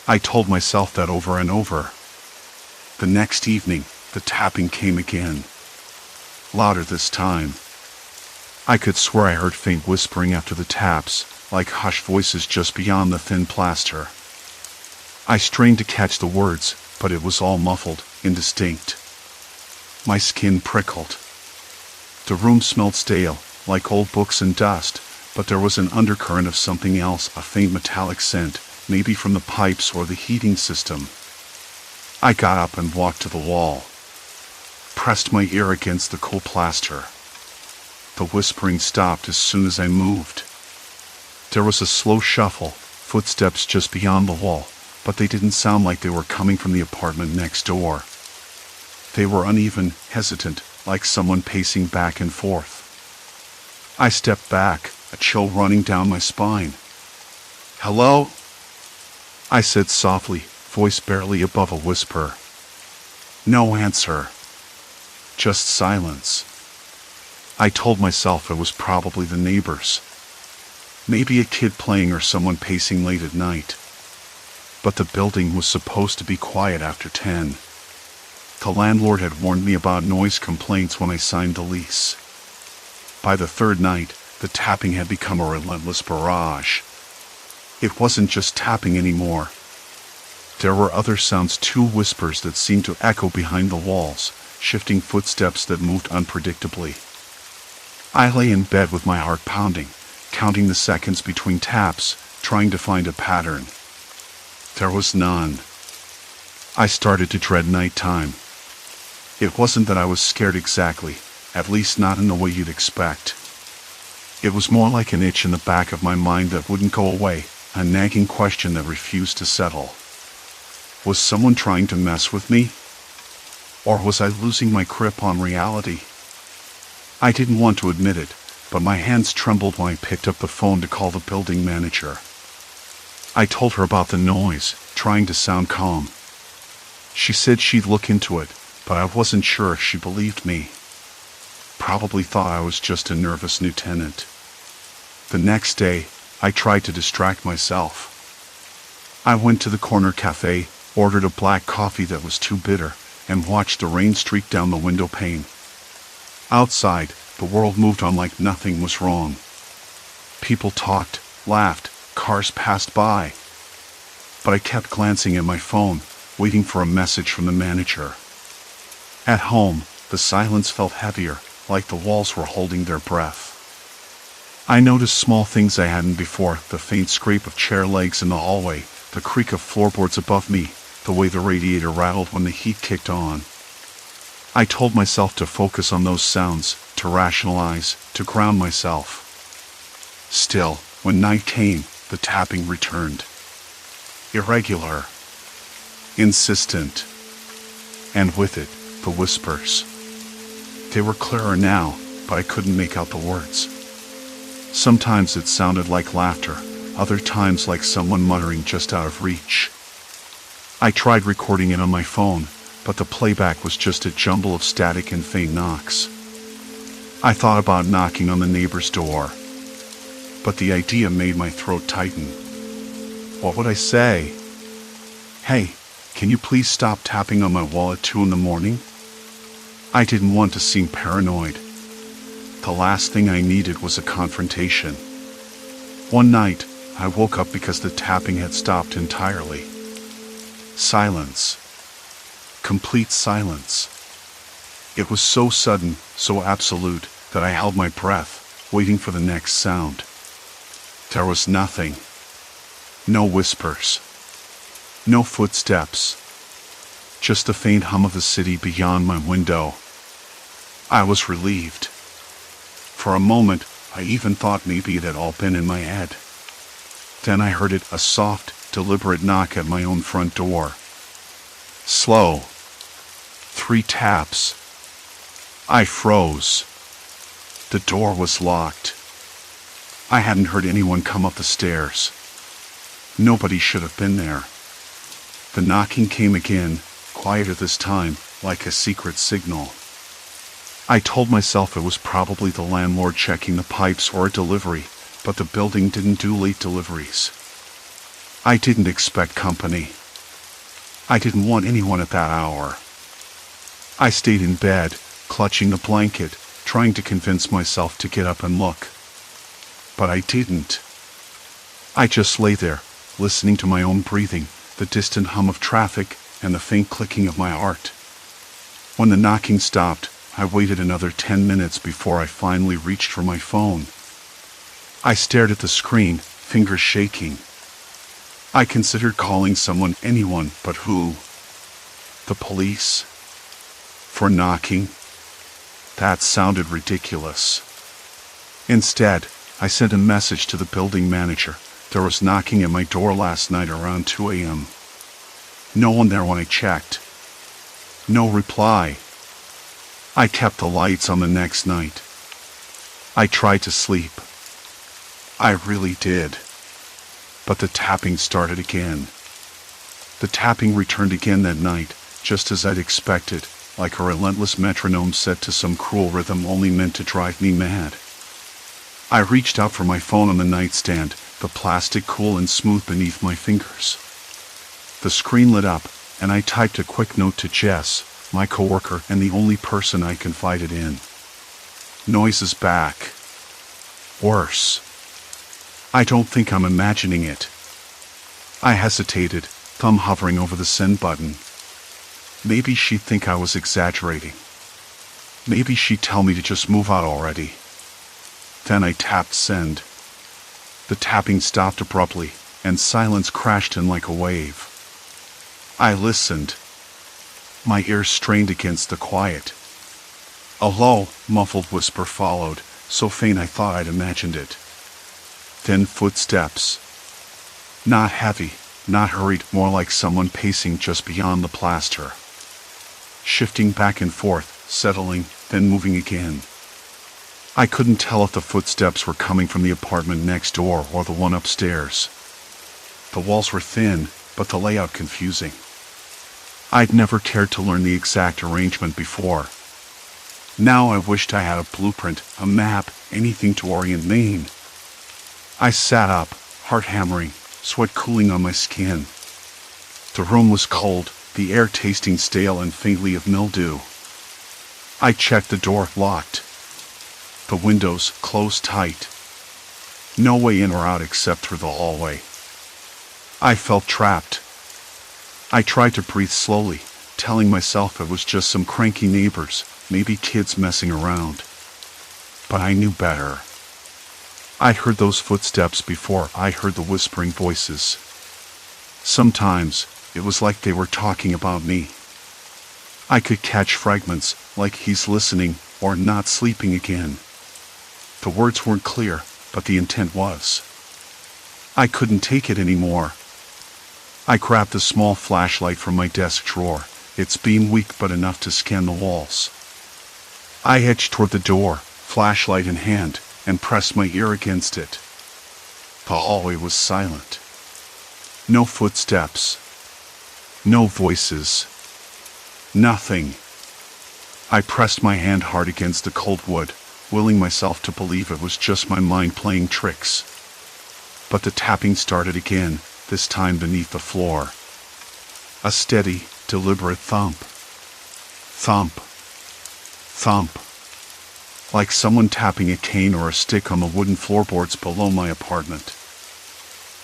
I told myself that over and over. The next evening, the tapping came again. Louder this time. I could swear I heard faint whispering after the taps, like hushed voices just beyond the thin plaster. I strained to catch the words, but it was all muffled, indistinct. My skin prickled. The room smelled stale, like old books and dust, but there was an undercurrent of something else, a faint metallic scent, maybe from the pipes or the heating system. I got up and walked to the wall, pressed my ear against the cool plaster. The whispering stopped as soon as I moved. There was a slow shuffle, footsteps just beyond the wall, but they didn't sound like they were coming from the apartment next door. They were uneven, hesitant, like someone pacing back and forth. I stepped back, a chill running down my spine. "Hello?" I said softly, voice barely above a whisper. No answer. Just silence. I told myself it was probably the neighbors. Maybe a kid playing or someone pacing late at night. But the building was supposed to be quiet after 10. The landlord had warned me about noise complaints when I signed the lease. By the third night, the tapping had become a relentless barrage. It wasn't just tapping anymore. There were other sounds too, whispers that seemed to echo behind the walls, shifting footsteps that moved unpredictably. I lay in bed with my heart pounding, counting the seconds between taps, trying to find a pattern. There was none. I started to dread nighttime. It wasn't that I was scared exactly, at least not in the way you'd expect. It was more like an itch in the back of my mind that wouldn't go away, a nagging question that refused to settle. Was someone trying to mess with me? Or was I losing my grip on reality? I didn't want to admit it, but my hands trembled when I picked up the phone to call the building manager. I told her about the noise, trying to sound calm. She said she'd look into it, but I wasn't sure if she believed me. Probably thought I was just a nervous new tenant. The next day, I tried to distract myself. I went to the corner cafe, ordered a black coffee that was too bitter, and watched the rain streak down the window pane. Outside, the world moved on like nothing was wrong. People talked, laughed, cars passed by. But I kept glancing at my phone, waiting for a message from the manager. At home, the silence felt heavier, like the walls were holding their breath. I noticed small things I hadn't before, the faint scrape of chair legs in the hallway, the creak of floorboards above me, the way the radiator rattled when the heat kicked on. I told myself to focus on those sounds, to rationalize, to ground myself. Still, when night came, the tapping returned. Irregular. Insistent. And with it, the whispers. They were clearer now, but I couldn't make out the words. Sometimes it sounded like laughter, other times like someone muttering just out of reach. I tried recording it on my phone, but the playback was just a jumble of static and faint knocks. I thought about knocking on the neighbor's door, but the idea made my throat tighten. What would I say? "Hey, can you please stop tapping on my wall at 2 in the morning?" I didn't want to seem paranoid. The last thing I needed was a confrontation. One night, I woke up because the tapping had stopped entirely. Silence. Complete silence. It was so sudden, so absolute, that I held my breath, waiting for the next sound. There was nothing. No whispers. No footsteps. Just the faint hum of the city beyond my window. I was relieved. For a moment, I even thought maybe it had all been in my head. Then I heard it, a soft, deliberate knock at my own front door. Slow. 3 taps. I froze. The door was locked. I hadn't heard anyone come up the stairs. Nobody should have been there. The knocking came again, quieter this time, like a secret signal. I told myself it was probably the landlord checking the pipes or a delivery, but the building didn't do late deliveries. I didn't expect company. I didn't want anyone at that hour. I stayed in bed, clutching the blanket, trying to convince myself to get up and look. But I didn't. I just lay there, listening to my own breathing, the distant hum of traffic, and the faint clicking of my heart. When the knocking stopped, I waited another 10 minutes before I finally reached for my phone. I stared at the screen, fingers shaking. I considered calling someone, anyone, but who? The police? For knocking? That sounded ridiculous. Instead, I sent a message to the building manager. There was knocking at my door last night around 2 a.m. No one there when I checked. No reply. I kept the lights on the next night. I tried to sleep. I really did. But the tapping started again. The tapping returned again that night, just as I'd expected, like a relentless metronome set to some cruel rhythm only meant to drive me mad. I reached out for my phone on the nightstand, the plastic cool and smooth beneath my fingers. The screen lit up, and I typed a quick note to Jess, my coworker and the only person I confided in. Noise is back. Worse. I don't think I'm imagining it. I hesitated, thumb hovering over the send button. Maybe she'd think I was exaggerating. Maybe she'd tell me to just move out already. Then I tapped send. The tapping stopped abruptly, and silence crashed in like a wave. I listened. My ears strained against the quiet. A low, muffled whisper followed, so faint I thought I'd imagined it. Then footsteps. Not heavy, not hurried, more like someone pacing just beyond the plaster. Shifting back and forth, settling, then moving again. I couldn't tell if the footsteps were coming from the apartment next door or the one upstairs. The walls were thin, but the layout confusing. I'd never cared to learn the exact arrangement before. Now I wished I had a blueprint, a map, anything to orient me. I sat up, heart hammering, sweat cooling on my skin. The room was cold, the air tasting stale and faintly of mildew. I checked the door, locked. The windows closed tight. No way in or out except through the hallway. I felt trapped. I tried to breathe slowly, telling myself it was just some cranky neighbors, maybe kids messing around. But I knew better. I'd heard those footsteps before I heard the whispering voices. Sometimes, it was like they were talking about me. I could catch fragments, like he's listening, or not sleeping again. The words weren't clear, but the intent was. I couldn't take it anymore. I grabbed the small flashlight from my desk drawer, its beam weak but enough to scan the walls. I edged toward the door, flashlight in hand, and pressed my ear against it. The hallway was silent. No footsteps. No voices. Nothing. I pressed my hand hard against the cold wood, willing myself to believe it was just my mind playing tricks. But the tapping started again, this time beneath the floor. A steady, deliberate thump. Thump. Thump. Like someone tapping a cane or a stick on the wooden floorboards below my apartment.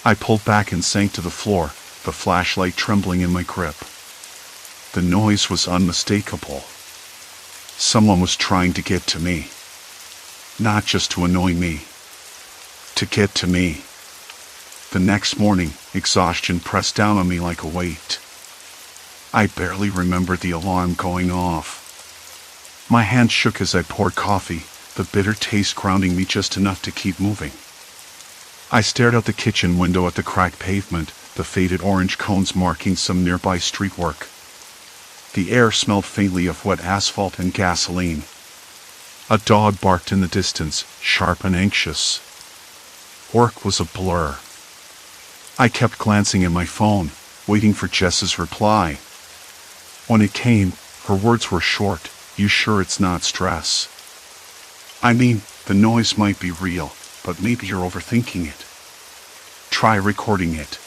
I pulled back and sank to the floor, the flashlight trembling in my grip. The noise was unmistakable. Someone was trying to get to me. Not just to annoy me. To get to me. The next morning, exhaustion pressed down on me like a weight. I barely remembered the alarm going off. My hand shook as I poured coffee, the bitter taste grounding me just enough to keep moving. I stared out the kitchen window at the cracked pavement, the faded orange cones marking some nearby street work. The air smelled faintly of wet asphalt and gasoline. A dog barked in the distance, sharp and anxious. Work was a blur. I kept glancing at my phone, waiting for Jess's reply. When it came, her words were short. You sure it's not stress? I mean, the noise might be real, but maybe you're overthinking it. Try recording it.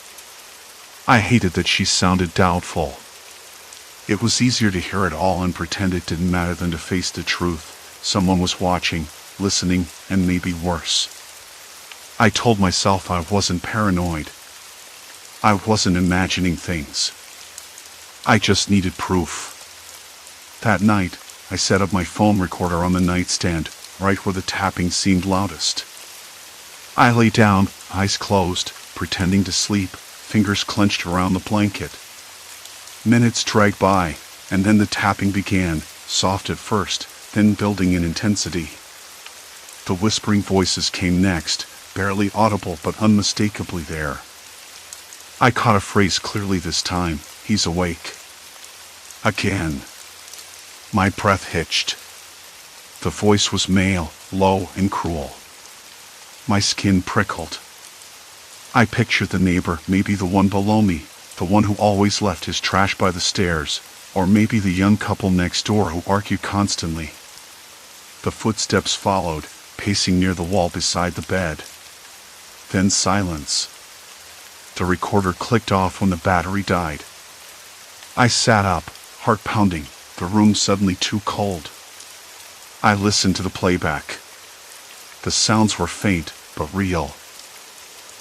I hated that she sounded doubtful. It was easier to hear it all and pretend it didn't matter than to face the truth. Someone was watching, listening, and maybe worse. I told myself I wasn't paranoid. I wasn't imagining things. I just needed proof. That night, I set up my phone recorder on the nightstand, right where the tapping seemed loudest. I lay down, eyes closed, pretending to sleep, fingers clenched around the blanket. Minutes dragged by, and then the tapping began, soft at first, then building in intensity. The whispering voices came next, barely audible but unmistakably there. I caught a phrase clearly this time, He's awake. Again. My breath hitched. The voice was male, low and cruel. My skin prickled. I pictured the neighbor, maybe the one below me, the one who always left his trash by the stairs, or maybe the young couple next door who argued constantly. The footsteps followed, pacing near the wall beside the bed. Then silence. The recorder clicked off when the battery died. I sat up, heart pounding, the room suddenly too cold. I listened to the playback. The sounds were faint, but real.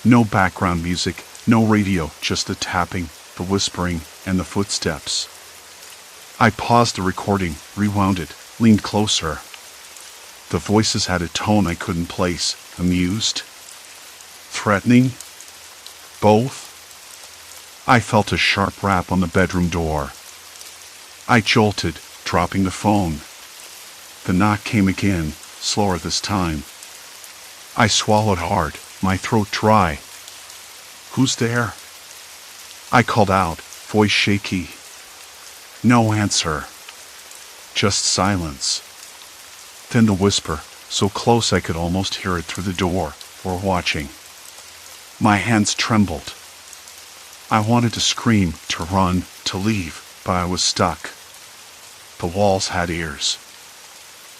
No background music, no radio, just the tapping, the whispering, and the footsteps. I paused the recording, rewound it, leaned closer. The voices had a tone I couldn't place, amused, threatening, both. I felt a sharp rap on the bedroom door. I jolted, dropping the phone. The knock came again, slower this time. I swallowed hard, my throat dry. "Who's there?" I called out, voice shaky. No answer. Just silence. Then the whisper, so close I could almost hear it through the door. "We're watching." My hands trembled. I wanted to scream, to run, to leave, but I was stuck. The walls had ears.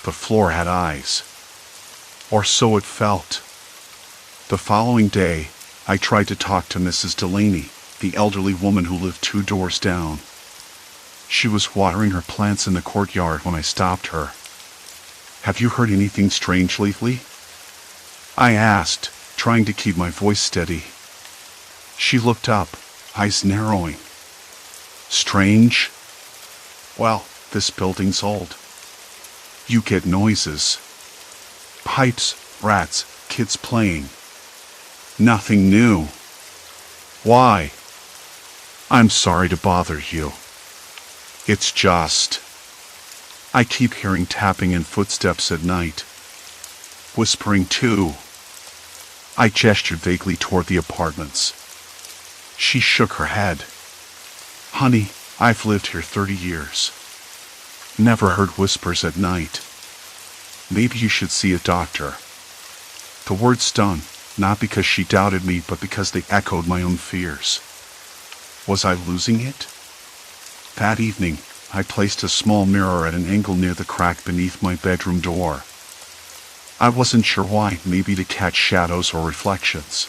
The floor had eyes. Or so it felt. The following day, I tried to talk to Mrs. Delaney, the elderly woman who lived 2 doors down. She was watering her plants in the courtyard when I stopped her. "Have you heard anything strange lately?" I asked, trying to keep my voice steady. She looked up, eyes narrowing. "Strange? Well, this building's old. You get noises. Pipes, rats, kids playing. Nothing new. Why? I'm sorry to bother you. It's just... I keep hearing tapping and footsteps at night. Whispering too." I gestured vaguely toward the apartments. She shook her head. "Honey, I've lived here 30 years. Never heard whispers at night. Maybe you should see a doctor." The words stung, not because she doubted me, but because they echoed my own fears. Was I losing it? That evening, I placed a small mirror at an angle near the crack beneath my bedroom door. I wasn't sure why, maybe to catch shadows or reflections.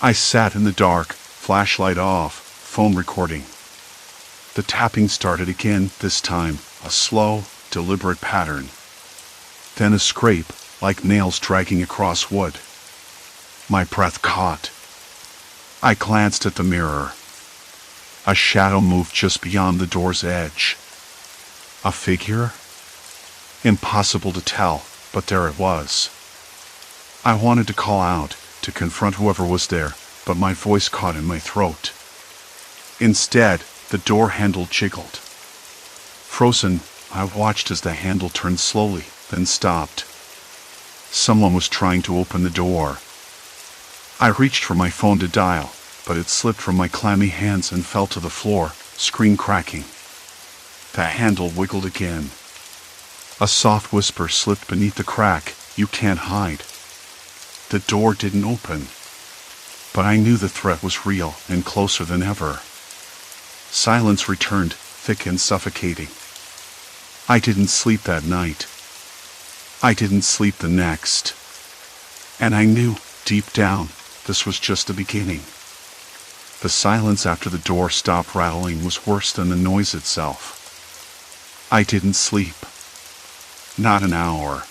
I sat in the dark, flashlight off, phone recording. The tapping started again, this time, a slow, deliberate pattern. Then a scrape, like nails dragging across wood. My breath caught. I glanced at the mirror. A shadow moved just beyond the door's edge. A figure? Impossible to tell, but there it was. I wanted to call out, to confront whoever was there, but my voice caught in my throat. Instead, the door handle jiggled. Frozen, I watched as the handle turned slowly, then stopped. Someone was trying to open the door. I reached for my phone to dial, but it slipped from my clammy hands and fell to the floor, screen cracking. The handle wiggled again. A soft whisper slipped beneath the crack, "You can't hide." The door didn't open. But I knew the threat was real and closer than ever. Silence returned, thick and suffocating. I didn't sleep that night. I didn't sleep the next. And I knew, deep down, this was just the beginning. The silence after the door stopped rattling was worse than the noise itself. I didn't sleep. Not an hour.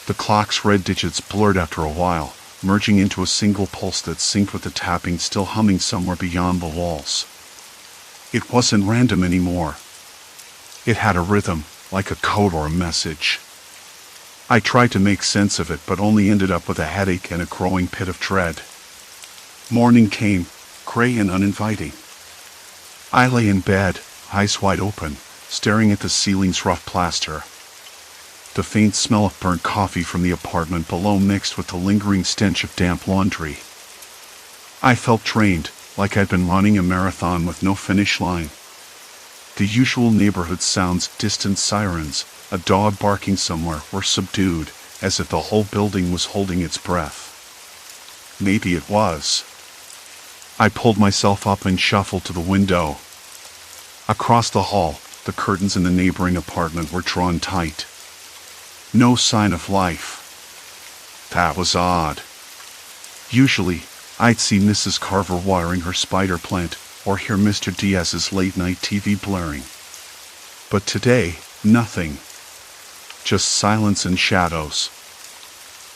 The clock's red digits blurred after a while, merging into a single pulse that synced with the tapping still humming somewhere beyond the walls. It wasn't random anymore. It had a rhythm, like a code or a message. I tried to make sense of it, but only ended up with a headache and a growing pit of dread. Morning came, gray and uninviting. I lay in bed, eyes wide open, staring at the ceiling's rough plaster. The faint smell of burnt coffee from the apartment below mixed with the lingering stench of damp laundry. I felt drained, like I'd been running a marathon with no finish line. The usual neighborhood sounds, distant sirens, a dog barking somewhere, were subdued, as if the whole building was holding its breath. Maybe it was. I pulled myself up and shuffled to the window. Across the hall, the curtains in the neighboring apartment were drawn tight. No sign of life. That was odd. Usually, I'd see Mrs. Carver watering her spider plant, or hear Mr. Diaz's late-night TV blaring. But today, nothing. Just silence and shadows.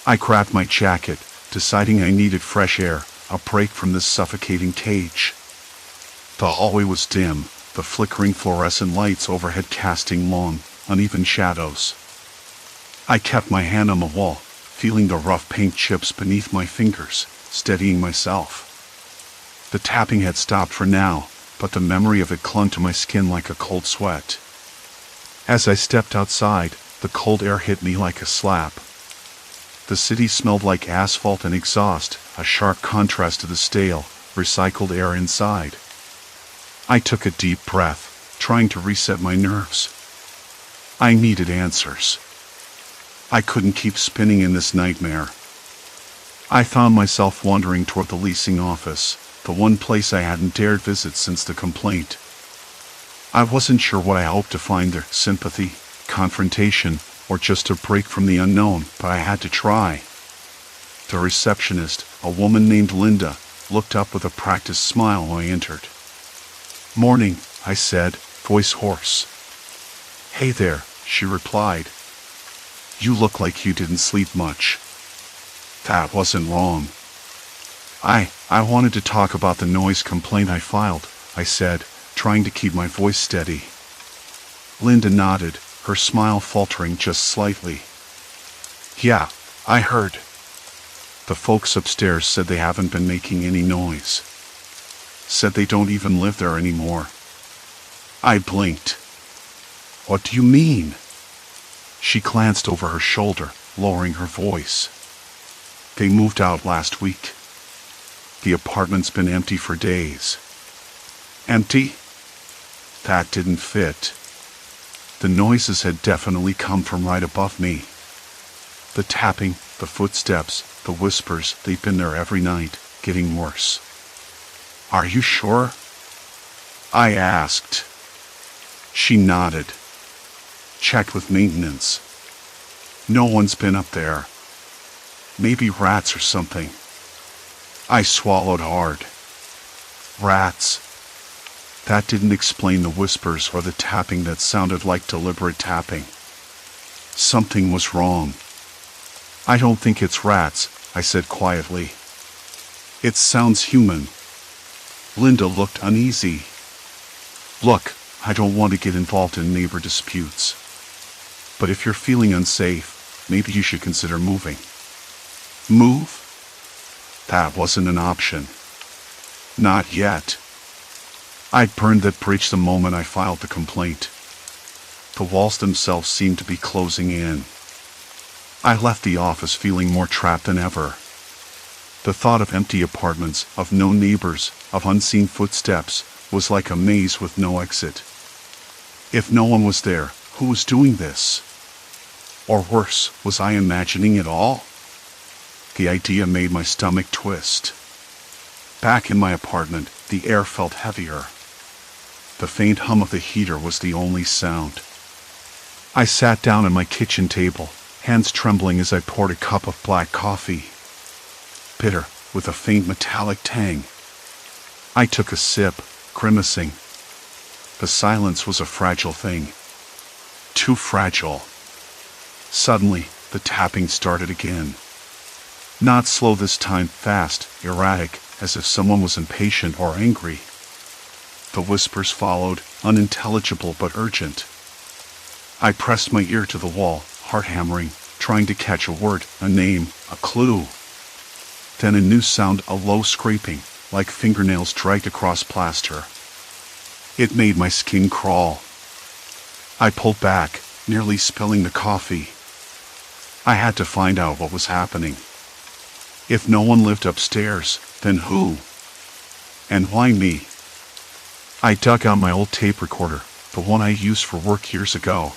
I grabbed my jacket, deciding I needed fresh air, a break from this suffocating cage. The hallway was dim, the flickering fluorescent lights overhead casting long, uneven shadows. I kept my hand on the wall, feeling the rough paint chips beneath my fingers, steadying myself. The tapping had stopped for now, but the memory of it clung to my skin like a cold sweat. As I stepped outside, the cold air hit me like a slap. The city smelled like asphalt and exhaust, a sharp contrast to the stale, recycled air inside. I took a deep breath, trying to reset my nerves. I needed answers. I couldn't keep spinning in this nightmare. I found myself wandering toward the leasing office, the one place I hadn't dared visit since the complaint. I wasn't sure what I hoped to find there, sympathy, confrontation, or just a break from the unknown, but I had to try. The receptionist, a woman named Linda, looked up with a practiced smile when I entered. "Morning," I said, voice hoarse. "Hey there," she replied. "You look like you didn't sleep much." That wasn't wrong. I wanted to talk about the noise complaint I filed," I said, trying to keep my voice steady. Linda nodded, her smile faltering just slightly. "Yeah, I heard. The folks upstairs said they haven't been making any noise. Said they don't even live there anymore." I blinked. "What do you mean?" She glanced over her shoulder, lowering her voice. "They moved out last week. The apartment's been empty for days." Empty? That didn't fit. The noises had definitely come from right above me. The tapping, the footsteps, the whispers, they'd been there every night, getting worse. "Are you sure?" I asked. She nodded. "Checked with maintenance. No one's been up there. Maybe rats or something." I swallowed hard. Rats. That didn't explain the whispers or the tapping that sounded like deliberate tapping. Something was wrong. "I don't think it's rats," I said quietly. "It sounds human." Linda looked uneasy. "Look, I don't want to get involved in neighbor disputes. But if you're feeling unsafe, maybe you should consider moving." Move? That wasn't an option. Not yet. I'd burned that bridge the moment I filed the complaint. The walls themselves seemed to be closing in. I left the office feeling more trapped than ever. The thought of empty apartments, of no neighbors, of unseen footsteps, was like a maze with no exit. If no one was there, who was doing this? Or worse, was I imagining it all? The idea made my stomach twist. Back in my apartment, the air felt heavier. The faint hum of the heater was the only sound. I sat down at my kitchen table, hands trembling as I poured a cup of black coffee. Bitter, with a faint metallic tang. I took a sip, grimacing. The silence was a fragile thing. Too fragile. Suddenly, the tapping started again. Not slow this time, fast, erratic, as if someone was impatient or angry. The whispers followed, unintelligible but urgent. I pressed my ear to the wall, heart hammering, trying to catch a word, a name, a clue. Then a new sound, a low scraping, like fingernails dragged across plaster. It made my skin crawl. I pulled back, nearly spilling the coffee. I had to find out what was happening. If no one lived upstairs, then who? And why me? I dug out my old tape recorder, the one I used for work years ago.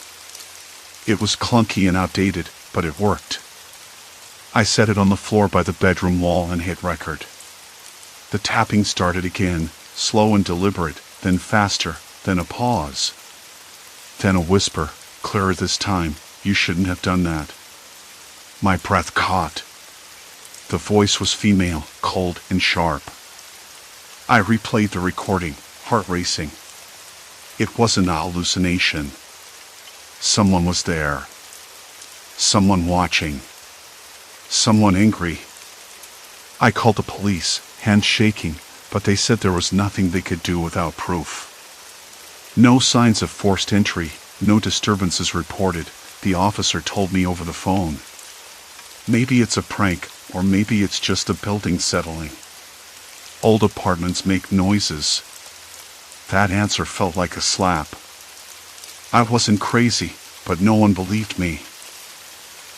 It was clunky and outdated, but it worked. I set it on the floor by the bedroom wall and hit record. The tapping started again, slow and deliberate, then faster, then a pause. Then a whisper, clearer this time, "You shouldn't have done that." My breath caught. The voice was female, cold and sharp. I replayed the recording, heart racing. It wasn't a hallucination. Someone was there. Someone watching. Someone angry. I called the police, hands shaking, but they said there was nothing they could do without proof. No signs of forced entry, no disturbances reported, the officer told me over the phone. Maybe it's a prank, or maybe it's just the building settling. Old apartments make noises. That answer felt like a slap. I wasn't crazy, but no one believed me.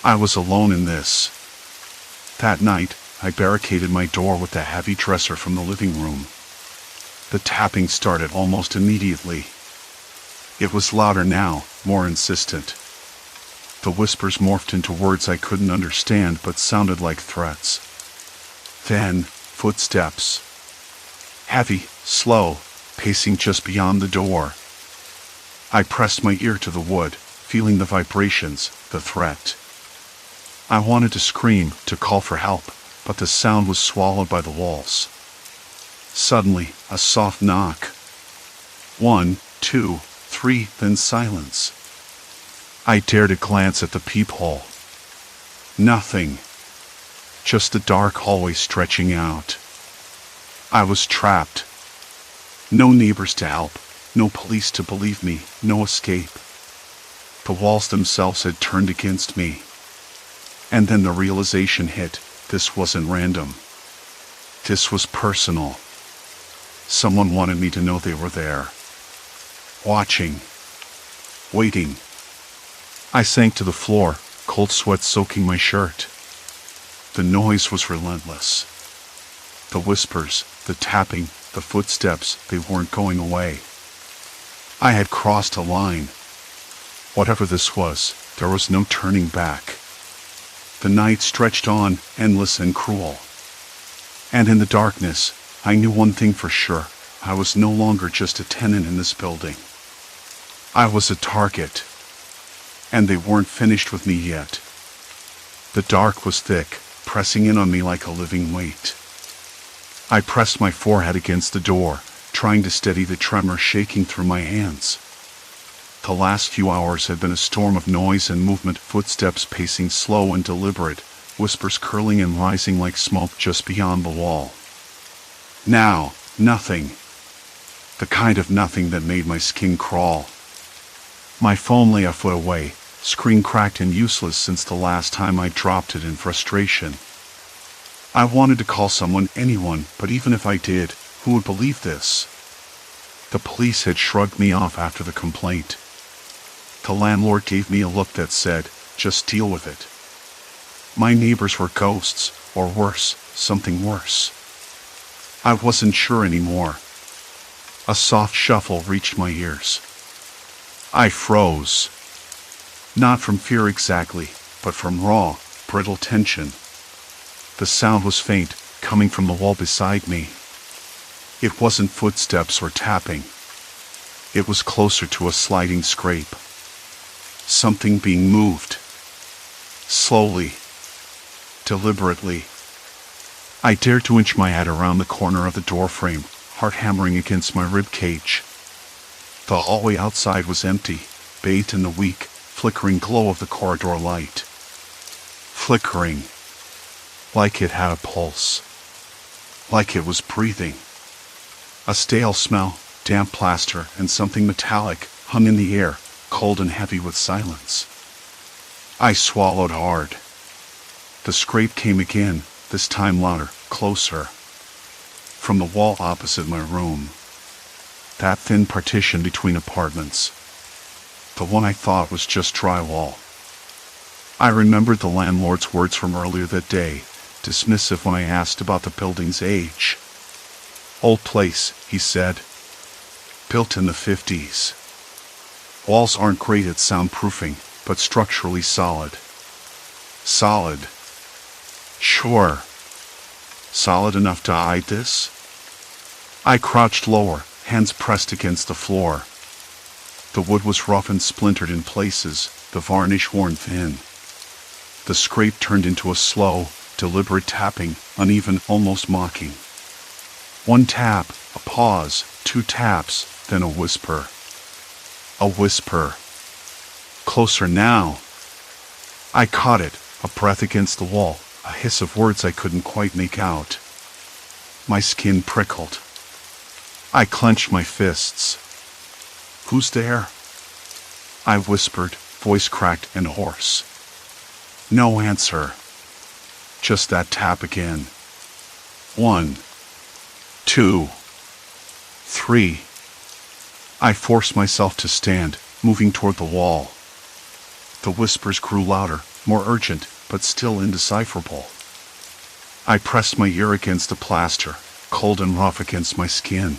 I was alone in this. That night, I barricaded my door with the heavy dresser from the living room. The tapping started almost immediately. It was louder now, more insistent. The whispers morphed into words I couldn't understand but sounded like threats. Then, footsteps. Heavy, slow, pacing just beyond the door. I pressed my ear to the wood, feeling the vibrations, the threat. I wanted to scream, to call for help, but the sound was swallowed by the walls. Suddenly, a soft knock. 1, 2, 3, then silence. I dared to glance at the peephole. Nothing. Just the dark hallway stretching out. I was trapped. No neighbors to help, no police to believe me, no escape. The walls themselves had turned against me. And then the realization hit, this wasn't random. This was personal. Someone wanted me to know they were there. Watching. Waiting. I sank to the floor, cold sweat soaking my shirt. The noise was relentless. The whispers, the tapping, the footsteps, they weren't going away. I had crossed a line. Whatever this was, there was no turning back. The night stretched on, endless and cruel. And in the darkness, I knew one thing for sure. I was no longer just a tenant in this building. I was a target. And they weren't finished with me yet. The dark was thick, pressing in on me like a living weight. I pressed my forehead against the door, trying to steady the tremor shaking through my hands. The last few hours had been a storm of noise and movement, footsteps pacing slow and deliberate, whispers curling and rising like smoke just beyond the wall. Now, nothing. The kind of nothing that made my skin crawl. My phone lay a foot away, screen cracked and useless since the last time I dropped it in frustration. I wanted to call someone, anyone, but even if I did, who would believe this? The police had shrugged me off after the complaint. The landlord gave me a look that said, just deal with it. My neighbors were ghosts, or worse, something worse. I wasn't sure anymore. A soft shuffle reached my ears. I froze. Not from fear exactly, but from raw, brittle tension. The sound was faint, coming from the wall beside me. It wasn't footsteps or tapping. It was closer to a sliding scrape. Something being moved. Slowly. Deliberately. I dared to inch my head around the corner of the doorframe, heart hammering against my rib cage. The hallway outside was empty, bathed in the weak, flickering glow of the corridor light. Flickering. Like it had a pulse. Like it was breathing. A stale smell, damp plaster, and something metallic hung in the air, cold and heavy with silence. I swallowed hard. The scrape came again, this time louder, closer. From the wall opposite my room. That thin partition between apartments. The one I thought was just drywall. I remembered the landlord's words from earlier that day, dismissive when I asked about the building's age. Old place, he said. Built in the 50s. Walls aren't great at soundproofing, but structurally solid. Solid. Sure. Solid enough to hide this? I crouched lower, hands pressed against the floor. The wood was rough and splintered in places, the varnish worn thin. The scrape turned into a slow, deliberate tapping, uneven, almost mocking. One tap, a pause, 2 taps, then a whisper. A whisper. Closer now. I caught it, a breath against the wall, a hiss of words I couldn't quite make out. My skin prickled. I clenched my fists. Who's there? I whispered, voice cracked and hoarse. No answer. Just that tap again. 1, 2, 3. I forced myself to stand, moving toward the wall. The whispers grew louder, more urgent, but still indecipherable. I pressed my ear against the plaster, cold and rough against my skin.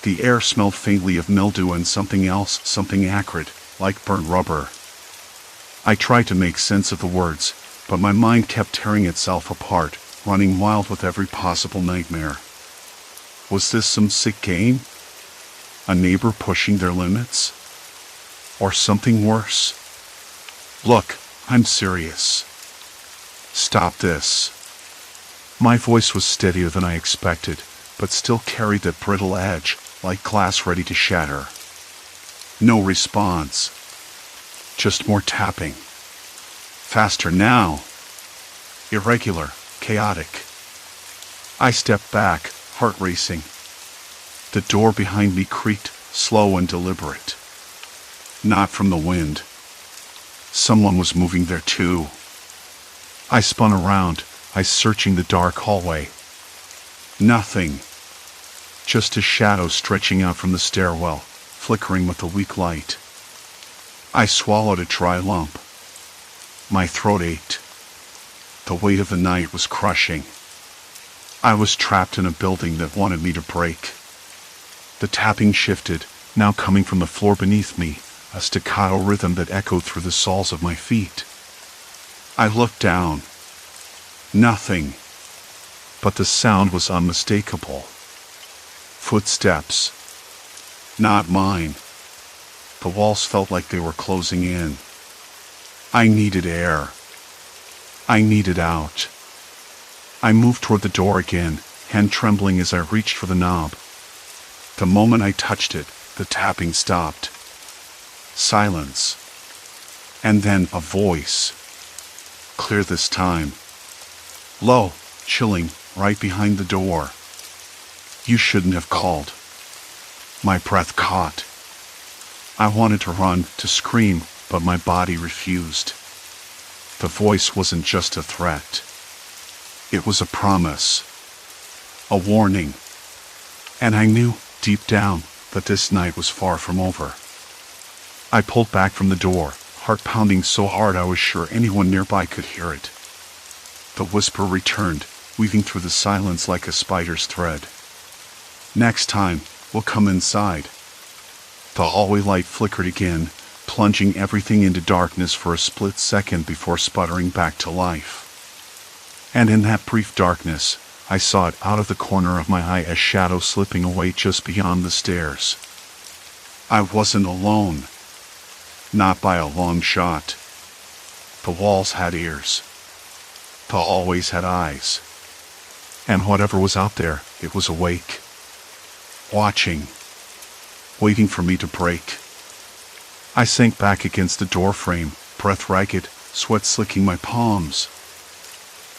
The air smelled faintly of mildew and something else, something acrid, like burnt rubber. I tried to make sense of the words, but my mind kept tearing itself apart, running wild with every possible nightmare. Was this some sick game? A neighbor pushing their limits? Or something worse? Look, I'm serious. Stop this. My voice was steadier than I expected, but still carried that brittle edge, like glass ready to shatter. No response. Just more tapping. Faster now. Irregular, chaotic. I stepped back, heart racing. The door behind me creaked, slow and deliberate. Not from the wind. Someone was moving there too. I spun around, eyes searching the dark hallway. Nothing. Just a shadow stretching out from the stairwell, flickering with the weak light. I swallowed a dry lump. My throat ached. The weight of the night was crushing. I was trapped in a building that wanted me to break. The tapping shifted, now coming from the floor beneath me, a staccato rhythm that echoed through the soles of my feet. I looked down. Nothing. But the sound was unmistakable. Footsteps. Not mine. The walls felt like they were closing in. I needed air. I needed out. I moved toward the door again, hand trembling as I reached for the knob. The moment I touched it, the tapping stopped. Silence. And then a voice. Clear this time. Low, chilling, right behind the door. You shouldn't have called. My breath caught. I wanted to run, to scream, but my body refused. The voice wasn't just a threat. It was a promise. A warning. And I knew, deep down, that this night was far from over. I pulled back from the door, heart pounding so hard I was sure anyone nearby could hear it. The whisper returned, weaving through the silence like a spider's thread. Next time, we'll come inside. The hallway light flickered again, plunging everything into darkness for a split second before sputtering back to life. And in that brief darkness, I saw it out of the corner of my eye, a shadow slipping away just beyond the stairs. I wasn't alone. Not by a long shot. The walls had ears. The hallways had eyes. And whatever was out there, it was awake. Watching. Waiting for me to break. I sank back against the door frame, breath ragged, sweat slicking my palms.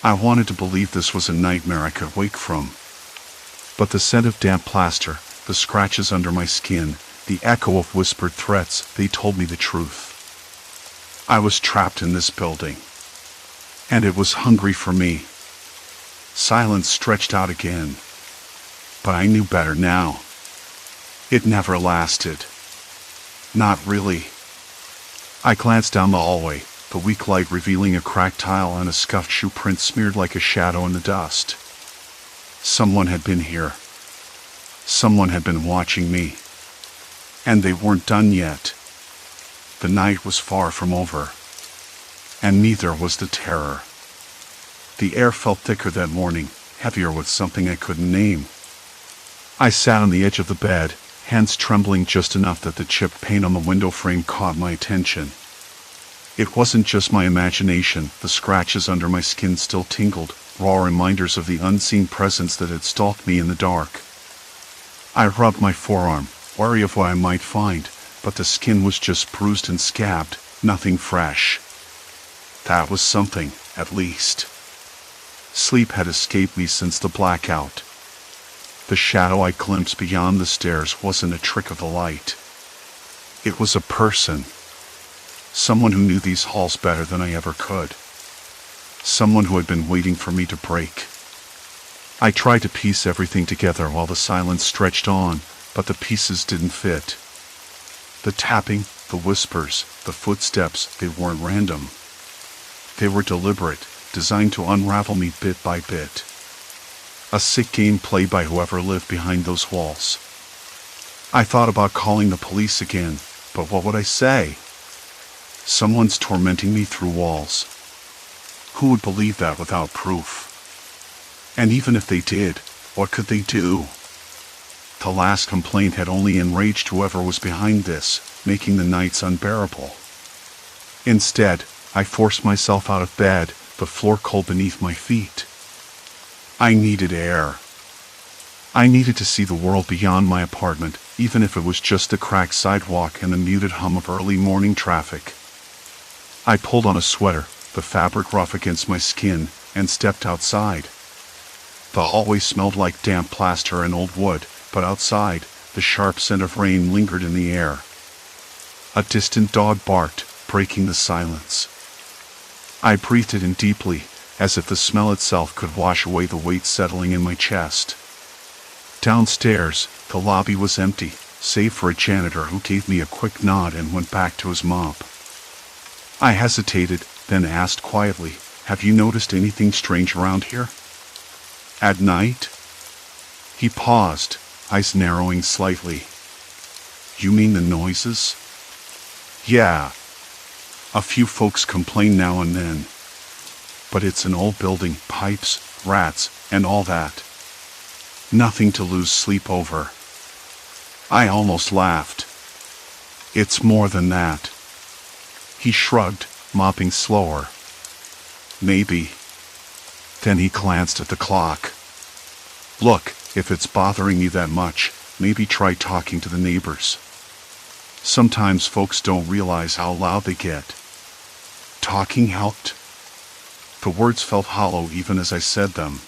I wanted to believe this was a nightmare I could wake from. But the scent of damp plaster, the scratches under my skin, the echo of whispered threats, they told me the truth. I was trapped in this building. And it was hungry for me. Silence stretched out again. But I knew better now. It never lasted. Not really. I glanced down the hallway, the weak light revealing a cracked tile and a scuffed shoe print smeared like a shadow in the dust. Someone had been here. Someone had been watching me. And they weren't done yet. The night was far from over. And neither was the terror. The air felt thicker that morning, heavier with something I couldn't name. I sat on the edge of the bed, hands trembling just enough that the chipped paint on the window frame caught my attention. It wasn't just my imagination, the scratches under my skin still tingled, raw reminders of the unseen presence that had stalked me in the dark. I rubbed my forearm, wary of what I might find, but the skin was just bruised and scabbed, nothing fresh. That was something, at least. Sleep had escaped me since the blackout. The shadow I glimpsed beyond the stairs wasn't a trick of the light. It was a person. Someone who knew these halls better than I ever could. Someone who had been waiting for me to break. I tried to piece everything together while the silence stretched on, but the pieces didn't fit. The tapping, the whispers, the footsteps, they weren't random. They were deliberate, designed to unravel me bit by bit. A sick game played by whoever lived behind those walls. I thought about calling the police again, but what would I say? Someone's tormenting me through walls. Who would believe that without proof? And even if they did, what could they do? The last complaint had only enraged whoever was behind this, making the nights unbearable. Instead, I forced myself out of bed, the floor cold beneath my feet. I needed air. I needed to see the world beyond my apartment, even if it was just a cracked sidewalk and the muted hum of early morning traffic. I pulled on a sweater, the fabric rough against my skin, and stepped outside. The hallway smelled like damp plaster and old wood, but outside, the sharp scent of rain lingered in the air. A distant dog barked, breaking the silence. I breathed it in deeply, as if the smell itself could wash away the weight settling in my chest. Downstairs, the lobby was empty, save for a janitor who gave me a quick nod and went back to his mop. I hesitated, then asked quietly, "Have you noticed anything strange around here?" "At night?" He paused, eyes narrowing slightly. "You mean the noises?" "Yeah. A few folks complain now and then. But it's an old building, pipes, rats, and all that. Nothing to lose sleep over." I almost laughed. "It's more than that." He shrugged, mopping slower. "Maybe." Then he glanced at the clock. "Look, if it's bothering you that much, maybe try talking to the neighbors. Sometimes folks don't realize how loud they get." Talking helped. The words felt hollow even as I said them.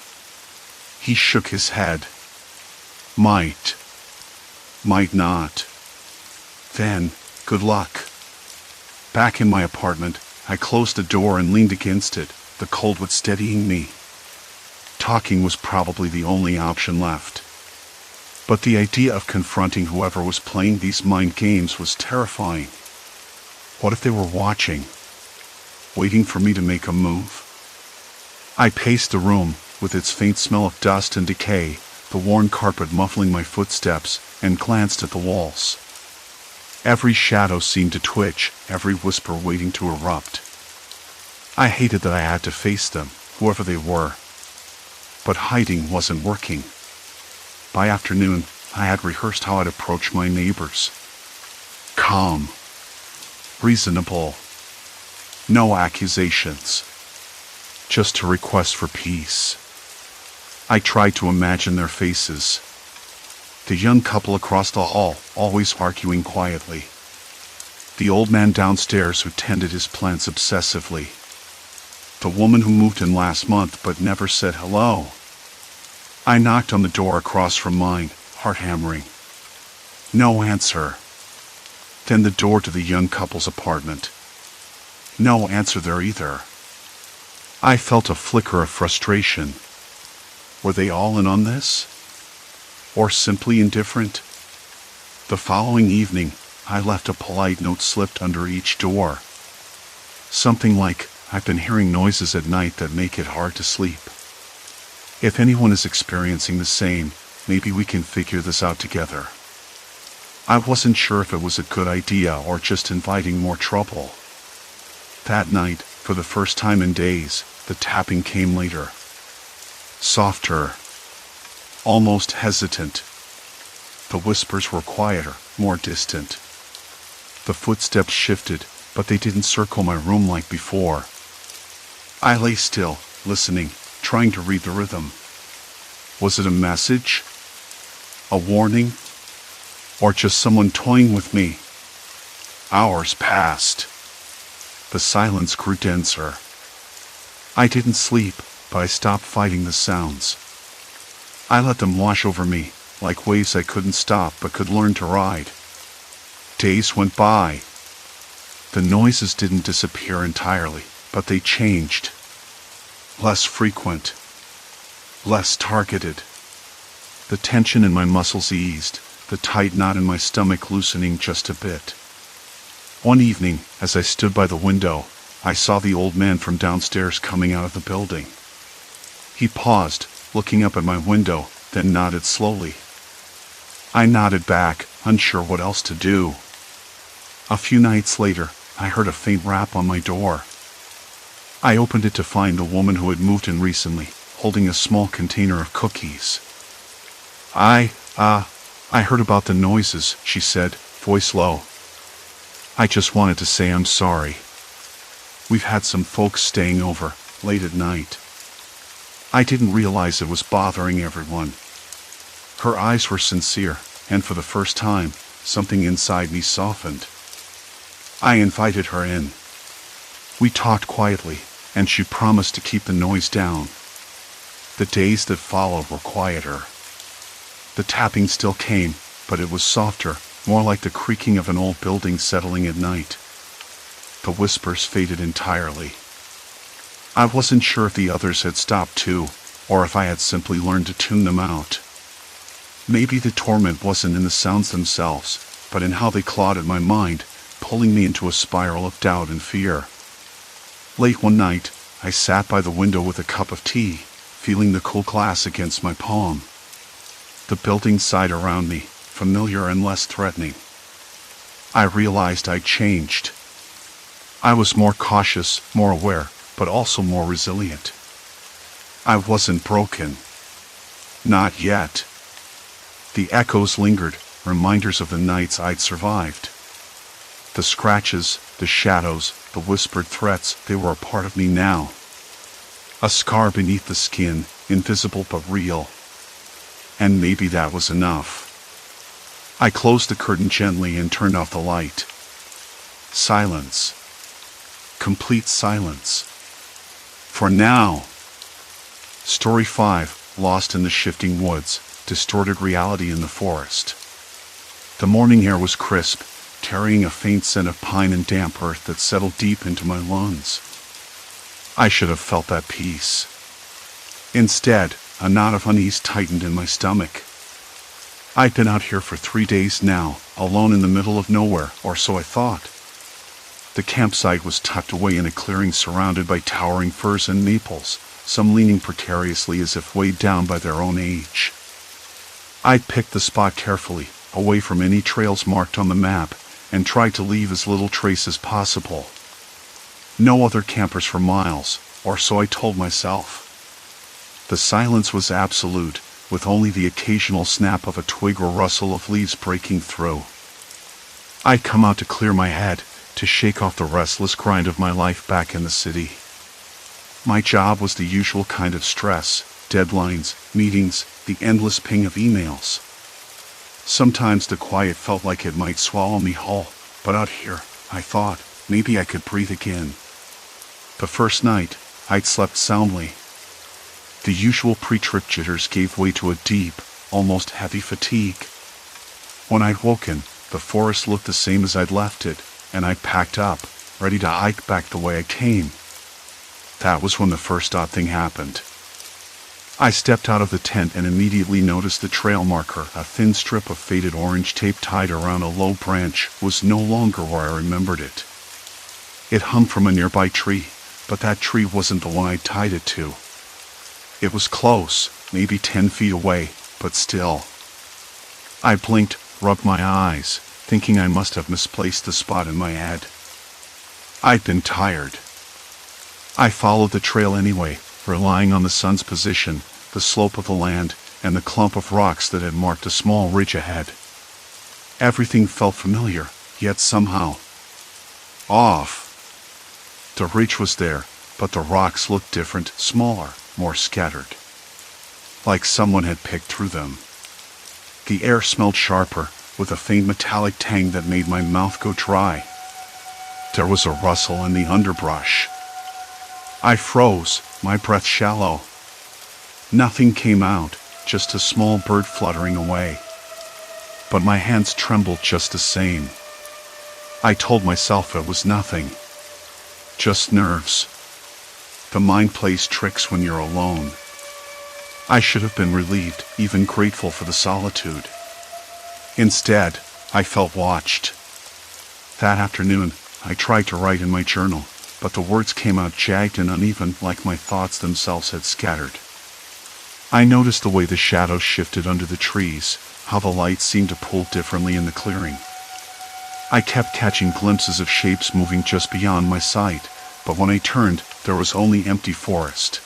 He shook his head. "Might. Might not." "Then, good luck." Back in my apartment, I closed the door and leaned against it, the coldwood steadying me. Talking was probably the only option left. But the idea of confronting whoever was playing these mind games was terrifying. What if they were watching? Waiting for me to make a move? I paced the room, with its faint smell of dust and decay, the worn carpet muffling my footsteps, and glanced at the walls. Every shadow seemed to twitch, every whisper waiting to erupt. I hated that I had to face them, whoever they were. But hiding wasn't working. By afternoon, I had rehearsed how I'd approach my neighbors. Calm. Reasonable. No accusations. Just a request for peace. I tried to imagine their faces. The young couple across the hall, always arguing quietly. The old man downstairs who tended his plants obsessively. The woman who moved in last month but never said hello. I knocked on the door across from mine, heart hammering. No answer. Then the door to the young couple's apartment. No answer there either. I felt a flicker of frustration. Were they all in on this? Or simply indifferent? The following evening, I left a polite note slipped under each door. Something like, "I've been hearing noises at night that make it hard to sleep. If anyone is experiencing the same, maybe we can figure this out together. I wasn't sure if it was a good idea or just inviting more trouble. That night, for the first time in days, the tapping came later. Softer. Almost hesitant. The whispers were quieter, more distant. The footsteps shifted, but they didn't circle my room like before. I lay still, listening, trying to read the rhythm. Was it a message? A warning? Or just someone toying with me? Hours passed. The silence grew denser. I didn't sleep, but I stopped fighting the sounds. I let them wash over me, like waves I couldn't stop but could learn to ride. Days went by. The noises didn't disappear entirely, but they changed. Less frequent. Less targeted. The tension in my muscles eased, the tight knot in my stomach loosening just a bit. One evening, as I stood by the window, I saw the old man from downstairs coming out of the building. He paused, looking up at my window, then nodded slowly. I nodded back, unsure what else to do. A few nights later, I heard a faint rap on my door. I opened it to find the woman who had moved in recently, holding a small container of cookies. I heard about the noises, she said, voice low. I just wanted to say I'm sorry. We've had some folks staying over, late at night. I didn't realize it was bothering everyone. Her eyes were sincere, and for the first time, something inside me softened. I invited her in. We talked quietly, and she promised to keep the noise down. The days that followed were quieter. The tapping still came, but it was softer, more like the creaking of an old building settling at night. The whispers faded entirely. I wasn't sure if the others had stopped too, or if I had simply learned to tune them out. Maybe the torment wasn't in the sounds themselves, but in how they clawed at my mind, pulling me into a spiral of doubt and fear. Late one night, I sat by the window with a cup of tea, feeling the cool glass against my palm. The building sighed around me, familiar and less threatening. I realized I'd changed. I was more cautious, more aware, but also more resilient. I wasn't broken. Not yet. The echoes lingered, reminders of the nights I'd survived. The scratches, the shadows, the whispered threats, they were a part of me now. A scar beneath the skin, invisible but real. And maybe that was enough. I closed the curtain gently and turned off the light. Silence. Complete silence. For now. Story 5, Lost in the Shifting Woods, Distorted Reality in the Forest. The morning air was crisp, carrying a faint scent of pine and damp earth that settled deep into my lungs. I should have felt that peace. Instead, a knot of unease tightened in my stomach. I'd been out here for 3 days now, alone in the middle of nowhere, or so I thought. The campsite was tucked away in a clearing surrounded by towering firs and maples, some leaning precariously as if weighed down by their own age. I'd picked the spot carefully, away from any trails marked on the map, and tried to leave as little trace as possible. No other campers for miles, or so I told myself. The silence was absolute, with only the occasional snap of a twig or rustle of leaves breaking through. I'd come out to clear my head, to shake off the restless grind of my life back in the city. My job was the usual kind of stress, deadlines, meetings, the endless ping of emails. Sometimes the quiet felt like it might swallow me whole, but out here, I thought, maybe I could breathe again. The first night, I'd slept soundly. The usual pre-trip jitters gave way to a deep, almost heavy fatigue. When I'd woken, the forest looked the same as I'd left it, and I'd packed up, ready to hike back the way I came. That was when the first odd thing happened. I stepped out of the tent and immediately noticed the trail marker, a thin strip of faded orange tape tied around a low branch, was no longer where I remembered it. It hung from a nearby tree, but that tree wasn't the one I'd tied it to. It was close, maybe 10 feet away, but still. I blinked, rubbed my eyes, thinking I must have misplaced the spot in my head. I'd been tired. I followed the trail anyway, relying on the sun's position, the slope of the land, and the clump of rocks that had marked a small ridge ahead. Everything felt familiar, yet somehow off. The ridge was there, but the rocks looked different, smaller, more scattered. Like someone had picked through them. The air smelled sharper, with a faint metallic tang that made my mouth go dry. There was a rustle in the underbrush. I froze, my breath shallow. Nothing came out, just a small bird fluttering away. But my hands trembled just the same. I told myself it was nothing. Just nerves. The mind plays tricks when you're alone. I should have been relieved, even grateful for the solitude. Instead, I felt watched. That afternoon, I tried to write in my journal, but the words came out jagged and uneven, like my thoughts themselves had scattered. I noticed the way the shadows shifted under the trees, how the light seemed to pull differently in the clearing. I kept catching glimpses of shapes moving just beyond my sight, but when I turned, there was only empty forest.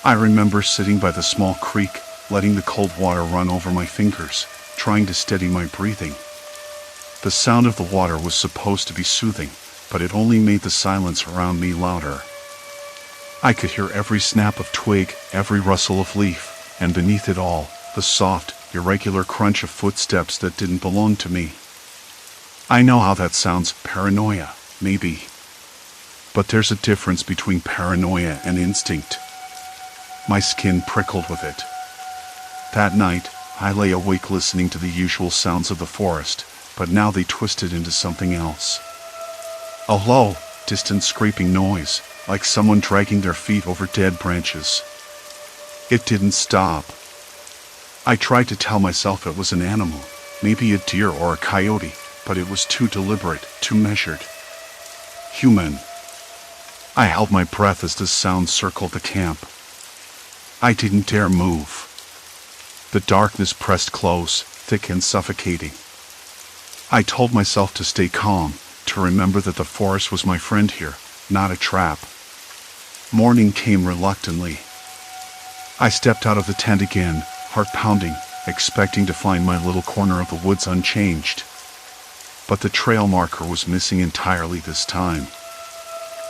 I remember sitting by the small creek, letting the cold water run over my fingers, trying to steady my breathing. The sound of the water was supposed to be soothing, but it only made the silence around me louder. I could hear every snap of twig, every rustle of leaf, and beneath it all, the soft, irregular crunch of footsteps that didn't belong to me. I know how that sounds, paranoia, maybe. But there's a difference between paranoia and instinct. My skin prickled with it. That night, I lay awake listening to the usual sounds of the forest, but now they twisted into something else. A low, distant scraping noise, like someone dragging their feet over dead branches. It didn't stop. I tried to tell myself it was an animal, maybe a deer or a coyote, but it was too deliberate, too measured. Human. I held my breath as the sound circled the camp. I didn't dare move. The darkness pressed close, thick and suffocating. I told myself to stay calm, to remember that the forest was my friend here, not a trap. Morning came reluctantly. I stepped out of the tent again, heart pounding, expecting to find my little corner of the woods unchanged. But the trail marker was missing entirely this time.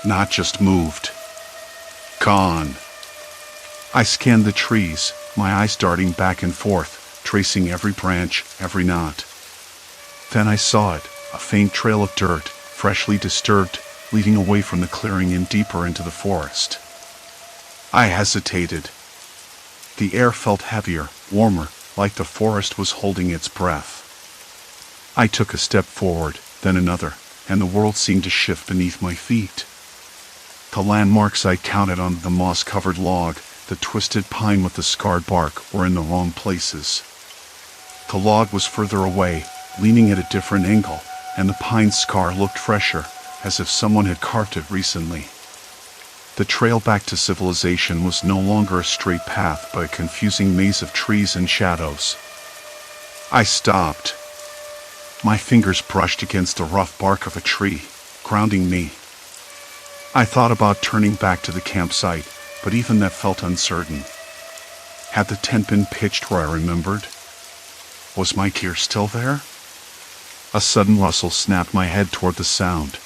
Not just moved. Gone. I scanned the trees, my eyes darting back and forth, tracing every branch, every knot. Then I saw it, a faint trail of dirt, freshly disturbed, leading away from the clearing and deeper into the forest. I hesitated. The air felt heavier, warmer, like the forest was holding its breath. I took a step forward, then another, and the world seemed to shift beneath my feet. The landmarks I counted on the moss-covered log, the twisted pine with the scarred bark, were in the wrong places. The log was further away, leaning at a different angle, and the pine scar looked fresher, as if someone had carved it recently. The trail back to civilization was no longer a straight path, but a confusing maze of trees and shadows. I stopped. My fingers brushed against the rough bark of a tree, grounding me. I thought about turning back to the campsite, but even that felt uncertain. Had the tent been pitched where I remembered? Was my gear still there? A sudden rustle snapped my head toward the sound.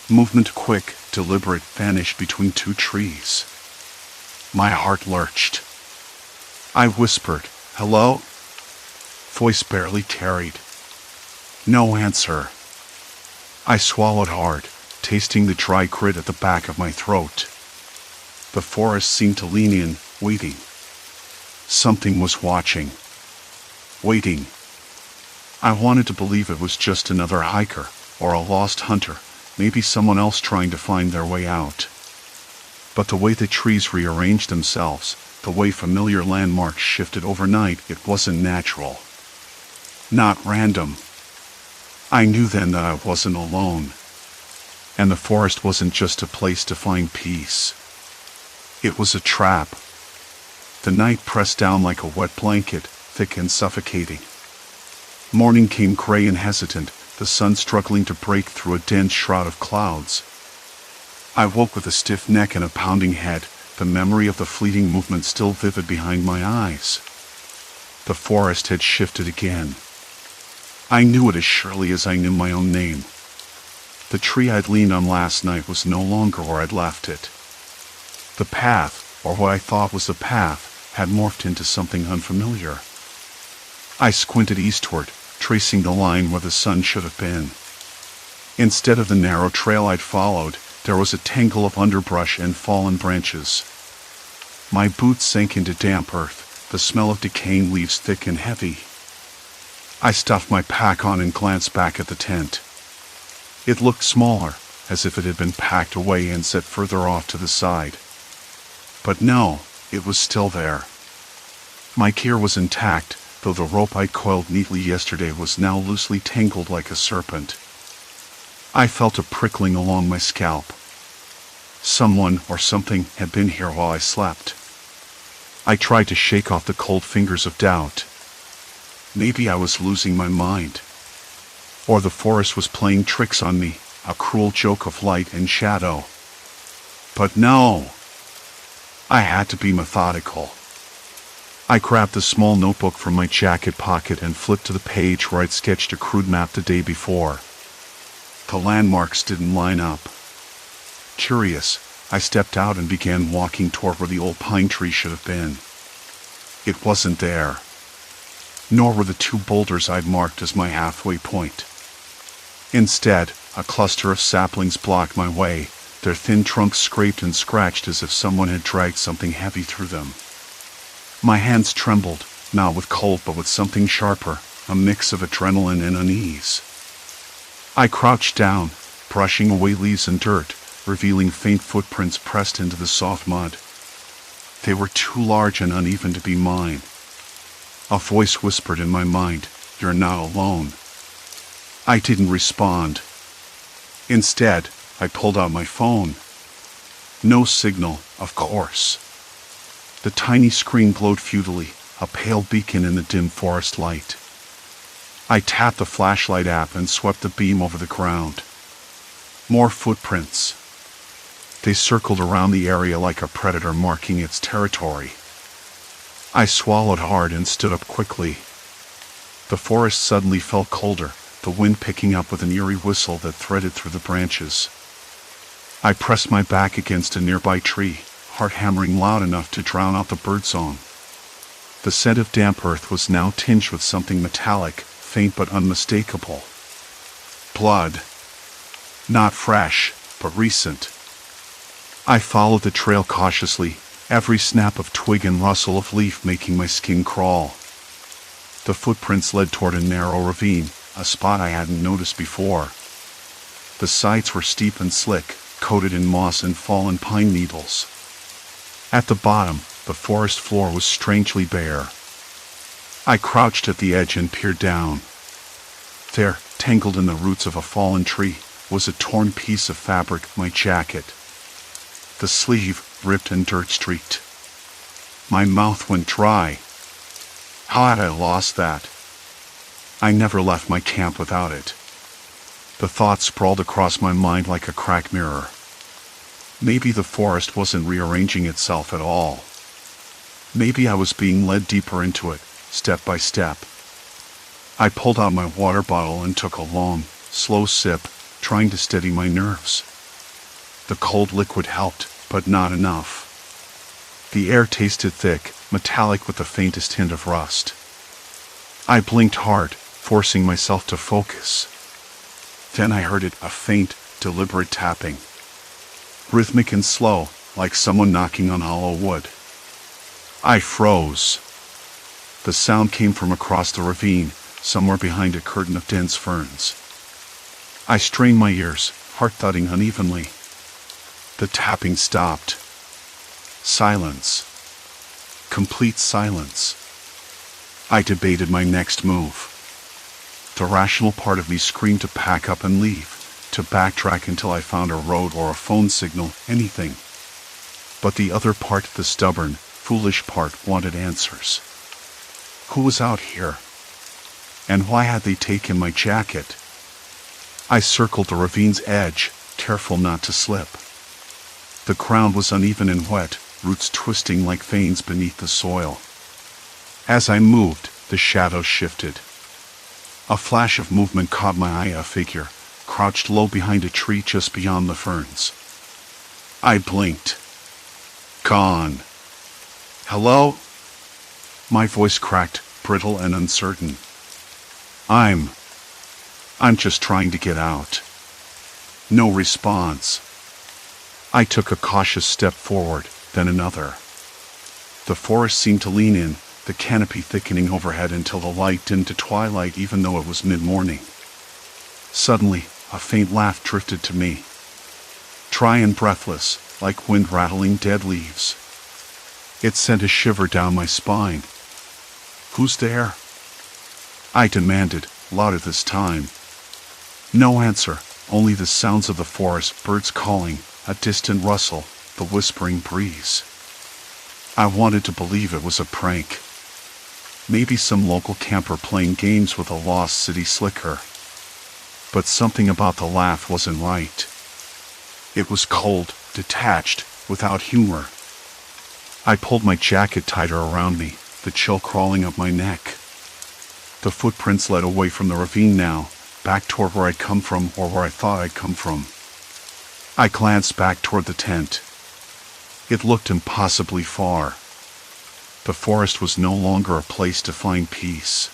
Movement quick, deliberate, vanished between two trees. My heart lurched. I whispered, "Hello?" Voice barely tarried. No answer. I swallowed hard, tasting the dry grit at the back of my throat. The forest seemed to lean in, waiting. Something was watching. Waiting. I wanted to believe it was just another hiker, or a lost hunter, maybe someone else trying to find their way out. But the way the trees rearranged themselves, the way familiar landmarks shifted overnight, it wasn't natural. Not random. I knew then that I wasn't alone. And the forest wasn't just a place to find peace. It was a trap. The night pressed down like a wet blanket, thick and suffocating. Morning came gray and hesitant, the sun struggling to break through a dense shroud of clouds. I woke with a stiff neck and a pounding head, the memory of the fleeting movement still vivid behind my eyes. The forest had shifted again. I knew it as surely as I knew my own name. The tree I'd leaned on last night was no longer where I'd left it. The path, or what I thought was the path, had morphed into something unfamiliar. I squinted eastward, tracing the line where the sun should have been. Instead of the narrow trail I'd followed, there was a tangle of underbrush and fallen branches. My boots sank into damp earth, the smell of decaying leaves thick and heavy. I stuffed my pack on and glanced back at the tent. It looked smaller, as if it had been packed away and set further off to the side. But no, it was still there. My gear was intact, though the rope I coiled neatly yesterday was now loosely tangled like a serpent. I felt a prickling along my scalp. Someone or something had been here while I slept. I tried to shake off the cold fingers of doubt. Maybe I was losing my mind. Or the forest was playing tricks on me, a cruel joke of light and shadow. But no! I had to be methodical. I grabbed the small notebook from my jacket pocket and flipped to the page where I'd sketched a crude map the day before. The landmarks didn't line up. Curious, I stepped out and began walking toward where the old pine tree should have been. It wasn't there. Nor were the two boulders I'd marked as my halfway point. Instead, a cluster of saplings blocked my way, their thin trunks scraped and scratched as if someone had dragged something heavy through them. My hands trembled, not with cold but with something sharper, a mix of adrenaline and unease. I crouched down, brushing away leaves and dirt, revealing faint footprints pressed into the soft mud. They were too large and uneven to be mine. A voice whispered in my mind, "You're not alone." I didn't respond. Instead, I pulled out my phone. No signal, of course. The tiny screen glowed futilely, a pale beacon in the dim forest light. I tapped the flashlight app and swept the beam over the ground. More footprints. They circled around the area like a predator marking its territory. I swallowed hard and stood up quickly. The forest suddenly felt colder, the wind picking up with an eerie whistle that threaded through the branches. I pressed my back against a nearby tree, heart hammering loud enough to drown out the birdsong. The scent of damp earth was now tinged with something metallic, faint but unmistakable. Blood. Not fresh, but recent. I followed the trail cautiously, every snap of twig and rustle of leaf making my skin crawl. The footprints led toward a narrow ravine, a spot I hadn't noticed before. The sides were steep and slick, coated in moss and fallen pine needles. At the bottom, the forest floor was strangely bare. I crouched at the edge and peered down. There, tangled in the roots of a fallen tree, was a torn piece of fabric, my jacket. The sleeve, ripped and dirt-streaked. My mouth went dry. How had I lost that? I never left my camp without it. The thought sprawled across my mind like a cracked mirror. Maybe the forest wasn't rearranging itself at all. Maybe I was being led deeper into it, step by step. I pulled out my water bottle and took a long, slow sip, trying to steady my nerves. The cold liquid helped, but not enough. The air tasted thick, metallic with the faintest hint of rust. I blinked hard, forcing myself to focus. Then I heard it, a faint, deliberate tapping. Rhythmic and slow, like someone knocking on hollow wood. I froze. The sound came from across the ravine, somewhere behind a curtain of dense ferns. I strained my ears, heart thudding unevenly. The tapping stopped. Silence. Complete silence. I debated my next move. The rational part of me screamed to pack up and leave, to backtrack until I found a road or a phone signal, anything. But the other part, the stubborn, foolish part wanted answers. Who was out here? And why had they taken my jacket? I circled the ravine's edge, careful not to slip. The ground was uneven and wet, roots twisting like veins beneath the soil. As I moved, the shadows shifted. A flash of movement caught my eye, a figure, crouched low behind a tree just beyond the ferns. I blinked. Gone. Hello? My voice cracked, brittle and uncertain. I'm just trying to get out. No response. I took a cautious step forward, then another. The forest seemed to lean in, the canopy thickening overhead until the light dimmed to twilight even though it was mid-morning. Suddenly, a faint laugh drifted to me. Dry and breathless, like wind rattling dead leaves. It sent a shiver down my spine. Who's there? I demanded, louder this time. No answer, only the sounds of the forest, birds calling, a distant rustle, the whispering breeze. I wanted to believe it was a prank. Maybe some local camper playing games with a lost city slicker. But something about the laugh wasn't right. It was cold, detached, without humor. I pulled my jacket tighter around me, the chill crawling up my neck. The footprints led away from the ravine now, back toward where I'd come from or where I thought I'd come from. I glanced back toward the tent. It looked impossibly far. The forest was no longer a place to find peace.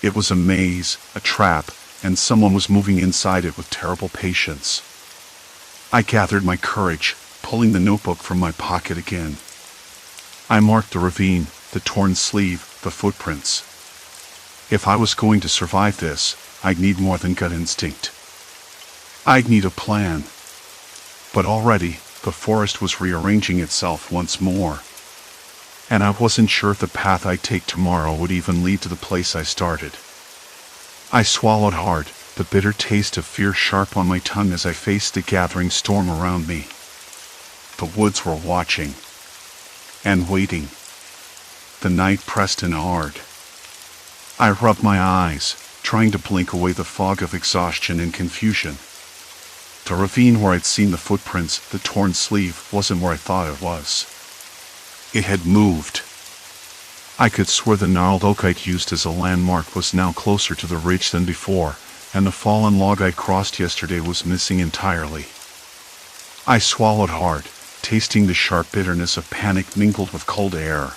It was a maze, a trap, and someone was moving inside it with terrible patience. I gathered my courage, pulling the notebook from my pocket again. I marked the ravine, the torn sleeve, the footprints. If I was going to survive this, I'd need more than gut instinct. I'd need a plan. But already, the forest was rearranging itself once more. And I wasn't sure if the path I'd take tomorrow would even lead to the place I started. I swallowed hard, the bitter taste of fear sharp on my tongue as I faced the gathering storm around me. The woods were watching. And waiting. The night pressed in hard. I rubbed my eyes, trying to blink away the fog of exhaustion and confusion. The ravine where I'd seen the footprints, the torn sleeve, wasn't where I thought it was. It had moved. I could swear the gnarled oak I'd used as a landmark was now closer to the ridge than before, and the fallen log I crossed yesterday was missing entirely. I swallowed hard, tasting the sharp bitterness of panic mingled with cold air.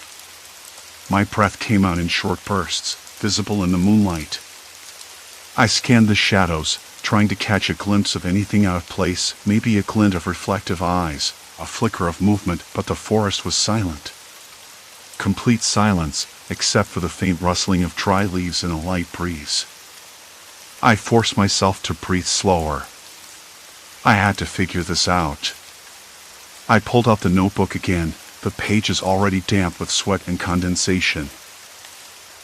My breath came out in short bursts, visible in the moonlight. I scanned the shadows, trying to catch a glimpse of anything out of place, maybe a glint of reflective eyes, a flicker of movement, but the forest was silent. Complete silence, except for the faint rustling of dry leaves in a light breeze. I forced myself to breathe slower. I had to figure this out. I pulled out the notebook again, the pages already damp with sweat and condensation.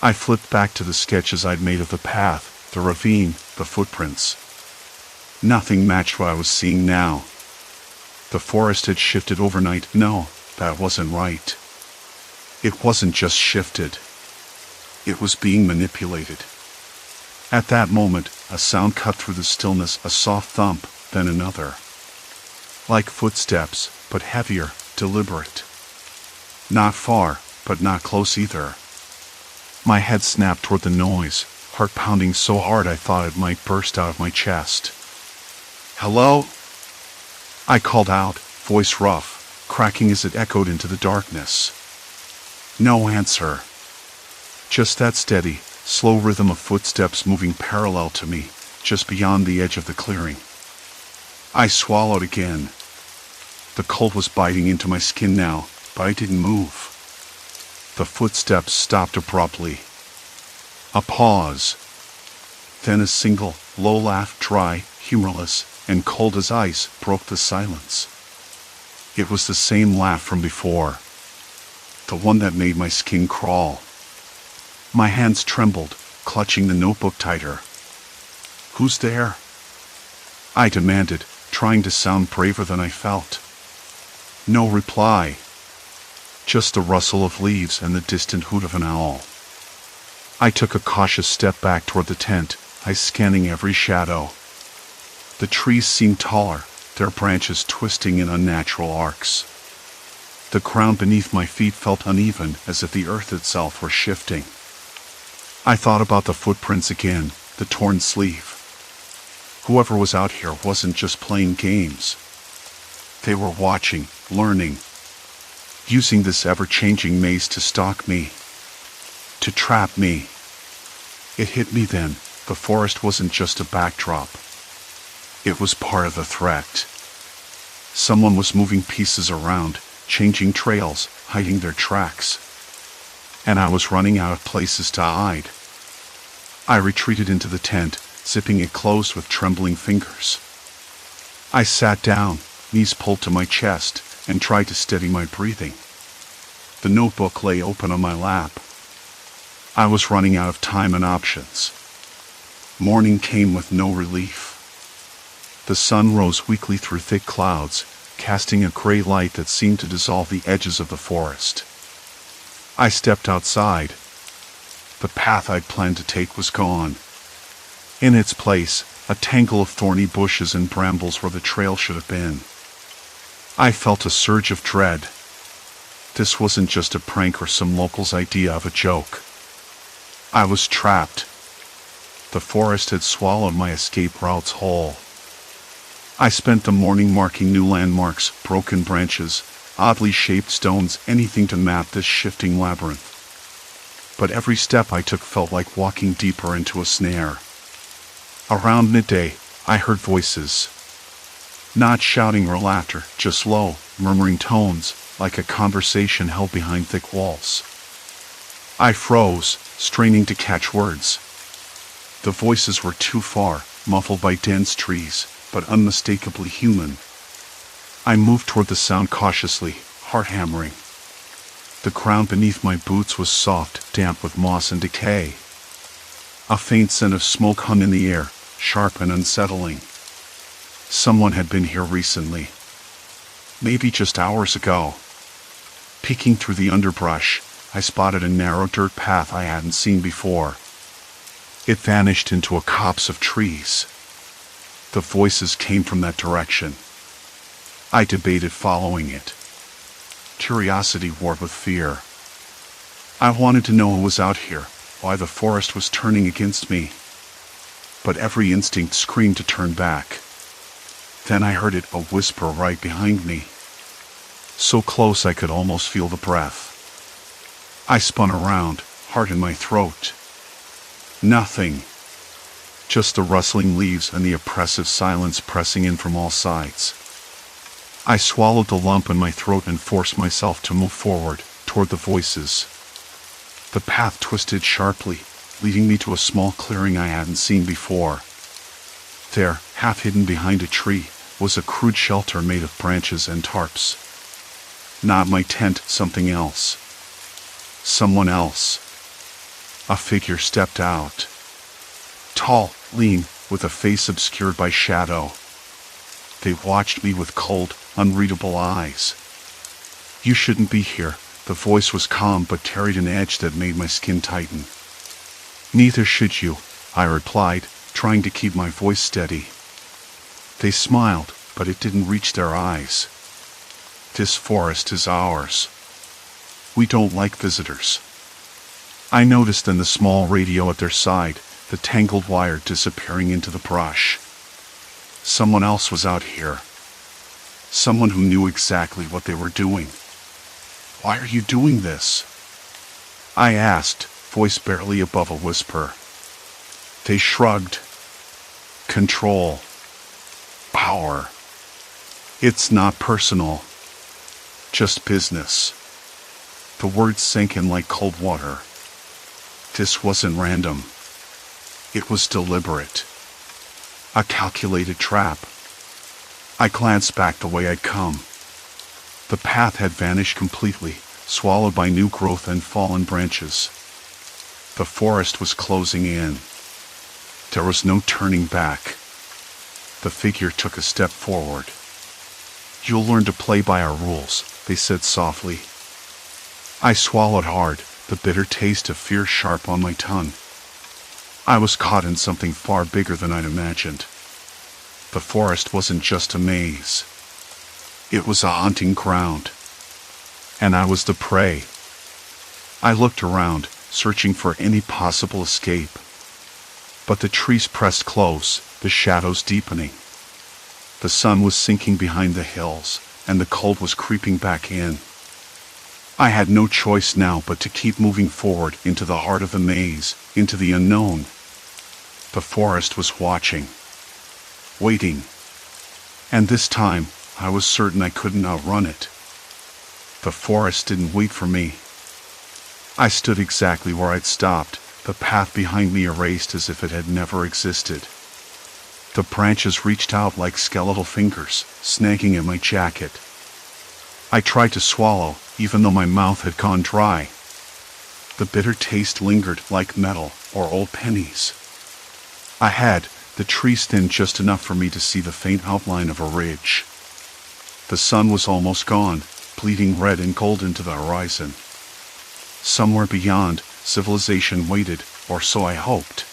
I flipped back to the sketches I'd made of the path, the ravine, the footprints. Nothing matched what I was seeing now. The forest had shifted overnight. No, that wasn't right. It wasn't just shifted. It was being manipulated. At that moment, a sound cut through the stillness, a soft thump, then another. Like footsteps, but heavier, deliberate. Not far, but not close either. My head snapped toward the noise, heart pounding so hard I thought it might burst out of my chest. Hello? I called out, voice rough, cracking as it echoed into the darkness. No answer. Just that steady, slow rhythm of footsteps moving parallel to me, just beyond the edge of the clearing. I swallowed again. The cold was biting into my skin now, but I didn't move. The footsteps stopped abruptly. A pause. Then a single, low laugh, dry, humorless, and cold as ice, broke the silence. It was the same laugh from before. The one that made my skin crawl. My hands trembled, clutching the notebook tighter. Who's there? I demanded, trying to sound braver than I felt. No reply. just the rustle of leaves and the distant hoot of an owl. I took a cautious step back toward the tent, eyes scanning every shadow. The trees seemed taller, their branches twisting in unnatural arcs. The ground beneath my feet felt uneven, as if the earth itself were shifting. I thought about the footprints again, the torn sleeve. Whoever was out here wasn't just playing games. They were watching, learning, using this ever-changing maze to stalk me, to trap me. It hit me then, the forest wasn't just a backdrop. It was part of the threat. Someone was moving pieces around, changing trails, hiding their tracks. And I was running out of places to hide. I retreated into the tent, zipping it closed with trembling fingers. I sat down, knees pulled to my chest, and tried to steady my breathing. The notebook lay open on my lap. I was running out of time and options. Morning came with no relief. The sun rose weakly through thick clouds, casting a gray light that seemed to dissolve the edges of the forest. I stepped outside. The path I'd planned to take was gone. In its place, a tangle of thorny bushes and brambles where the trail should have been. I felt a surge of dread. This wasn't just a prank or some local's idea of a joke. I was trapped. The forest had swallowed my escape routes whole. I spent the morning marking new landmarks, broken branches, oddly shaped stones, anything to map this shifting labyrinth. But every step I took felt like walking deeper into a snare. Around midday, I heard voices. Not shouting or laughter, just low, murmuring tones, like a conversation held behind thick walls. I froze, straining to catch words. The voices were too far, muffled by dense trees, but unmistakably human. I moved toward the sound cautiously, heart hammering. The ground beneath my boots was soft, damp with moss and decay. A faint scent of smoke hung in the air, sharp and unsettling. Someone had been here recently. Maybe just hours ago. Peeking through the underbrush, I spotted a narrow dirt path I hadn't seen before. It vanished into a copse of trees. The voices came from that direction. I debated following it. Curiosity warred with fear. I wanted to know who was out here, why the forest was turning against me. But every instinct screamed to turn back. Then I heard it, a whisper right behind me. So close I could almost feel the breath. I spun around, heart in my throat. Nothing. Just the rustling leaves and the oppressive silence pressing in from all sides. I swallowed the lump in my throat and forced myself to move forward, toward the voices. The path twisted sharply, leading me to a small clearing I hadn't seen before. There, half hidden behind a tree, was a crude shelter made of branches and tarps. Not my tent, something else. Someone else. A figure stepped out. Tall, lean, with a face obscured by shadow. They watched me with cold, unreadable eyes. You shouldn't be here. The voice was calm but carried an edge that made my skin tighten. Neither should you, I replied, trying to keep my voice steady. They smiled, but it didn't reach their eyes. This forest is ours. We don't like visitors. I noticed in the small radio at their side, the tangled wire disappearing into the brush. Someone else was out here. Someone who knew exactly what they were doing. Why are you doing this? I asked, voice barely above a whisper. They shrugged. Control. Power. It's not personal. Just business. The words sank in like cold water. This wasn't random. It was deliberate. A calculated trap. I glanced back the way I'd come. The path had vanished completely, swallowed by new growth and fallen branches. The forest was closing in. There was no turning back. The figure took a step forward. You'll learn to play by our rules, they said softly. I swallowed hard, the bitter taste of fear sharp on my tongue. I was caught in something far bigger than I'd imagined. The forest wasn't just a maze. It was a hunting ground. And I was the prey. I looked around, searching for any possible escape. But the trees pressed close, the shadows deepening. The sun was sinking behind the hills, and the cold was creeping back in. I had no choice now but to keep moving forward into the heart of the maze, into the unknown. The forest was watching, waiting. And this time, I was certain I couldn't outrun it. The forest didn't wait for me. I stood exactly where I'd stopped, the path behind me erased as if it had never existed. The branches reached out like skeletal fingers, snagging at my jacket. I tried to swallow, even though my mouth had gone dry. The bitter taste lingered like metal or old pennies. Ahead, the trees thinned just enough for me to see the faint outline of a ridge. The sun was almost gone, bleeding red and gold into the horizon. Somewhere beyond, civilization waited, or so I hoped.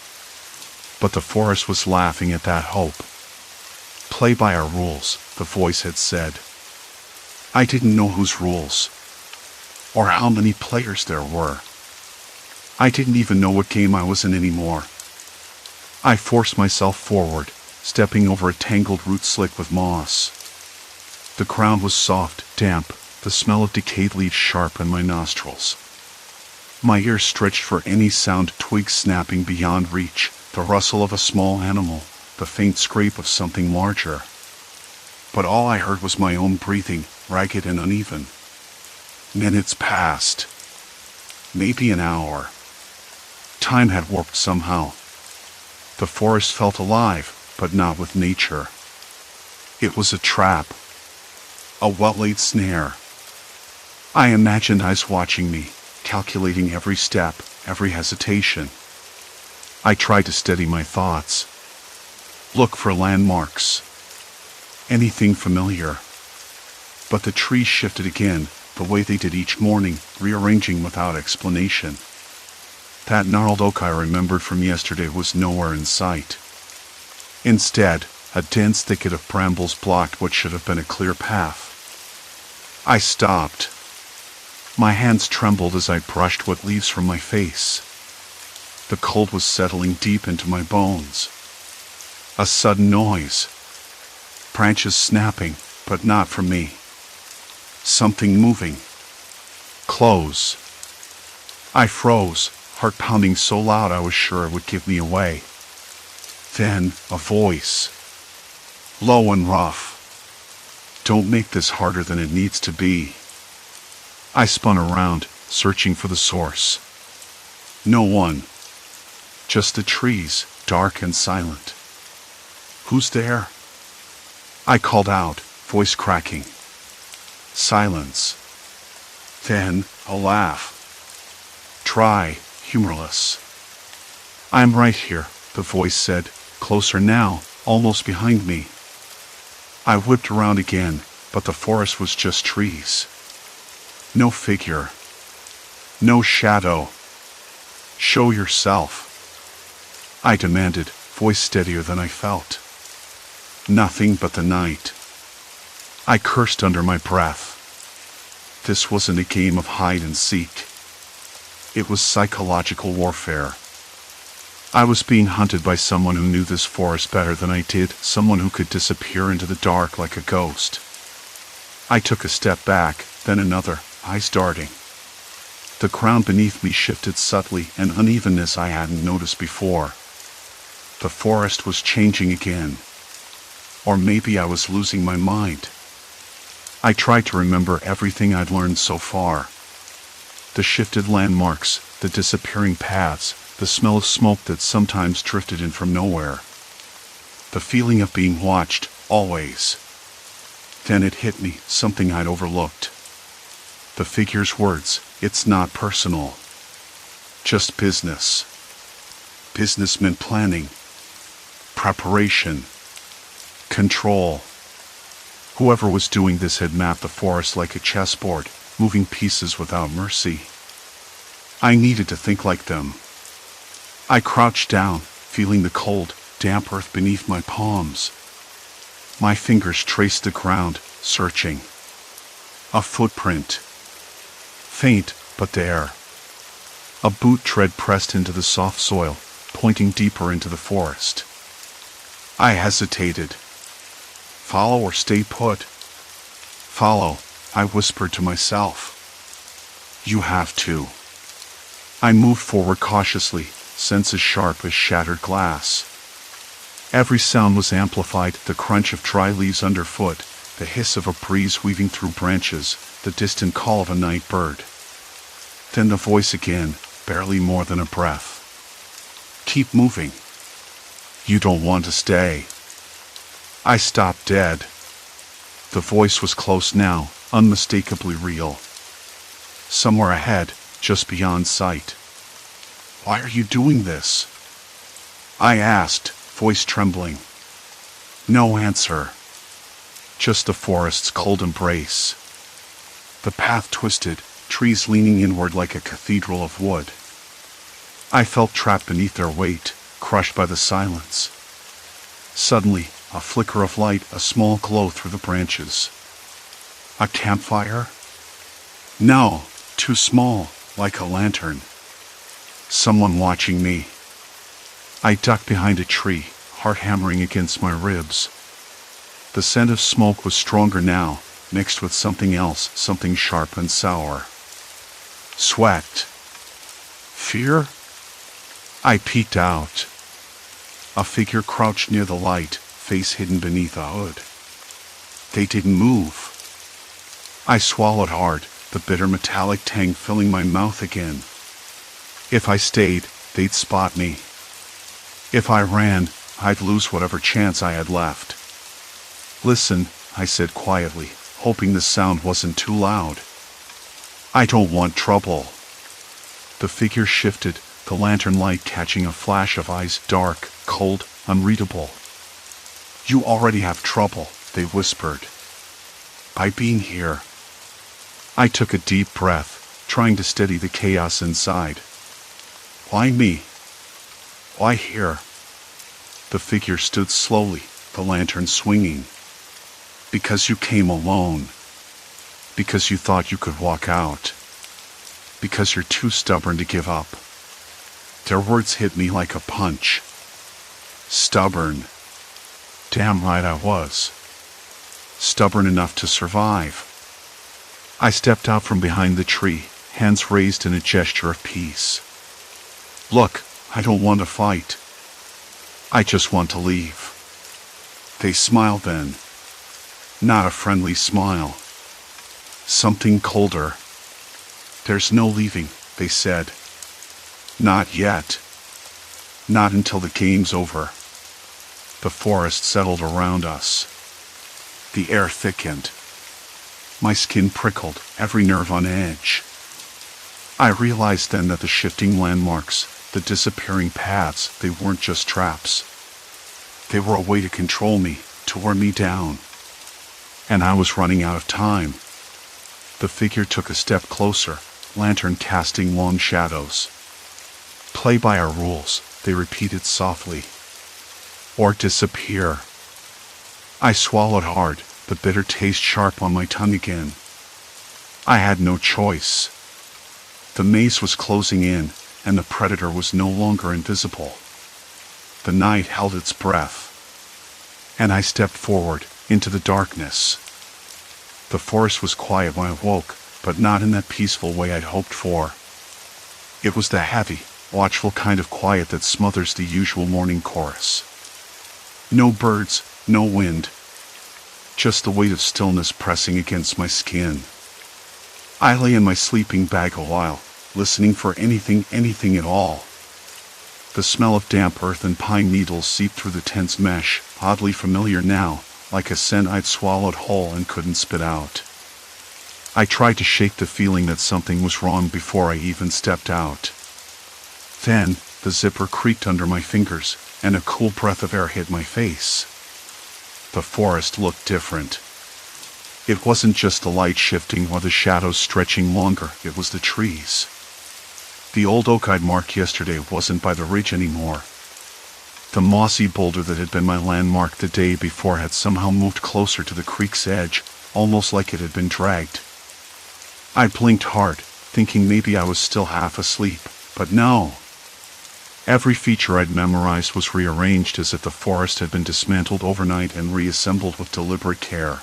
But the forest was laughing at that hope. Play by our rules, the voice had said. I didn't know whose rules, or how many players there were. I didn't even know what game I was in anymore. I forced myself forward, stepping over a tangled root slick with moss. The ground was soft, damp, the smell of decayed leaves sharp in my nostrils. My ears stretched for any sound, twigs snapping beyond reach, the rustle of a small animal, the faint scrape of something larger. But all I heard was my own breathing, ragged and uneven. Minutes passed. Maybe an hour. Time had warped somehow. The forest felt alive, but not with nature. It was a trap. A well-laid snare. I imagined eyes watching me, calculating every step, every hesitation. I tried to steady my thoughts. Look for landmarks. Anything familiar. But the trees shifted again, the way they did each morning, rearranging without explanation. That gnarled oak I remembered from yesterday was nowhere in sight. Instead, a dense thicket of brambles blocked what should have been a clear path. I stopped. My hands trembled as I brushed wet leaves from my face. The cold was settling deep into my bones. A sudden noise. Branches snapping, but not from me. Something moving. Close. I froze, heart pounding so loud I was sure it would give me away. Then, a voice. Low and rough. Don't make this harder than it needs to be. I spun around, searching for the source. No one. Just the trees, dark and silent. Who's there? I called out, voice cracking. Silence. Then, a laugh. Dry, humorless. I'm right here, the voice said, closer now, almost behind me. I whipped around again, but the forest was just trees. No figure. No shadow. Show yourself. I demanded, voice steadier than I felt. Nothing but the night. I cursed under my breath. This wasn't a game of hide and seek. It was psychological warfare. I was being hunted by someone who knew this forest better than I did, someone who could disappear into the dark like a ghost. I took a step back, then another, eyes darting. The ground beneath me shifted subtly, an unevenness I hadn't noticed before. The forest was changing again. Or maybe I was losing my mind. I tried to remember everything I'd learned so far. The shifted landmarks, the disappearing paths, the smell of smoke that sometimes drifted in from nowhere. The feeling of being watched, always. Then it hit me, something I'd overlooked. The figure's words, it's not personal. Just business. Business meant planning. Preparation. Control. Whoever was doing this had mapped the forest like a chessboard, moving pieces without mercy. I needed to think like them. I crouched down, feeling the cold, damp earth beneath my palms. My fingers traced the ground, searching. A footprint. Faint, but there. A boot tread pressed into the soft soil, pointing deeper into the forest. I hesitated. Follow or stay put? Follow, I whispered to myself. You have to. I moved forward cautiously, senses sharp as shattered glass. Every sound was amplified, the crunch of dry leaves underfoot, the hiss of a breeze weaving through branches, the distant call of a night bird. Then the voice again, barely more than a breath. Keep moving. You don't want to stay. I stopped dead. The voice was close now, unmistakably real. Somewhere ahead, just beyond sight. Why are you doing this? I asked, voice trembling. No answer. Just the forest's cold embrace. The path twisted, trees leaning inward like a cathedral of wood. I felt trapped beneath their weight, crushed by the silence. Suddenly, a flicker of light, a small glow through the branches. A campfire? No, too small, like a lantern. Someone watching me. I ducked behind a tree, heart hammering against my ribs. The scent of smoke was stronger now, mixed with something else, something sharp and sour. Sweat. Fear? I peeked out. A figure crouched near the light, face hidden beneath a hood. They didn't move. I swallowed hard, the bitter metallic tang filling my mouth again. If I stayed, they'd spot me. If I ran, I'd lose whatever chance I had left. Listen, I said quietly, hoping the sound wasn't too loud. I don't want trouble. The figure shifted, the lantern light catching a flash of eyes, dark, cold, unreadable. You already have trouble, they whispered. By being here. I took a deep breath, trying to steady the chaos inside. Why me? Why here? The figure stood slowly, the lantern swinging. Because you came alone. Because you thought you could walk out. Because you're too stubborn to give up. Their words hit me like a punch. Stubborn. Damn right I was. Stubborn enough to survive. I stepped out from behind the tree, hands raised in a gesture of peace. Look, I don't want to fight. I just want to leave. They smiled then. Not a friendly smile. Something colder. There's no leaving, they said. Not yet. Not until the game's over. The forest settled around us. The air thickened. My skin prickled, every nerve on edge. I realized then that the shifting landmarks, the disappearing paths, they weren't just traps. They were a way to control me, to wear me down. And I was running out of time. The figure took a step closer, lantern casting long shadows. Play by our rules, they repeated softly. Or disappear. I swallowed hard, the bitter taste sharp on my tongue again. I had no choice. The maze was closing in, and the predator was no longer invisible. The night held its breath. And I stepped forward, into the darkness. The forest was quiet when I woke, but not in that peaceful way I'd hoped for. It was the heavy, watchful kind of quiet that smothers the usual morning chorus. No birds, no wind. Just the weight of stillness pressing against my skin. I lay in my sleeping bag a while, listening for anything at all. The smell of damp earth and pine needles seeped through the tense mesh, oddly familiar now, like a scent I'd swallowed whole and couldn't spit out. I tried to shake the feeling that something was wrong before I even stepped out. Then, the zipper creaked under my fingers, and a cool breath of air hit my face. The forest looked different. It wasn't just the light shifting or the shadows stretching longer, it was the trees. The old oak I'd marked yesterday wasn't by the ridge anymore. The mossy boulder that had been my landmark the day before had somehow moved closer to the creek's edge, almost like it had been dragged. I blinked hard, thinking maybe I was still half asleep, but no. Every feature I'd memorized was rearranged as if the forest had been dismantled overnight and reassembled with deliberate care.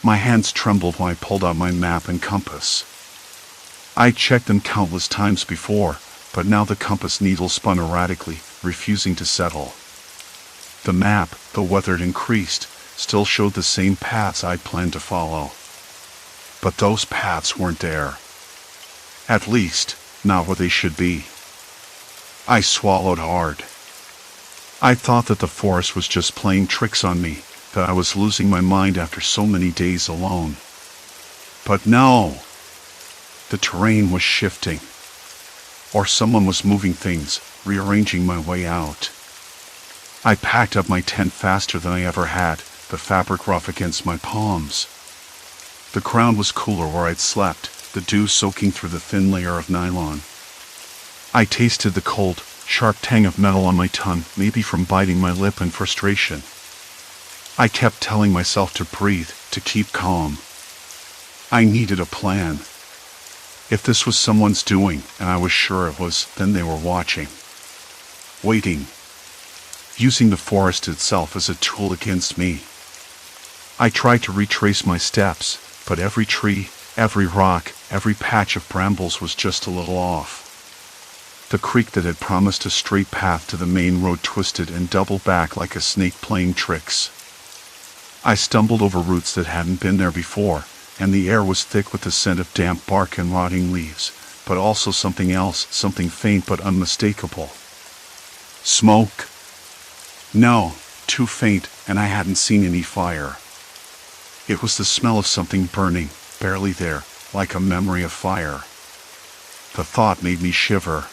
My hands trembled when I pulled out my map and compass. I'd checked them countless times before, but now the compass needle spun erratically, refusing to settle. The map, though weathered and creased, still showed the same paths I'd planned to follow. But those paths weren't there. At least, not where they should be. I swallowed hard. I thought that the forest was just playing tricks on me, that I was losing my mind after so many days alone. But no! The terrain was shifting. Or someone was moving things, rearranging my way out. I packed up my tent faster than I ever had, the fabric rough against my palms. The ground was cooler where I'd slept, the dew soaking through the thin layer of nylon. I tasted the cold, sharp tang of metal on my tongue, maybe from biting my lip in frustration. I kept telling myself to breathe, to keep calm. I needed a plan. If this was someone's doing, and I was sure it was, then they were watching. Waiting. Using the forest itself as a tool against me. I tried to retrace my steps, but every tree, every rock, every patch of brambles was just a little off. The creek that had promised a straight path to the main road twisted and doubled back like a snake playing tricks. I stumbled over roots that hadn't been there before, and the air was thick with the scent of damp bark and rotting leaves, but also something else, something faint but unmistakable. Smoke? No, too faint, and I hadn't seen any fire. It was the smell of something burning, barely there, like a memory of fire. The thought made me shiver.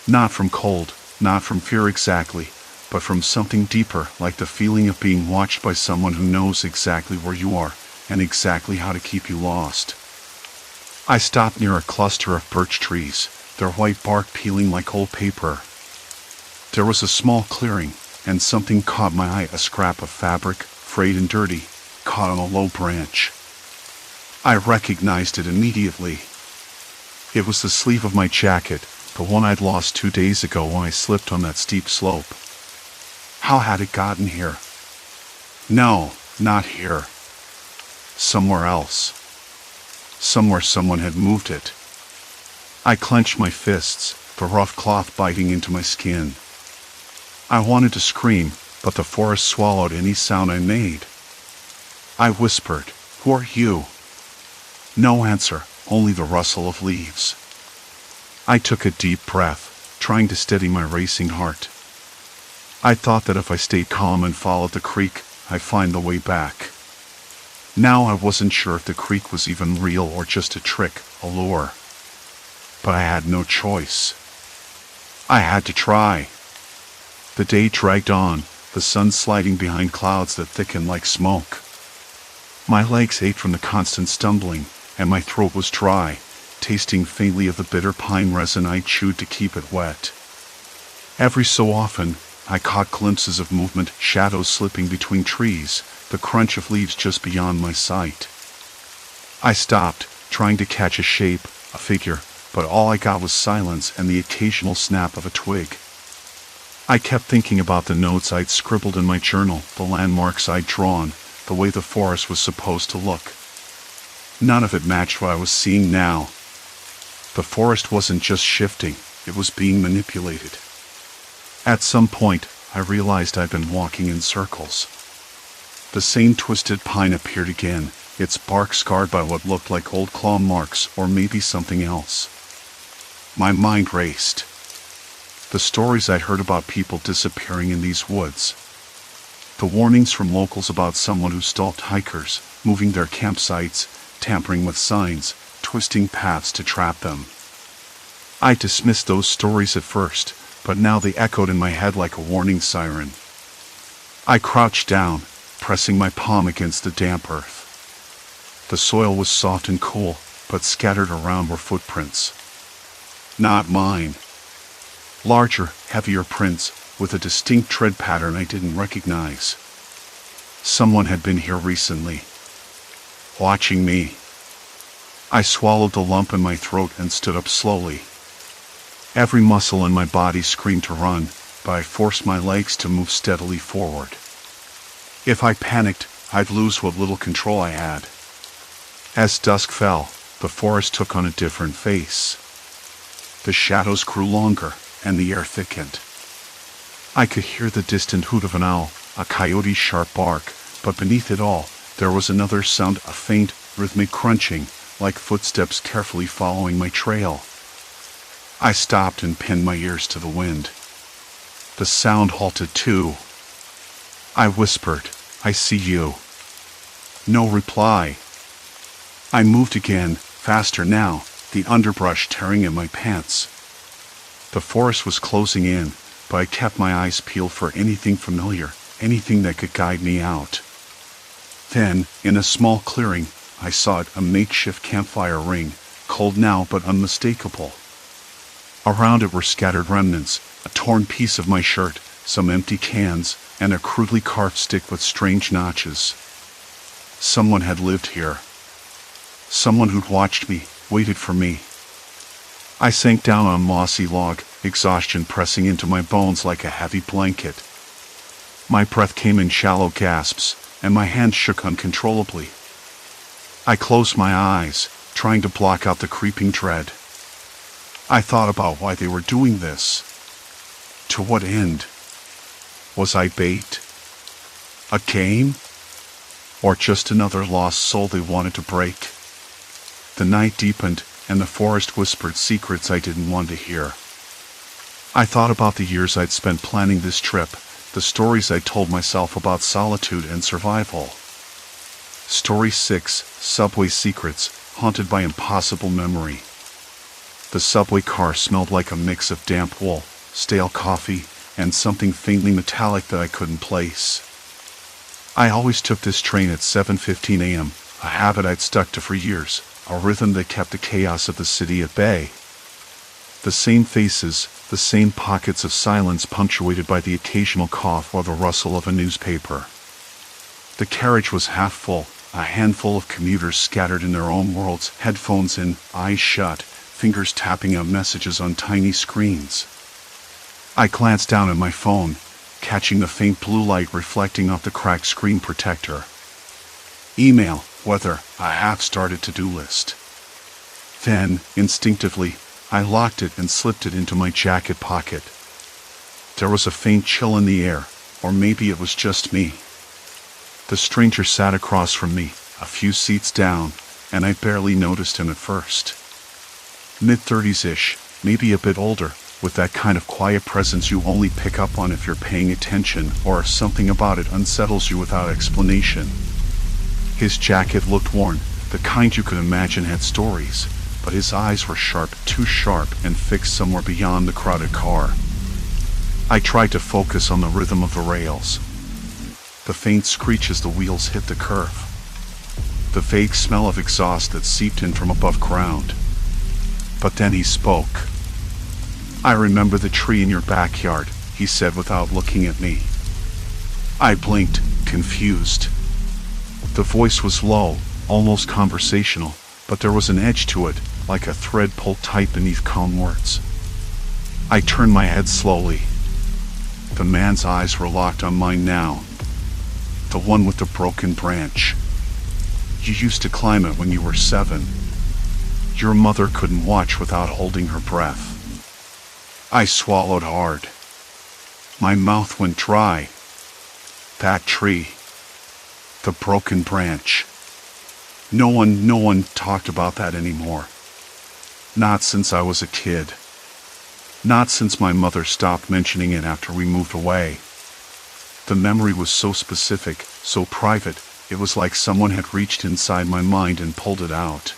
Not from cold, not from fear exactly, but from something deeper, like the feeling of being watched by someone who knows exactly where you are, and exactly how to keep you lost. I stopped near a cluster of birch trees, their white bark peeling like old paper. There was a small clearing, and something caught my eye, a scrap of fabric, frayed and dirty, caught on a low branch. I recognized it immediately. It was the sleeve of my jacket, the one I'd lost 2 days ago when I slipped on that steep slope. How had it gotten here? No, not here. Somewhere else. Somewhere someone had moved it. I clenched my fists, the rough cloth biting into my skin. I wanted to scream, but the forest swallowed any sound I made. I whispered, "Who are you?" No answer, only the rustle of leaves. I took a deep breath, trying to steady my racing heart. I thought that if I stayed calm and followed the creek, I'd find the way back. Now I wasn't sure if the creek was even real or just a trick, a lure. But I had no choice. I had to try. The day dragged on, the sun sliding behind clouds that thickened like smoke. My legs ached from the constant stumbling, and my throat was dry, tasting faintly of the bitter pine resin I chewed to keep it wet. Every so often, I caught glimpses of movement, shadows slipping between trees, the crunch of leaves just beyond my sight. I stopped, trying to catch a shape, a figure, but all I got was silence and the occasional snap of a twig. I kept thinking about the notes I'd scribbled in my journal, the landmarks I'd drawn, the way the forest was supposed to look. None of it matched what I was seeing now. The forest wasn't just shifting, it was being manipulated. At some point, I realized I'd been walking in circles. The same twisted pine appeared again, its bark scarred by what looked like old claw marks or maybe something else. My mind raced. The stories I'd heard about people disappearing in these woods. The warnings from locals about someone who stalked hikers, moving their campsites, tampering with signs, twisting paths to trap them. I dismissed those stories at first, but now they echoed in my head like a warning siren. I crouched down, pressing my palm against the damp earth. The soil was soft and cool, but scattered around were footprints. Not mine. Larger, heavier prints, with a distinct tread pattern I didn't recognize. Someone had been here recently, watching me. I swallowed the lump in my throat and stood up slowly. Every muscle in my body screamed to run, but I forced my legs to move steadily forward. If I panicked, I'd lose what little control I had. As dusk fell, the forest took on a different face. The shadows grew longer, and the air thickened. I could hear the distant hoot of an owl, a coyote's sharp bark, but beneath it all, there was another sound, a faint, rhythmic crunching, like footsteps carefully following my trail. I stopped and pinned my ears to the wind. The sound halted too. I whispered, "I see you." No reply. I moved again, faster now, the underbrush tearing at my pants. The forest was closing in, but I kept my eyes peeled for anything familiar, anything that could guide me out. Then, in a small clearing, I saw a makeshift campfire ring, cold now but unmistakable. Around it were scattered remnants, a torn piece of my shirt, some empty cans, and a crudely carved stick with strange notches. Someone had lived here. Someone who'd watched me, waited for me. I sank down on a mossy log, exhaustion pressing into my bones like a heavy blanket. My breath came in shallow gasps, and my hands shook uncontrollably. I closed my eyes, trying to block out the creeping dread. I thought about why they were doing this. To what end? Was I bait? A game? Or just another lost soul they wanted to break? The night deepened, and the forest whispered secrets I didn't want to hear. I thought about the years I'd spent planning this trip, the stories I'd told myself about solitude and survival. Story 6, Subway Secrets, haunted by impossible memory. The subway car smelled like a mix of damp wool, stale coffee, and something faintly metallic that I couldn't place. I always took this train at 7:15 a.m., a habit I'd stuck to for years, a rhythm that kept the chaos of the city at bay. The same faces, the same pockets of silence punctuated by the occasional cough or the rustle of a newspaper. The carriage was half full, a handful of commuters scattered in their own worlds, headphones in, eyes shut, fingers tapping out messages on tiny screens. I glanced down at my phone, catching the faint blue light reflecting off the cracked screen protector. Email, weather, a half-started to-do list. Then, instinctively, I locked it and slipped it into my jacket pocket. There was a faint chill in the air, or maybe it was just me. The stranger sat across from me, a few seats down, and I barely noticed him at first. Mid-30s-ish, maybe a bit older, with that kind of quiet presence you only pick up on if you're paying attention or if something about it unsettles you without explanation. His jacket looked worn, the kind you could imagine had stories, but his eyes were sharp, too sharp, and fixed somewhere beyond the crowded car. I tried to focus on the rhythm of the rails. The faint screech as the wheels hit the curve. The vague smell of exhaust that seeped in from above ground. But then he spoke. "I remember the tree in your backyard," he said without looking at me. I blinked, confused. The voice was low, almost conversational, but there was an edge to it, like a thread pulled tight beneath calm words. I turned my head slowly. The man's eyes were locked on mine now. The one with the broken branch. "You used to climb it when you were 7. Your mother couldn't watch without holding her breath." I swallowed hard. My mouth went dry. That tree. The broken branch. No one talked about that anymore. Not since I was a kid. Not since my mother stopped mentioning it after we moved away. The memory was so specific, so private, it was like someone had reached inside my mind and pulled it out.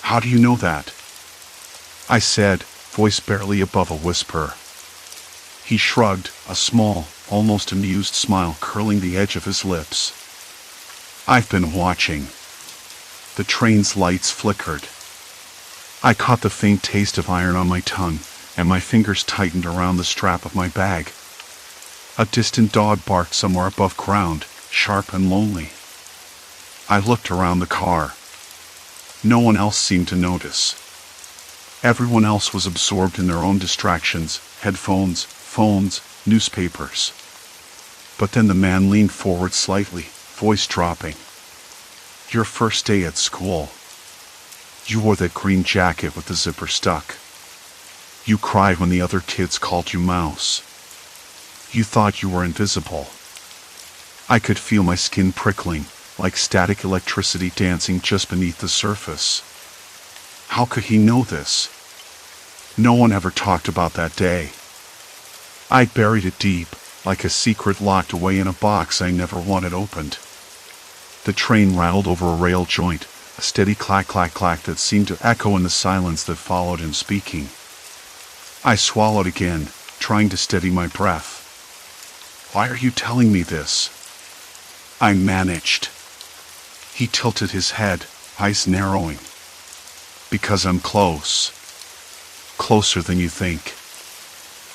"How do you know that?" I said, voice barely above a whisper. He shrugged, a small, almost amused smile curling the edge of his lips. "I've been watching." The train's lights flickered. I caught the faint taste of iron on my tongue, and my fingers tightened around the strap of my bag. A distant dog barked somewhere above ground, sharp and lonely. I looked around the car. No one else seemed to notice. Everyone else was absorbed in their own distractions, headphones, phones, newspapers. But then the man leaned forward slightly, voice dropping. "Your first day at school. You wore that green jacket with the zipper stuck. You cried when the other kids called you Mouse. You thought you were invisible." I could feel my skin prickling, like static electricity dancing just beneath the surface. How could he know this? No one ever talked about that day. I'd buried it deep, like a secret locked away in a box I never wanted opened. The train rattled over a rail joint, a steady clack-clack-clack that seemed to echo in the silence that followed him speaking. I swallowed again, trying to steady my breath. "Why are you telling me this?" I managed. He tilted his head, eyes narrowing. "Because I'm close. Closer than you think."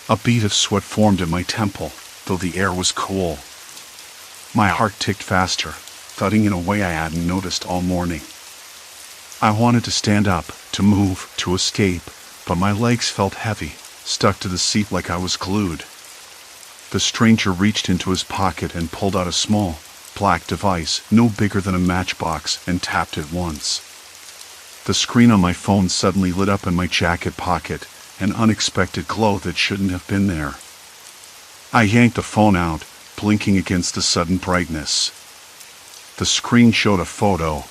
A bead of sweat formed at my temple, though the air was cool. My heart ticked faster, thudding in a way I hadn't noticed all morning. I wanted to stand up, to move, to escape, but my legs felt heavy, stuck to the seat like I was glued. The stranger reached into his pocket and pulled out a small, black device, no bigger than a matchbox, and tapped it once. The screen on my phone suddenly lit up in my jacket pocket, an unexpected glow that shouldn't have been there. I yanked the phone out, blinking against the sudden brightness. The screen showed a photo.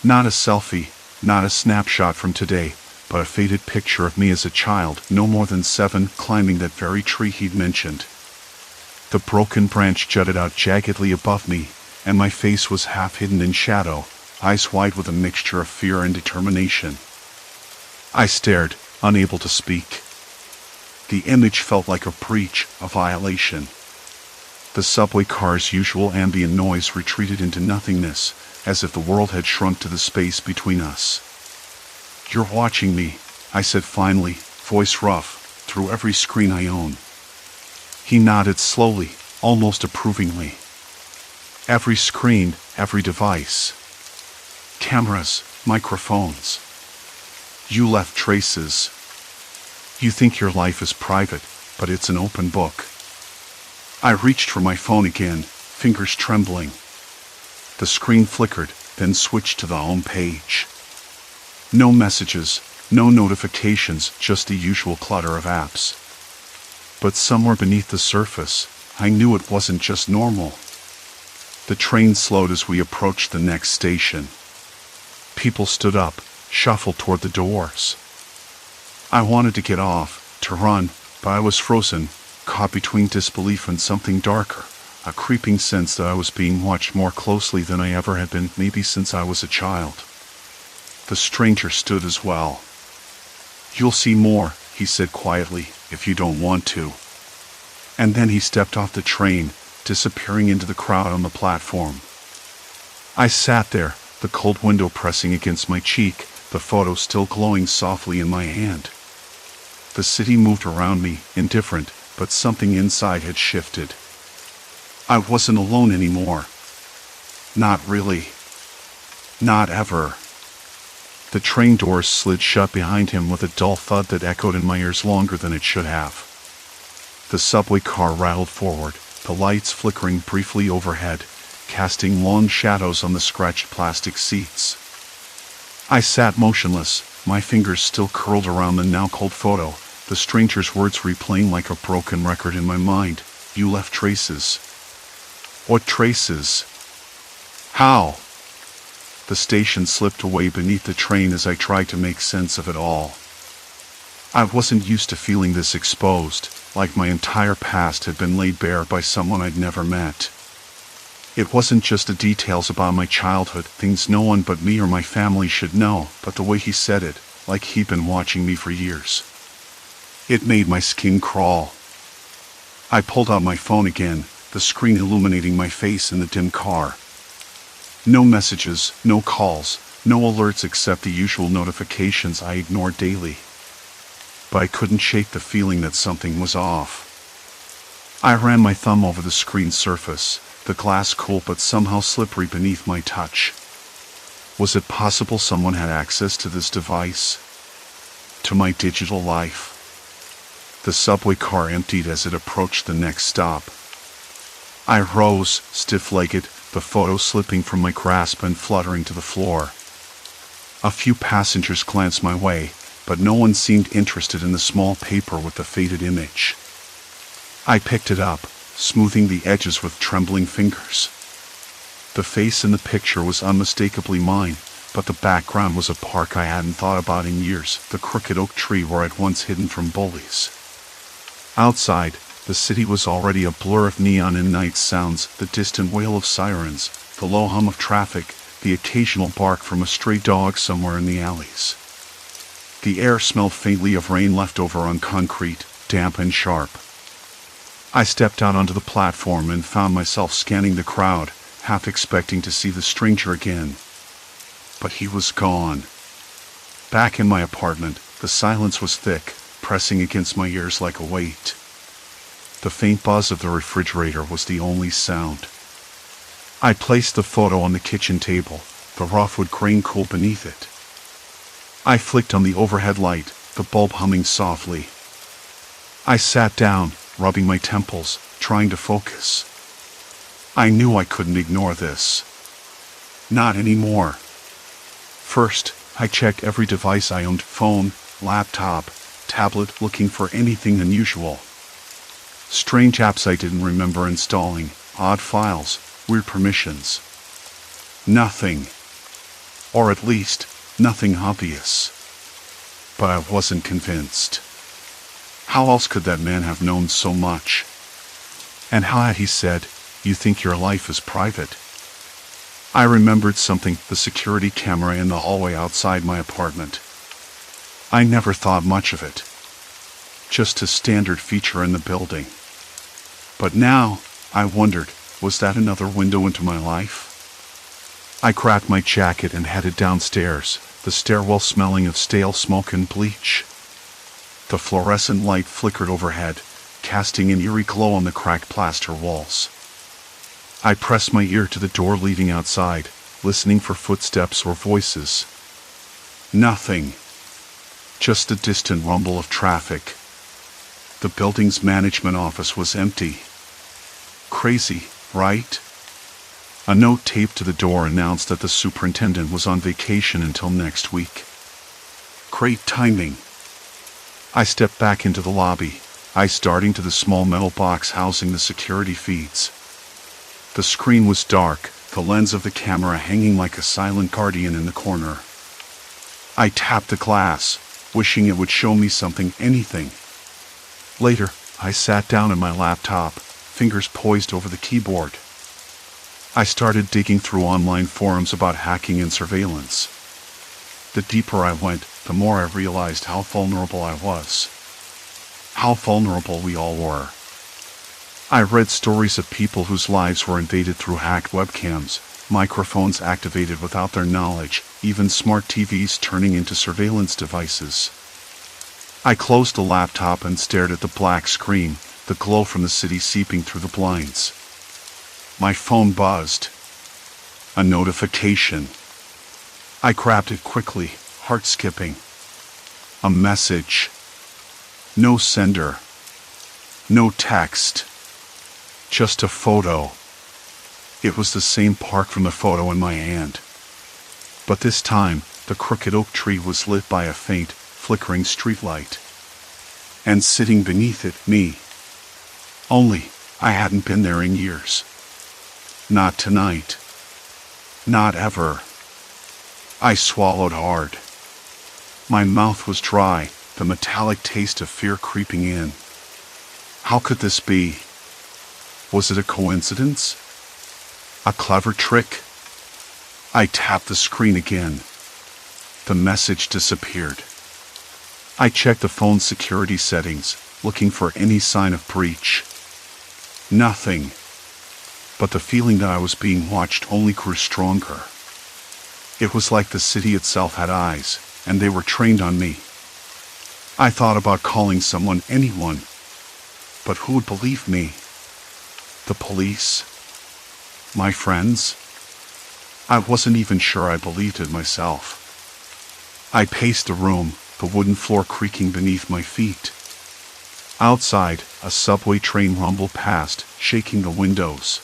Not a selfie, not a snapshot from today, but a faded picture of me as a child, no more than 7, climbing that very tree he'd mentioned. The broken branch jutted out jaggedly above me, and my face was half hidden in shadow, eyes wide with a mixture of fear and determination. I stared, unable to speak. The image felt like a breach, a violation. The subway car's usual ambient noise retreated into nothingness, as if the world had shrunk to the space between us. "You're watching me," I said finally, voice rough, through every screen I own. He nodded slowly, almost approvingly. Every screen, every device. Cameras, microphones. You left traces. You think your life is private, but it's an open book. I reached for my phone again, fingers trembling. The screen flickered, then switched to the home page. No messages, no notifications, just the usual clutter of apps. But somewhere beneath the surface, I knew it wasn't just normal. The train slowed as we approached the next station. People stood up, shuffled toward the doors. I wanted to get off, to run, but I was frozen, caught between disbelief and something darker, a creeping sense that I was being watched more closely than I ever had been, maybe since I was a child. The stranger stood as well. "You'll see more," he said quietly, "if you don't want to." And then he stepped off the train, disappearing into the crowd on the platform. I sat there, the cold window pressing against my cheek, the photo still glowing softly in my hand. The city moved around me, indifferent, but something inside had shifted. I wasn't alone anymore. Not really. Not ever. The train doors slid shut behind him with a dull thud that echoed in my ears longer than it should have. The subway car rattled forward, the lights flickering briefly overhead, casting long shadows on the scratched plastic seats. I sat motionless, my fingers still curled around the now cold photo, the stranger's words replaying like a broken record in my mind. "You left traces." What traces? How? The station slipped away beneath the train as I tried to make sense of it all. I wasn't used to feeling this exposed, like my entire past had been laid bare by someone I'd never met. It wasn't just the details about my childhood, things no one but me or my family should know, but the way he said it, like he'd been watching me for years. It made my skin crawl. I pulled out my phone again, the screen illuminating my face in the dim car. No messages, no calls, no alerts except the usual notifications I ignore daily. But I couldn't shake the feeling that something was off. I ran my thumb over the screen surface, the glass cool but somehow slippery beneath my touch. Was it possible someone had access to this device? To my digital life? The subway car emptied as it approached the next stop. I rose, stiff-legged, the photo slipping from my grasp and fluttering to the floor. A few passengers glanced my way, but no one seemed interested in the small paper with the faded image. I picked it up, smoothing the edges with trembling fingers. The face in the picture was unmistakably mine, but the background was a park I hadn't thought about in years, the crooked oak tree where I'd once hidden from bullies. Outside, the city was already a blur of neon and night sounds, the distant wail of sirens, the low hum of traffic, the occasional bark from a stray dog somewhere in the alleys. The air smelled faintly of rain left over on concrete, damp and sharp. I stepped out onto the platform and found myself scanning the crowd, half expecting to see the stranger again. But he was gone. Back in my apartment, the silence was thick, pressing against my ears like a weight. The faint buzz of the refrigerator was the only sound. I placed the photo on the kitchen table, the rough-wood grain cool beneath it. I flicked on the overhead light, the bulb humming softly. I sat down, rubbing my temples, trying to focus. I knew I couldn't ignore this. Not anymore. First, I checked every device I owned, phone, laptop, tablet, looking for anything unusual. Strange apps I didn't remember installing, odd files, weird permissions. Nothing. Or at least, nothing obvious. But I wasn't convinced. How else could that man have known so much? And how had he said, "You think your life is private"? I remembered something, the security camera in the hallway outside my apartment. I never thought much of it. Just a standard feature in the building. But now, I wondered, was that another window into my life? I grabbed my jacket and headed downstairs, the stairwell smelling of stale smoke and bleach. The fluorescent light flickered overhead, casting an eerie glow on the cracked plaster walls. I pressed my ear to the door leading outside, listening for footsteps or voices. Nothing. Just the distant rumble of traffic. The building's management office was empty. Crazy, right? A note taped to the door announced that the superintendent was on vacation until next week. Great timing. I stepped back into the lobby, eyes darting to the small metal box housing the security feeds. The screen was dark, the lens of the camera hanging like a silent guardian in the corner. I tapped the glass, wishing it would show me something, anything. Later, I sat down at my laptop, fingers poised over the keyboard. I started digging through online forums about hacking and surveillance. The deeper I went, the more I realized how vulnerable I was. How vulnerable we all were. I read stories of people whose lives were invaded through hacked webcams, microphones activated without their knowledge, even smart TVs turning into surveillance devices. I closed the laptop and stared at the black screen, the glow from the city seeping through the blinds. My phone buzzed. A notification. I grabbed it quickly, heart skipping. A message. No sender. No text. Just a photo. It was the same park from the photo in my hand. But this time, the crooked oak tree was lit by a faint, flickering streetlight. And sitting beneath it, me. Only, I hadn't been there in years. Not tonight. Not ever. I swallowed hard. My mouth was dry, the metallic taste of fear creeping in. How could this be? Was it a coincidence? A clever trick? I tapped the screen again. The message disappeared. I checked the phone's security settings, looking for any sign of breach. Nothing. but the feeling that I was being watched only grew stronger. It was like the city itself had eyes, and they were trained on me. I thought about calling someone, anyone. But who would believe me? The police? My friends? I wasn't even sure I believed it myself. I paced the room, the wooden floor creaking beneath my feet. Outside, a subway train rumbled past, shaking the windows.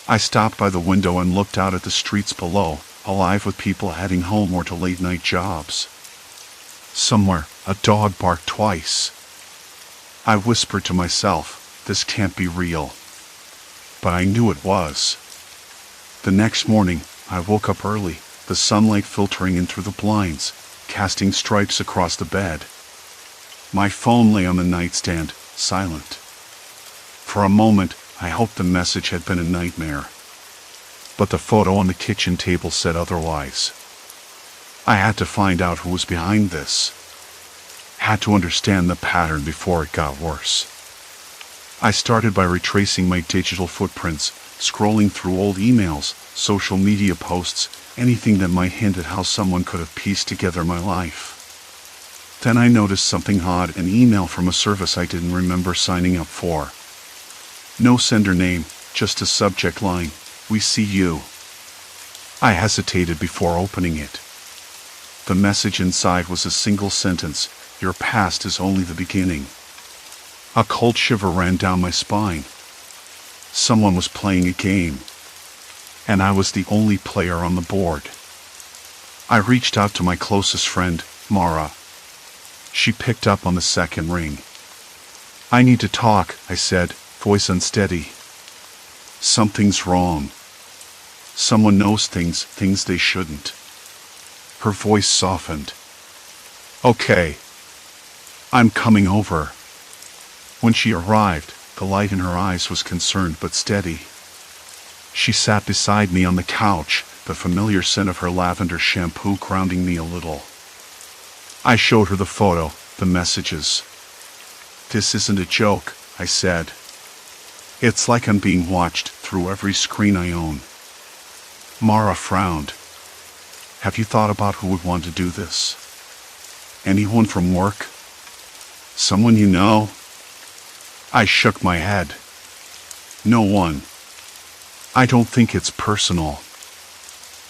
I stopped by the window and looked out at the streets below, alive with people heading home or to late-night jobs. Somewhere, a dog barked twice. I whispered to myself, this can't be real. But I knew it was. The next morning, I woke up early, the sunlight filtering in through the blinds, casting stripes across the bed. My phone lay on the nightstand, silent. For a moment, I hoped the message had been a nightmare. But the photo on the kitchen table said otherwise. I had to find out who was behind this. Had to understand the pattern before it got worse. I started by retracing my digital footprints, scrolling through old emails, social media posts, anything that might hint at how someone could have pieced together my life. Then I noticed something odd, an email from a service I didn't remember signing up for. No sender name, just a subject line, "We see you." I hesitated before opening it. The message inside was a single sentence, "Your past is only the beginning." A cold shiver ran down my spine. Someone was playing a game, and I was the only player on the board. I reached out to my closest friend, Mara. She picked up on the second ring. "I need to talk," I said, voice unsteady. "Something's wrong. Someone knows things they shouldn't." Her voice softened. "Okay. I'm coming over." When she arrived, the light in her eyes was concerned but steady. She sat beside me on the couch, the familiar scent of her lavender shampoo grounding me a little. I showed her the photo, the messages. "This isn't a joke," I said. "It's like I'm being watched through every screen I own." Mara frowned. "Have you thought about who would want to do this? Anyone from work? Someone you know?" I shook my head. "No one. I don't think it's personal.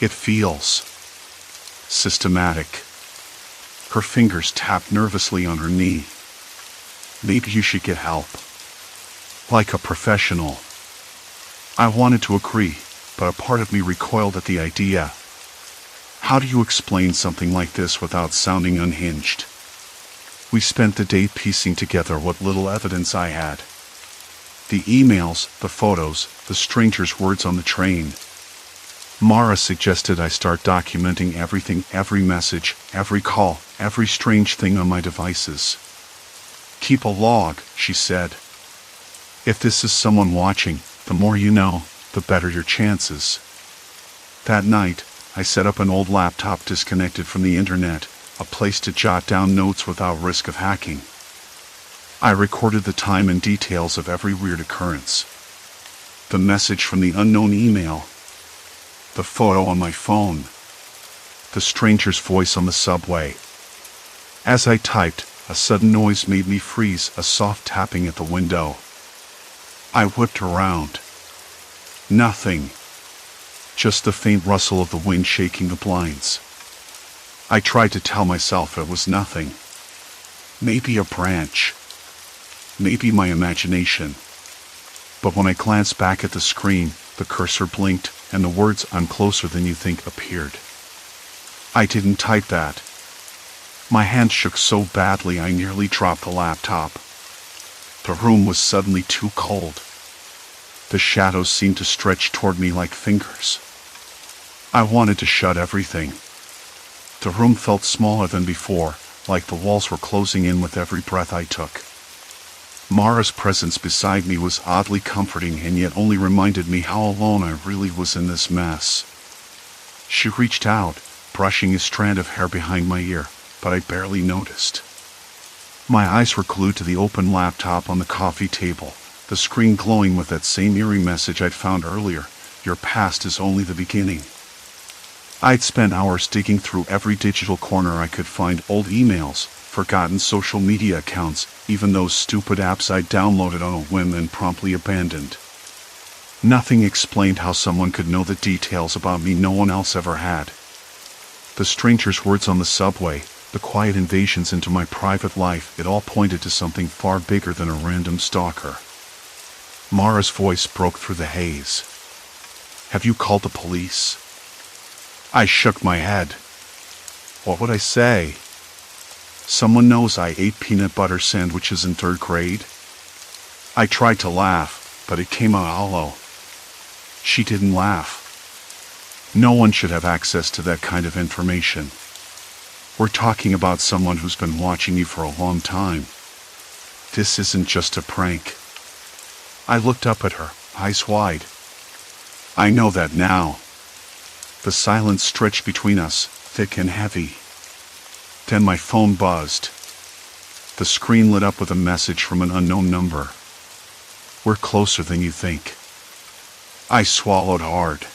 It feels systematic." Her fingers tapped nervously on her knee. "Maybe you should get help. Like a professional." I wanted to agree, but a part of me recoiled at the idea. How do you explain something like this without sounding unhinged? We spent the day piecing together what little evidence I had. The emails, the photos, the stranger's words on the train. Mara suggested I start documenting everything, every message, every call, every strange thing on my devices. "Keep a log," she said. "If this is someone watching, the more you know, the better your chances." That night, I set up an old laptop disconnected from the internet, a place to jot down notes without risk of hacking. I recorded the time and details of every weird occurrence. The message from the unknown email. The photo on my phone. The stranger's voice on the subway. As I typed, a sudden noise made me freeze, a soft tapping at the window. I whipped around. Nothing. Just the faint rustle of the wind shaking the blinds. I tried to tell myself it was nothing. Maybe a branch. Maybe my imagination. But when I glanced back at the screen, the cursor blinked, and the words "I'm closer than you think" appeared. I didn't type that. My hand shook so badly I nearly dropped the laptop. The room was suddenly too cold. The shadows seemed to stretch toward me like fingers. I wanted to shut everything. The room felt smaller than before, like the walls were closing in with every breath I took. Mara's presence beside me was oddly comforting and yet only reminded me how alone I really was in this mess. She reached out, brushing a strand of hair behind my ear, but I barely noticed. My eyes were glued to the open laptop on the coffee table, the screen glowing with that same eerie message I'd found earlier. Your past is only the beginning. I'd spent hours digging through every digital corner I could find, old emails, forgotten social media accounts, even those stupid apps I'd downloaded on a whim and promptly abandoned. Nothing explained how someone could know the details about me no one else ever had. The stranger's words on the subway, the quiet invasions into my private life, it all pointed to something far bigger than a random stalker. Mara's voice broke through the haze. Have you called the police? I shook my head. What would I say? Someone knows I ate peanut butter sandwiches in 3rd grade? I tried to laugh, but it came out hollow. She didn't laugh. No one should have access to that kind of information. We're talking about someone who's been watching you for a long time. This isn't just a prank. I looked up at her, eyes wide. I know that now. The silence stretched between us, thick and heavy. Then my phone buzzed. The screen lit up with a message from an unknown number. We're closer than you think. I swallowed hard.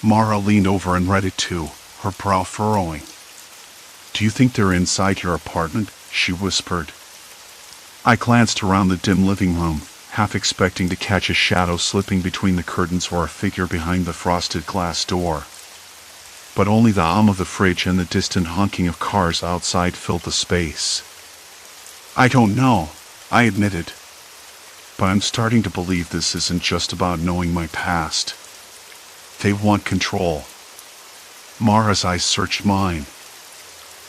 Mara leaned over and read it too, her brow furrowing. Do you think they're inside your apartment? She whispered. I glanced around the dim living room, half expecting to catch a shadow slipping between the curtains or a figure behind the frosted glass door. But only the hum of the fridge and the distant honking of cars outside filled the space. I don't know, I admitted. But I'm starting to believe this isn't just about knowing my past. They want control. Mara's eyes searched mine.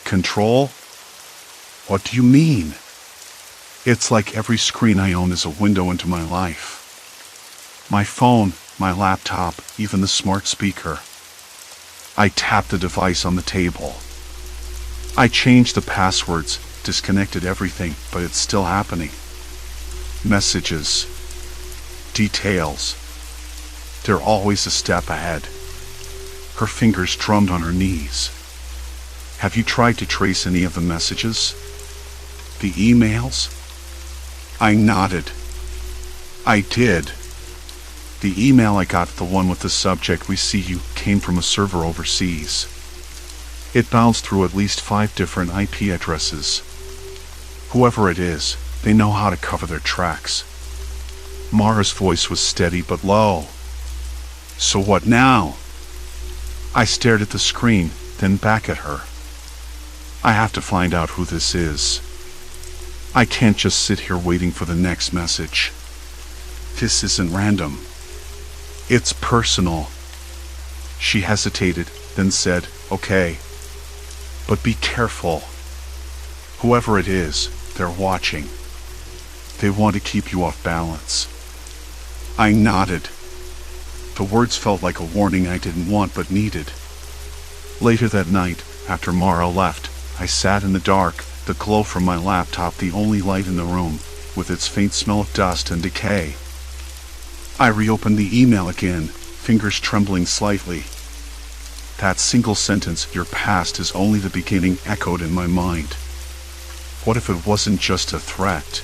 Control? What do you mean? It's like every screen I own is a window into my life. My phone, my laptop, even the smart speaker. I tapped the device on the table. I changed the passwords, disconnected everything, but it's still happening. Messages. Details. They're always a step ahead. Her fingers drummed on her knees. Have you tried to trace any of the messages? The emails? I nodded. I did. The email I got, the one with the subject "We see you," came from a server overseas. It bounced through at least 5 different IP addresses. Whoever it is, they know how to cover their tracks. Mara's voice was steady but low. So what now? I stared at the screen, then back at her. I have to find out who this is. I can't just sit here waiting for the next message. This isn't random. It's personal. She hesitated, then said, okay. But be careful. Whoever it is, they're watching. They want to keep you off balance. I nodded. The words felt like a warning I didn't want but needed. Later that night, after Mara left, I sat in the dark, the glow from my laptop the only light in the room, with its faint smell of dust and decay. I reopened the email again, fingers trembling slightly. That single sentence, "Your past is only the beginning," echoed in my mind. What if it wasn't just a threat?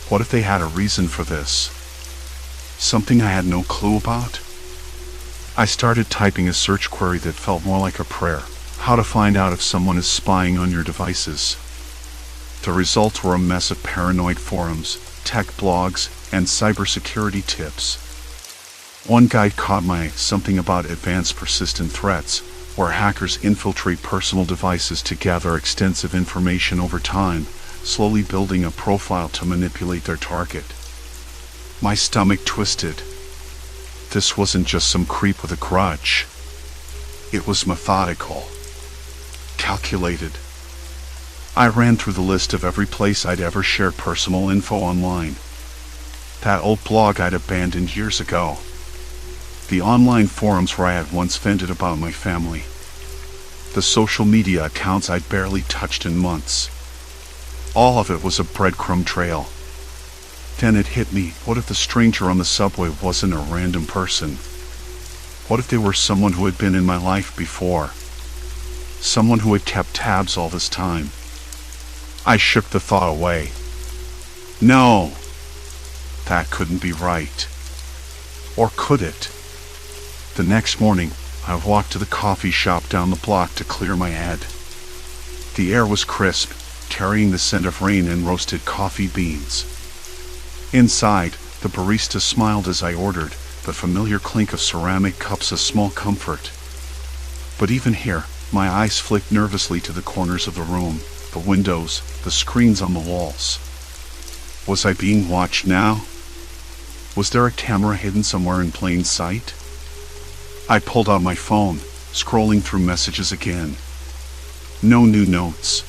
What if they had a reason for this? Something I had no clue about? I started typing a search query that felt more like a prayer. How to find out if someone is spying on your devices. The results were a mess of paranoid forums, tech blogs, and cybersecurity tips. One guide caught my eye, something about advanced persistent threats, where hackers infiltrate personal devices to gather extensive information over time, slowly building a profile to manipulate their target. My stomach twisted. This wasn't just some creep with a grudge. It was methodical. Calculated. I ran through the list of every place I'd ever shared personal info online. That old blog I'd abandoned years ago. The online forums where I had once vented about my family. The social media accounts I'd barely touched in months. All of it was a breadcrumb trail. Then it hit me, what if the stranger on the subway wasn't a random person? What if they were someone who had been in my life before? Someone who had kept tabs all this time? I shook the thought away. No. That couldn't be right. Or could it? The next morning, I walked to the coffee shop down the block to clear my head. The air was crisp, carrying the scent of rain and roasted coffee beans. Inside, the barista smiled as I ordered, the familiar clink of ceramic cups a small comfort. But even here, my eyes flicked nervously to the corners of the room, the windows, the screens on the walls. Was I being watched now? Was there a camera hidden somewhere in plain sight? I pulled out my phone, scrolling through messages again. No new notes.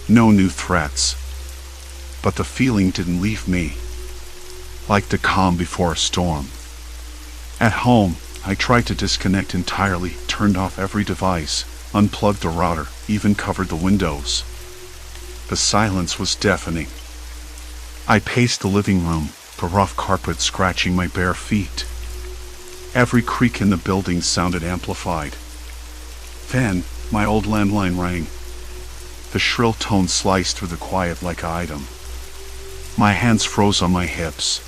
No new threats. But the feeling didn't leave me. Like the calm before a storm. At home, I tried to disconnect entirely, turned off every device, unplugged the router, even covered the windows. The silence was deafening. I paced the living room, the rough carpet scratching my bare feet. Every creak in the building sounded amplified. Then, my old landline rang. The shrill tone sliced through the quiet like an item. My hands froze on my hips.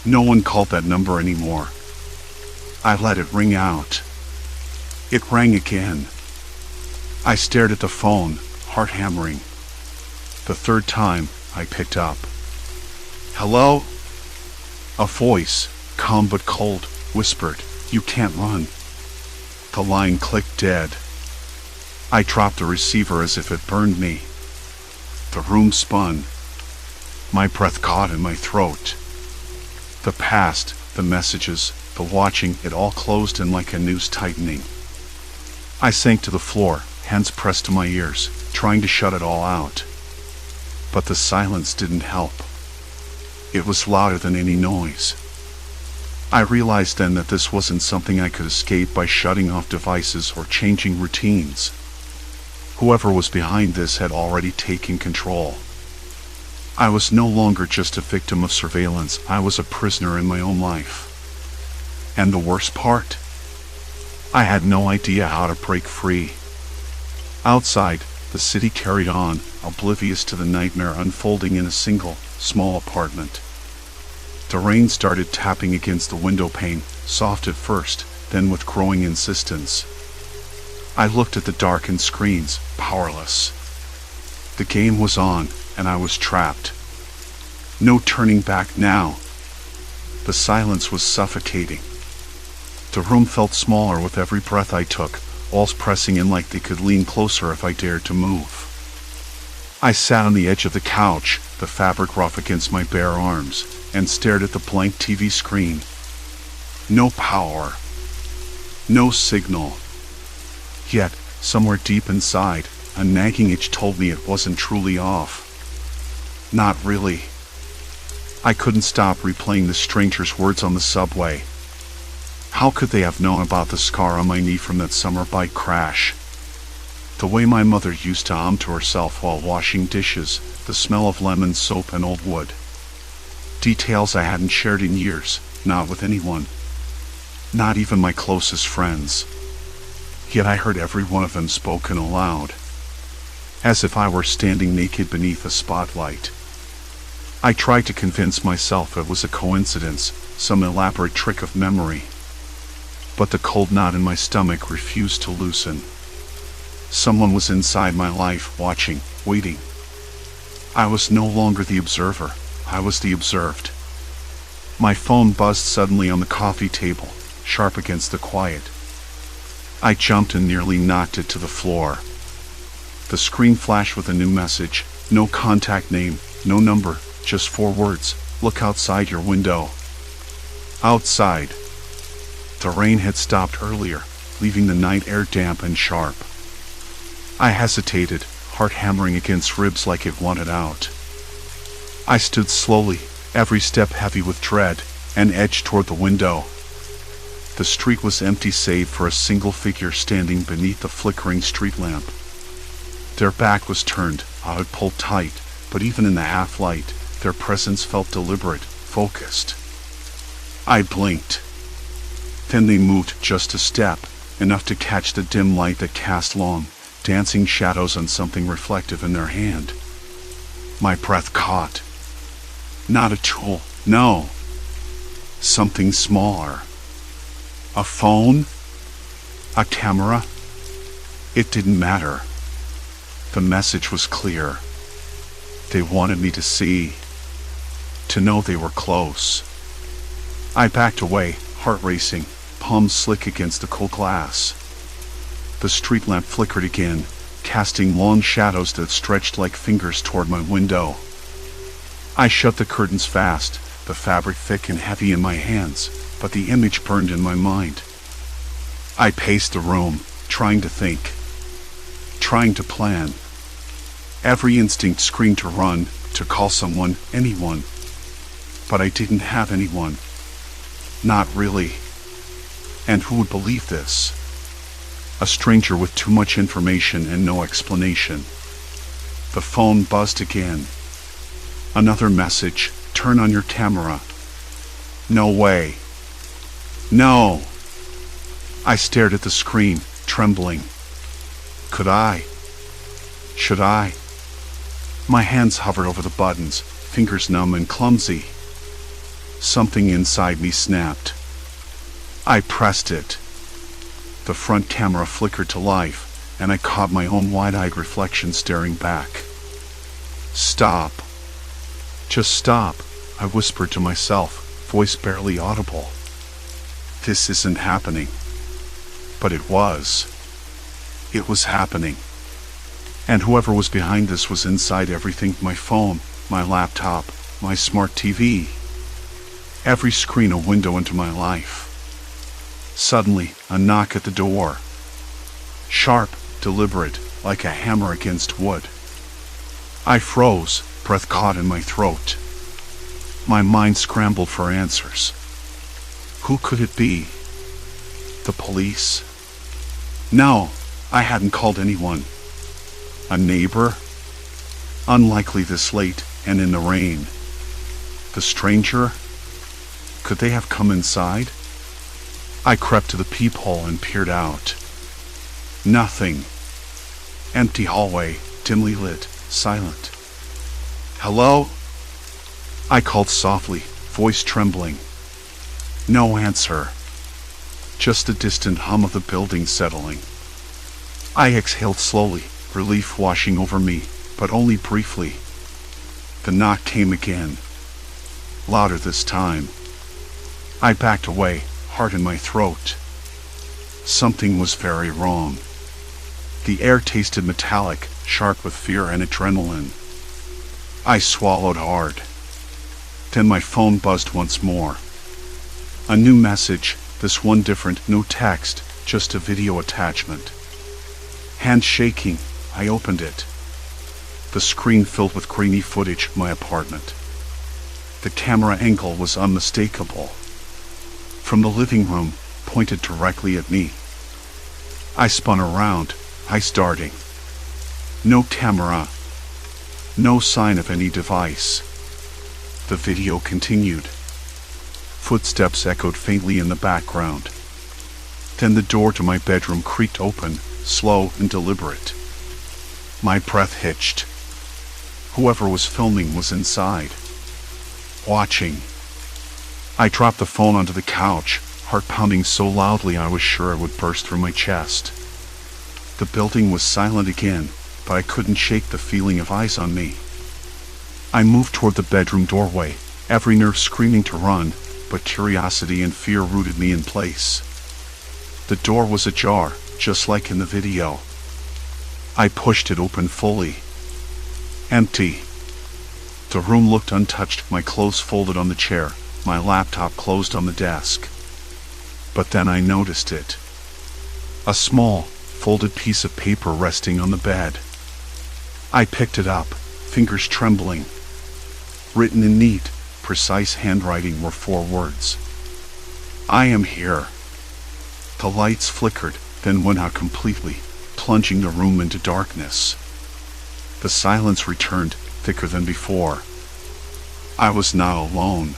No one called that number anymore. I let it ring out. It rang again. I stared at the phone, heart hammering. The third time, I picked up. Hello? A voice, calm but cold, whispered, "You can't run." The line clicked dead. I dropped the receiver as if it burned me. The room spun. My breath caught in my throat. The past, the messages, the watching, it all closed in like a noose tightening. I sank to the floor, hands pressed to my ears, trying to shut it all out. But the silence didn't help. It was louder than any noise. I realized then that this wasn't something I could escape by shutting off devices or changing routines. Whoever was behind this had already taken control. I was no longer just a victim of surveillance, I was a prisoner in my own life. And the worst part? I had no idea how to break free. Outside, the city carried on, oblivious to the nightmare unfolding in a single, small apartment. The rain started tapping against the window pane, soft at first, then with growing insistence. I looked at the darkened screens, powerless. The game was on, and I was trapped. No turning back now. The silence was suffocating. The room felt smaller with every breath I took, walls pressing in like they could lean closer if I dared to move. I sat on the edge of the couch, the fabric rough against my bare arms, and stared at the blank TV screen. No power. No signal. Yet, somewhere deep inside, a nagging itch told me it wasn't truly off. Not really. I couldn't stop replaying the stranger's words on the subway. How could they have known about the scar on my knee from that summer bike crash? The way my mother used to hum to herself while washing dishes, the smell of lemon soap and old wood. Details I hadn't shared in years, not with anyone. Not even my closest friends. Yet I heard every one of them spoken aloud. As if I were standing naked beneath a spotlight. I tried to convince myself it was a coincidence, some elaborate trick of memory. But the cold knot in my stomach refused to loosen. Someone was inside my life, watching, waiting. I was no longer the observer, I was the observed. My phone buzzed suddenly on the coffee table, sharp against the quiet. I jumped and nearly knocked it to the floor. The screen flashed with a new message, no contact name, no number, just 4 words, "Look outside your window." Outside. The rain had stopped earlier, leaving the night air damp and sharp. I hesitated, heart hammering against ribs like it wanted out. I stood slowly, every step heavy with dread, and edged toward the window. The street was empty save for a single figure standing beneath the flickering street lamp. Their back was turned, I had pulled tight, but even in the half-light, their presence felt deliberate, focused. I blinked. Then they moved just a step, enough to catch the dim light that cast long, dancing shadows on something reflective in their hand. My breath caught. Not a tool, No. Something smaller. A phone? A camera? It didn't matter. The message was clear. They wanted me to see, to know they were close. I backed away, heart racing, palms slick against the cold glass. The street lamp flickered again, casting long shadows that stretched like fingers toward my window. I shut the curtains fast, the fabric thick and heavy in my hands, but the image burned in my mind. I paced the room, trying to think, trying to plan. Every instinct screamed to run, to call someone, anyone. But I didn't have anyone. Not really. And who would believe this? A stranger with too much information and no explanation. The phone buzzed again. Another message, turn on your camera. No way. No. I stared at the screen, trembling. Could I? Should I? My hands hovered over the buttons, fingers numb and clumsy. Something inside me snapped. I pressed it. The front camera flickered to life, and I caught my own wide-eyed reflection staring back. Stop. Just stop, I whispered to myself, voice barely audible. This isn't happening. But it was. It was happening. And whoever was behind this was inside everything, my phone, my laptop, my smart TV. Every screen a window into my life. Suddenly, a knock at the door. Sharp, deliberate, like a hammer against wood. I froze, breath caught in my throat. My mind scrambled for answers. Who could it be? The police? No, I hadn't called anyone. A neighbor? Unlikely this late and in the rain. The stranger? Could they have come inside? I crept to the peephole and peered out. Nothing. Empty hallway, dimly lit, silent. Hello? I called softly, voice trembling. No answer. Just the distant hum of the building settling. I exhaled slowly, relief washing over me, but only briefly. The knock came again. Louder this time. I backed away, heart in my throat. Something was very wrong. The air tasted metallic, sharp with fear and adrenaline. I swallowed hard. Then my phone buzzed once more. A new message, this one different, no text, just a video attachment. Hand shaking, I opened it. The screen filled with grainy footage of my apartment. The camera angle was unmistakable. From the living room, pointed directly at me. I spun around, eyes darting. No camera. No sign of any device. The video continued. Footsteps echoed faintly in the background. Then the door to my bedroom creaked open, slow and deliberate. My breath hitched. Whoever was filming was inside. Watching. I dropped the phone onto the couch, heart pounding so loudly I was sure it would burst through my chest. The building was silent again, but I couldn't shake the feeling of eyes on me. I moved toward the bedroom doorway, every nerve screaming to run, but curiosity and fear rooted me in place. The door was ajar, just like in the video. I pushed it open fully. Empty. The room looked untouched, my clothes folded on the chair, my laptop closed on the desk. But then I noticed it. A small, folded piece of paper resting on the bed. I picked it up, fingers trembling. Written in neat, precise handwriting were 4 words. I am here. The lights flickered, then went out completely, plunging the room into darkness. The silence returned, thicker than before. I was now alone.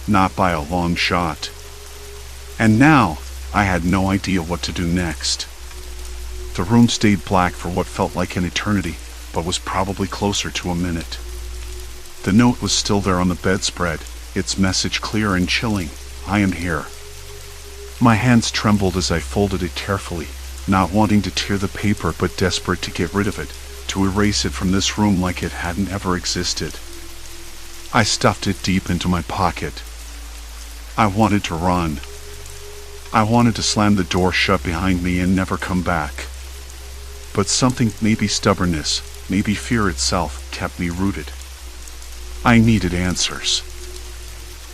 Not by a long shot. And now, I had no idea what to do next. The room stayed black for what felt like an eternity, but was probably closer to a minute. The note was still there on the bedspread, its message clear and chilling. I am here. My hands trembled as I folded it carefully, not wanting to tear the paper but desperate to get rid of it, to erase it from this room like it hadn't ever existed. I stuffed it deep into my pocket. I wanted to run. I wanted to slam the door shut behind me and never come back. But something, maybe stubbornness, maybe fear itself, kept me rooted. I needed answers.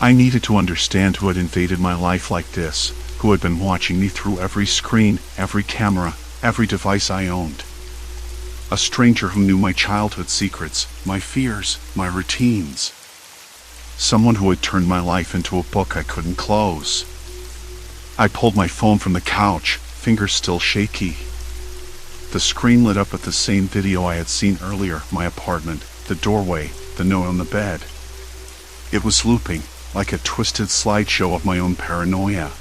I needed to understand who had invaded my life like this, who had been watching me through every screen, every camera, every device I owned. A stranger who knew my childhood secrets, my fears, my routines. Someone who had turned my life into a book I couldn't close. I pulled my phone from the couch, fingers still shaky. The screen lit up with the same video I had seen earlier, my apartment, the doorway, the note on the bed. It was looping, like a twisted slideshow of my own paranoia.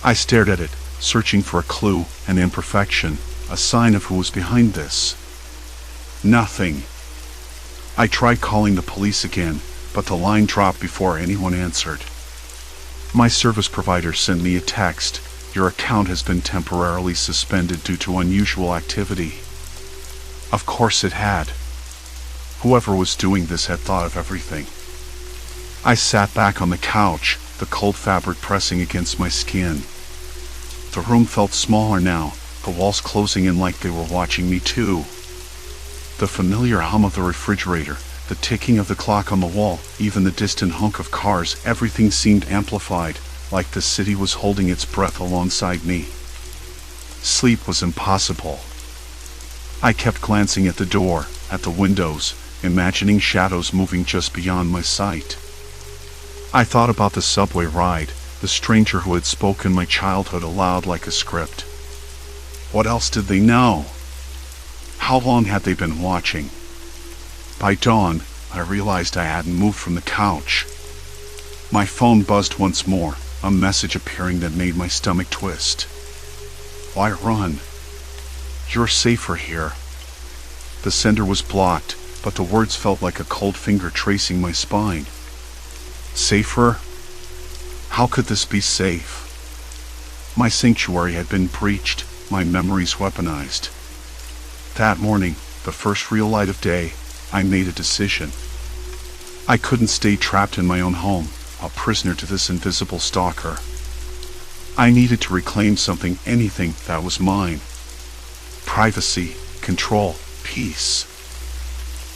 I stared at it, searching for a clue, an imperfection, a sign of who was behind this. Nothing. I tried calling the police again, but the line dropped before anyone answered. My service provider sent me a text. Your account has been temporarily suspended due to unusual activity. Of course it had. Whoever was doing this had thought of everything. I sat back on the couch, the cold fabric pressing against my skin. The room felt smaller now, the walls closing in like they were watching me too. The familiar hum of the refrigerator, the ticking of the clock on the wall, even the distant honk of cars, everything seemed amplified, like the city was holding its breath alongside me. Sleep was impossible. I kept glancing at the door, at the windows, imagining shadows moving just beyond my sight. I thought about the subway ride, the stranger who had spoken my childhood aloud like a script. What else did they know? How long had they been watching? By dawn, I realized I hadn't moved from the couch. My phone buzzed once more, a message appearing that made my stomach twist. Why run? You're safer here. The sender was blocked, but the words felt like a cold finger tracing my spine. Safer? How could this be safe? My sanctuary had been breached, my memories weaponized. That morning, the first real light of day, I made a decision. I couldn't stay trapped in my own home, a prisoner to this invisible stalker. I needed to reclaim something, anything that was mine. Privacy, control, peace.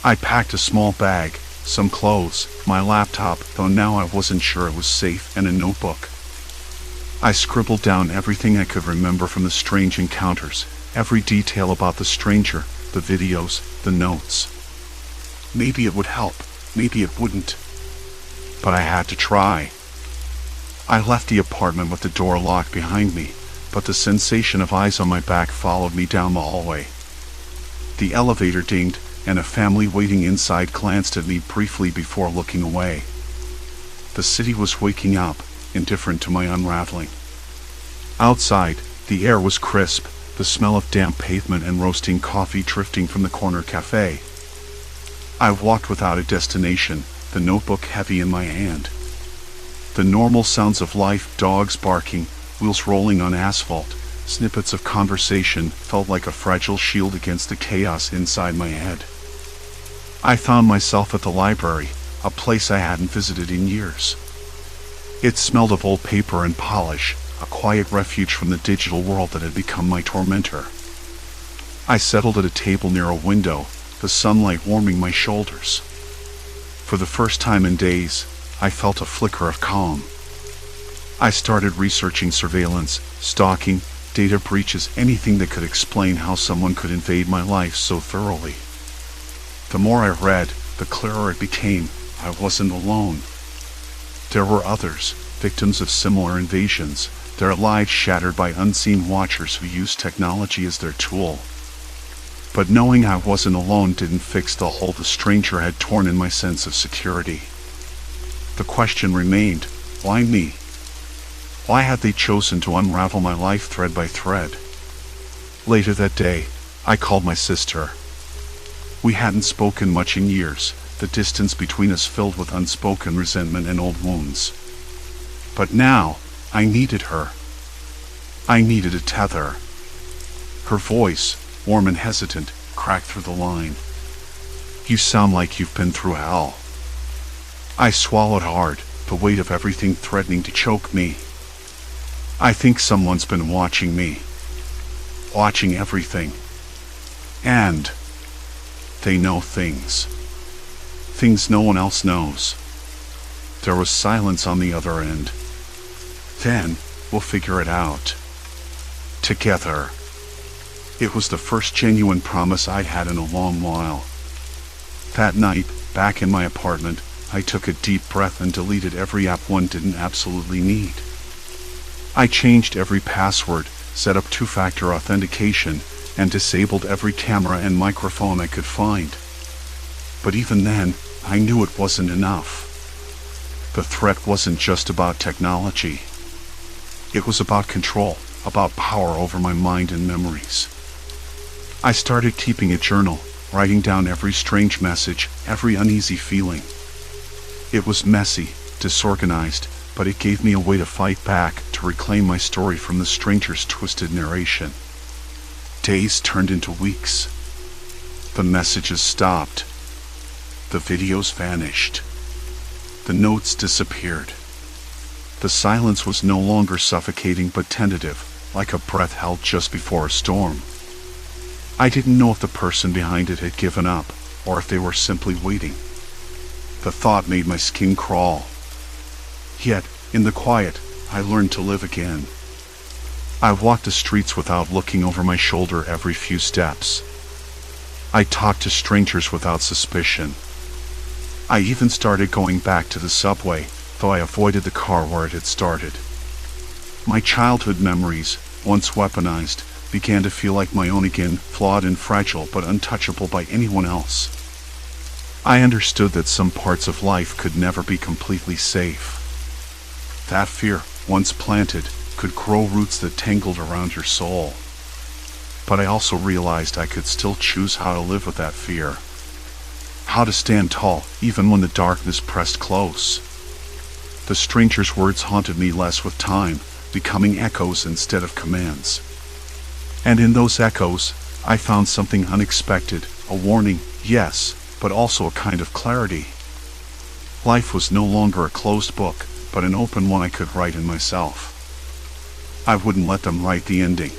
I packed a small bag, some clothes, my laptop, though now I wasn't sure it was safe, and a notebook. I scribbled down everything I could remember from the strange encounters, every detail about the stranger, the videos, the notes. Maybe it would help, maybe it wouldn't. But I had to try. I left the apartment with the door locked behind me, but the sensation of eyes on my back followed me down the hallway. The elevator dinged, and a family waiting inside glanced at me briefly before looking away. The city was waking up, indifferent to my unraveling. Outside, the air was crisp, the smell of damp pavement and roasting coffee drifting from the corner cafe. I walked without a destination, the notebook heavy in my hand. The normal sounds of life, dogs barking, wheels rolling on asphalt, snippets of conversation, felt like a fragile shield against the chaos inside my head. I found myself at the library, a place I hadn't visited in years. It smelled of old paper and polish, a quiet refuge from the digital world that had become my tormentor. I settled at a table near a window, the sunlight warming my shoulders. For the first time in days, I felt a flicker of calm. I started researching surveillance, stalking, data breaches, anything that could explain how someone could invade my life so thoroughly. The more I read, the clearer it became. I wasn't alone. There were others, victims of similar invasions, their lives shattered by unseen watchers who used technology as their tool. But knowing I wasn't alone didn't fix the hole the stranger had torn in my sense of security. The question remained, why me? Why had they chosen to unravel my life thread by thread? Later that day, I called my sister. We hadn't spoken much in years, the distance between us filled with unspoken resentment and old wounds. But now, I needed her. I needed a tether. Her voice, warm and hesitant, cracked through the line. "You sound like you've been through hell." I swallowed hard, the weight of everything threatening to choke me. "I think someone's been watching me. Watching everything. And they know things. Things no one else knows." There was silence on the other end. "Then, we'll figure it out. Together." It was the first genuine promise I'd had in a long while. That night, back in my apartment, I took a deep breath and deleted every app one didn't absolutely need. I changed every password, set up two-factor authentication, and disabled every camera and microphone I could find. But even then, I knew it wasn't enough. The threat wasn't just about technology. It was about control, about power over my mind and memories. I started keeping a journal, writing down every strange message, every uneasy feeling. It was messy, disorganized, but it gave me a way to fight back, to reclaim my story from the stranger's twisted narration. Days turned into weeks. The messages stopped. The videos vanished. The notes disappeared. The silence was no longer suffocating but tentative, like a breath held just before a storm. I didn't know if the person behind it had given up, or if they were simply waiting. The thought made my skin crawl. Yet, in the quiet, I learned to live again. I walked the streets without looking over my shoulder every few steps. I talked to strangers without suspicion. I even started going back to the subway, though I avoided the car where it had started. My childhood memories, once weaponized, began to feel like my own again, flawed and fragile but untouchable by anyone else. I understood that some parts of life could never be completely safe. That fear, once planted, could grow roots that tangled around your soul. But I also realized I could still choose how to live with that fear. How to stand tall, even when the darkness pressed close. The stranger's words haunted me less with time, becoming echoes instead of commands. And in those echoes, I found something unexpected, a warning, yes, but also a kind of clarity. Life was no longer a closed book, but an open one I could write in myself. I wouldn't let them write the ending.